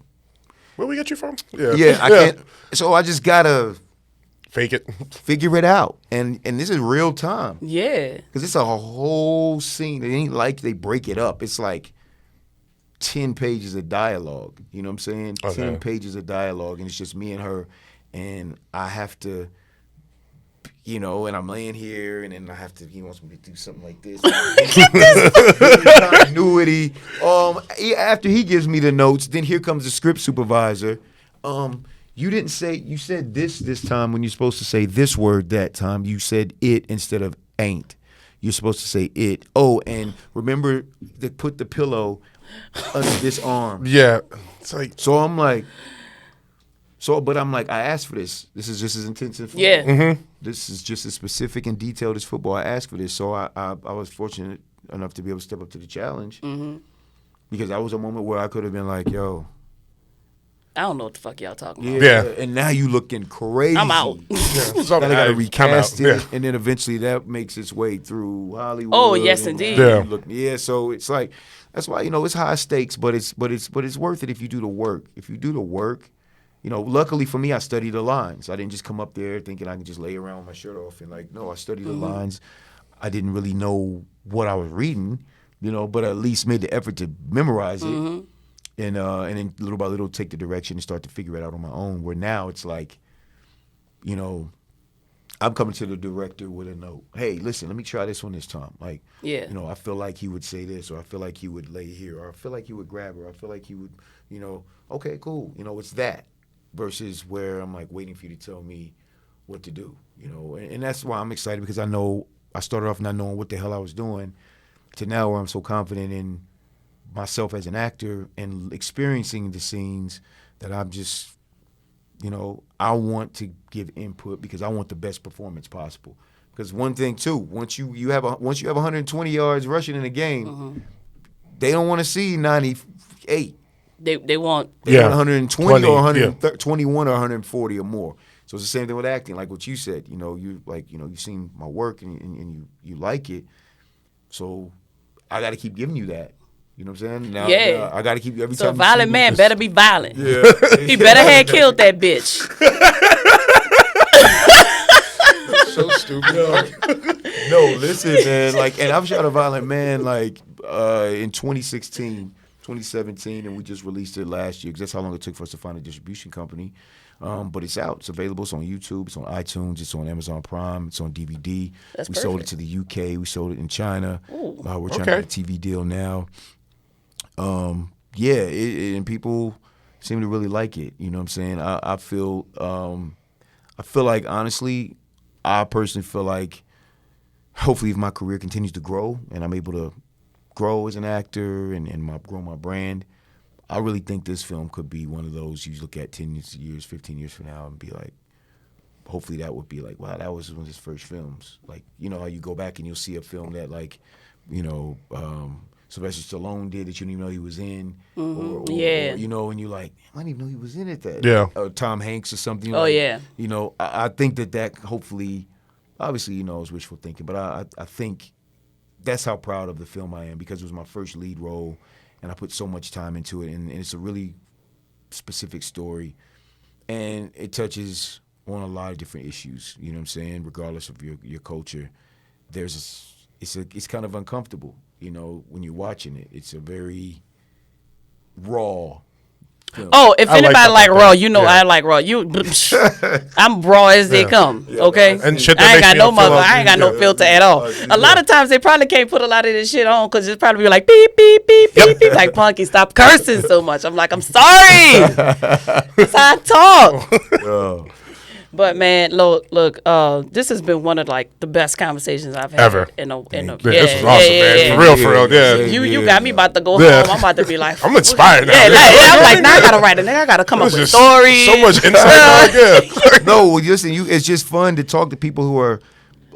where we get you from? Yeah, I can't. So I just gotta. Fake it. Figure it out. And this is real time. Yeah. Because it's a whole scene. It ain't like they break it up. It's like 10 pages of dialogue. You know what I'm saying? Okay. 10 pages of dialogue, and it's just me and her. And I have to, and I'm laying here, and then I have to, he wants me to do something like this. Continuity. After he gives me the notes, then here comes the script supervisor. You said this time when you're supposed to say this word that time. You said it instead of ain't. You're supposed to say it. Oh, and remember to put the pillow under this arm. Yeah. It's like. So I'm like, I asked for this. This is just as intense as football. Yeah. Mm-hmm. This is just as specific and detailed as football. I asked for this. So I was fortunate enough to be able to step up to the challenge. Mm-hmm. Because that was a moment where I could have been like, yo. I don't know what the fuck y'all talking about. Yeah. And now you looking crazy. I'm out. Yeah. Now they got to recast it, Yeah. and then eventually that makes its way through Hollywood. Oh, yes, indeed. Yeah. So it's like, that's why, it's high stakes, but it's worth it if you do the work. If you do the work, luckily for me, I studied the lines. I didn't just come up there thinking I could just lay around with my shirt off and no, I studied the lines. I didn't really know what I was reading, but I at least made the effort to memorize it. And then little by little take the direction and start to figure it out on my own, where now it's like, I'm coming to the director with a note. Hey, listen, let me try this one this time. Like, Yeah. you know, I feel like he would say this, or I feel like he would lay here, or I feel like he would grab her, or I feel like he would, you know, okay, cool. You know, it's that versus where I'm like waiting for you to tell me what to do, you know. And that's why I'm excited, because I know I started off not knowing what the hell I was doing to now where I'm so confident in myself as an actor and experiencing the scenes that I'm just, you know, I want to give input because I want the best performance possible. Because one thing too, once you have 120 yards rushing in a game, they don't want to see 98. They want. They want 120 or 121 or 140 or more. So it's the same thing with acting, like what you said. You know, you've seen my work and you like it. So I got to keep giving you that. You know what I'm saying? Now, Yeah. I got to keep every So time. a violent man better be violent. Yeah. He better have killed that bitch. So stupid. No, listen, man. Like, and I've shot a violent man like in 2016, 2017, and we just released it last year because that's how long it took for us to find a distribution company. But it's out. It's available. It's on YouTube. It's on iTunes. It's on Amazon Prime. It's on DVD. That's we perfect. sold it to the UK. We sold it in China. We're trying to get a TV deal now. And people seem to really like it. You know what I'm saying? I feel like, honestly, I personally feel like hopefully if my career continues to grow and I'm able to grow as an actor and grow my brand, I really think this film could be one of those you look at 10 years, 15 years from now and be like, hopefully that would be like, wow, that was one of his first films. Like, you know how you go back and you'll see a film that, like, you know, Sylvester Stallone did that you didn't even know he was in. Or, you know, and you're like, I didn't even know he was in it. Or Tom Hanks or something. Oh, like, yeah. You know, I think that hopefully, obviously, you know, it's wishful thinking, but I think that's how proud of the film I am because it was my first lead role and I put so much time into it. And it's a really specific story. And it touches on a lot of different issues, you know what I'm saying, regardless of your culture. It's kind of uncomfortable. You know, when you're watching it, it's a very raw film. Oh, if anybody like raw, you know I like raw. I'm raw as they come. Okay, And shit I ain't got no mother. I ain't got no filter at all. A lot of times they probably can't put a lot of this shit on because it's probably be like beep beep beep beep beep. Like Punkie, stop cursing so much. I'm like, I'm sorry. That's how I talk. But man, look, this has been one of like the best conversations I've had Ever. in a This was awesome, man. For real, yeah. You got me about to go Yeah. home. I'm about to be like, I'm inspired now. I'm like, now I gotta write it. Now I gotta come up with stories. So much insight. No, listen, it's just fun to talk to people who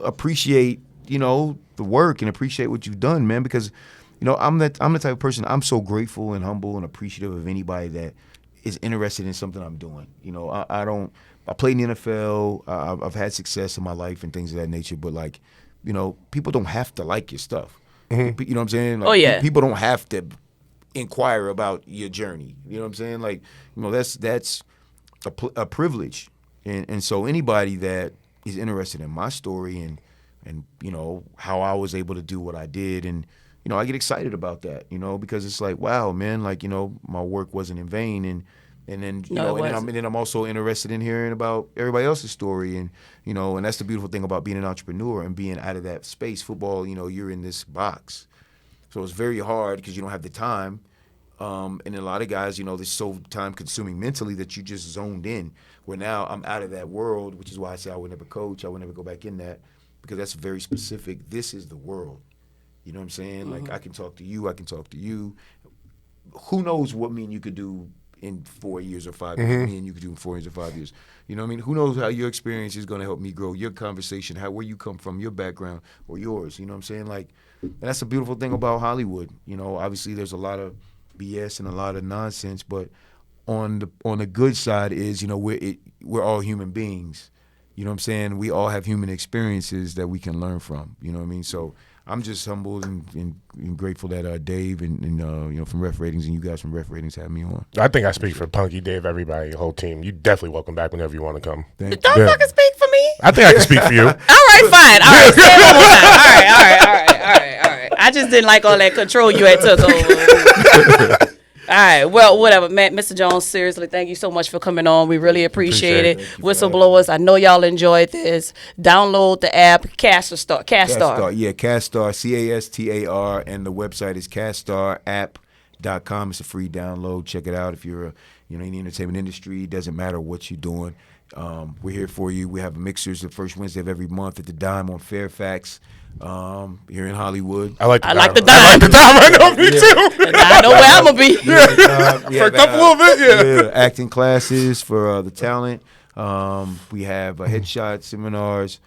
appreciate, you know, the work and appreciate what you've done, man. Because, you know, I'm the type of person, I'm so grateful and humble and appreciative of anybody that is interested in something I'm doing. You know, I played in the NFL. I've had success in my life and things of that nature. But, like, you know, people don't have to like your stuff. You know what I'm saying? Like, people don't have to inquire about your journey. You know what I'm saying? Like, you know, that's a privilege. And so anybody that is interested in my story and you know, how I was able to do what I did, and, you know, I get excited about that, you know, because it's like, wow, man, like, you know, my work wasn't in vain. And then, you know, and then I'm also interested in hearing about everybody else's story. And, you know, and that's the beautiful thing about being an entrepreneur and being out of that space. Football, you know, you're in this box. So it's very hard because you don't have the time. And a lot of guys, you know, they're so time-consuming mentally that you just zoned in. Where now I'm out of that world, which is why I say I would never coach. I would never go back in that because that's very specific. This is the world. You know what I'm saying? Like, I can talk to you. I can talk to you. Who knows what me and you could do in 4 years or 5 years, me and you could do in 4 years or 5 years. You know what I mean? Who knows how your experience is going to help me grow, your conversation, where you come from, your background, or yours. You know what I'm saying? Like, and that's a beautiful thing about Hollywood. You know, obviously there's a lot of BS and a lot of nonsense, but on the good side is, you know, we're all human beings. You know what I'm saying? We all have human experiences that we can learn from. You know what I mean? So I'm just humbled and grateful that Dave and you know, from RefRatings and you guys from RefRatings had me on. I think I speak for Punkie, Dave, everybody, the whole team. You definitely welcome back whenever you want to come. Don't fucking speak for me. I think I can speak for you. All right, fine. All right, say it one more time. All right. I just didn't like all that control you had took over. right. Well, whatever, man. Mr. Jones, seriously, thank you so much for coming on. We really appreciate it. Whistleblowers, I know y'all enjoyed this. Download the app, Castar. Yeah, Castar, CASTAR, and the website is castarapp.com. It's a free download. Check it out if you're in the entertainment industry. It doesn't matter what you're doing. We're here for you. We have mixers the first Wednesday of every month at the Dime on Fairfax. Here in Hollywood. I like the Dime. I like the Dime. I know, me too. I know where I'm gonna be. For a couple of it, acting classes for the talent. We have headshot seminars.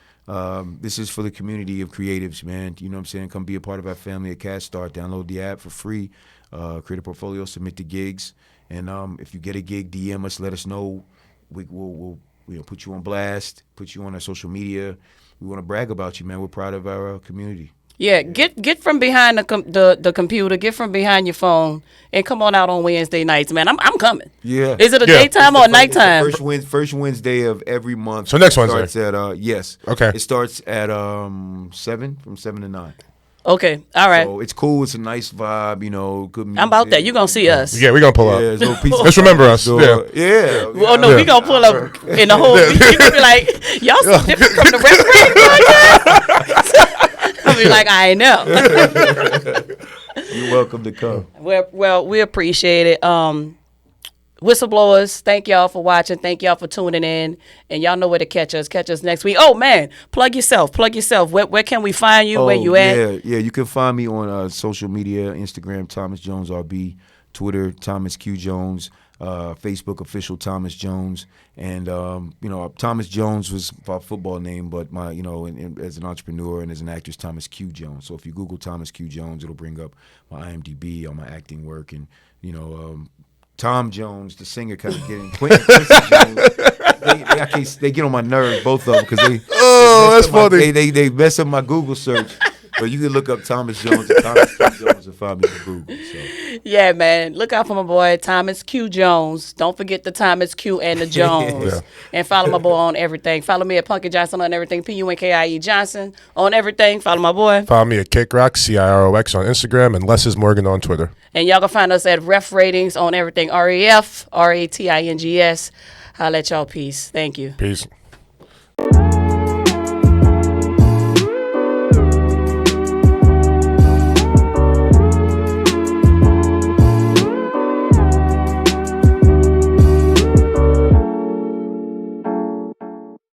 This is for the community of creatives, man. You know what I'm saying? Come be a part of our family at Castar. Download the app for free. Create a portfolio, submit to gigs, and if you get a gig, DM us. Let us know. We'll put you on blast. Put you on our social media. We want to brag about you, man. We're proud of our community. Yeah, get from behind the computer, get from behind your phone, and come on out on Wednesday nights, man. I'm coming. Yeah. Is it a daytime or a nighttime? First Wednesday of every month. So next Wednesday. Starts at yes. Okay. It starts at 7 to 9. Okay, all right. So it's cool. It's a nice vibe, good music. I'm about that. You gonna see us? Yeah, we gonna pull up. Yeah, Just remember us. Yeah. Well, no, we gonna pull up in the whole. You gonna be like, y'all so different from the RefRatings podcast. I'll be like, I know. You're welcome to come. Well, we appreciate it. Whistleblowers, thank y'all for watching. Thank y'all for tuning in. And y'all know where to catch us. Catch us next week. Oh, man, plug yourself. Where can we find you? Where you at? Yeah. You can find me on social media, Instagram, Thomas Jones RB, Twitter, Thomas Q Jones, Facebook, official Thomas Jones. And, Thomas Jones was my football name, but my, as an entrepreneur and as an actor, Thomas Q Jones. So if you Google Thomas Q Jones, it'll bring up my IMDb, all my acting work, and, Tom Jones, the singer, kind of getting Quincy Jones. They get on my nerves, both of them, because that's funny. They mess up my Google search. But you can look up Thomas Jones and Thomas Q Jones and find me on Google. So. Yeah, man. Look out for my boy, Thomas Q Jones. Don't forget the Thomas Q and the Jones. Yeah. And follow my boy on everything. Follow me at Punkie Johnson on everything. Punkie Johnson on everything. Follow my boy. Follow me at KickRock, CIROX on Instagram, and Les is Morgan on Twitter. And y'all can find us at RefRatings on everything. RefRatings. Holla at y'all. Peace. Thank you. Peace.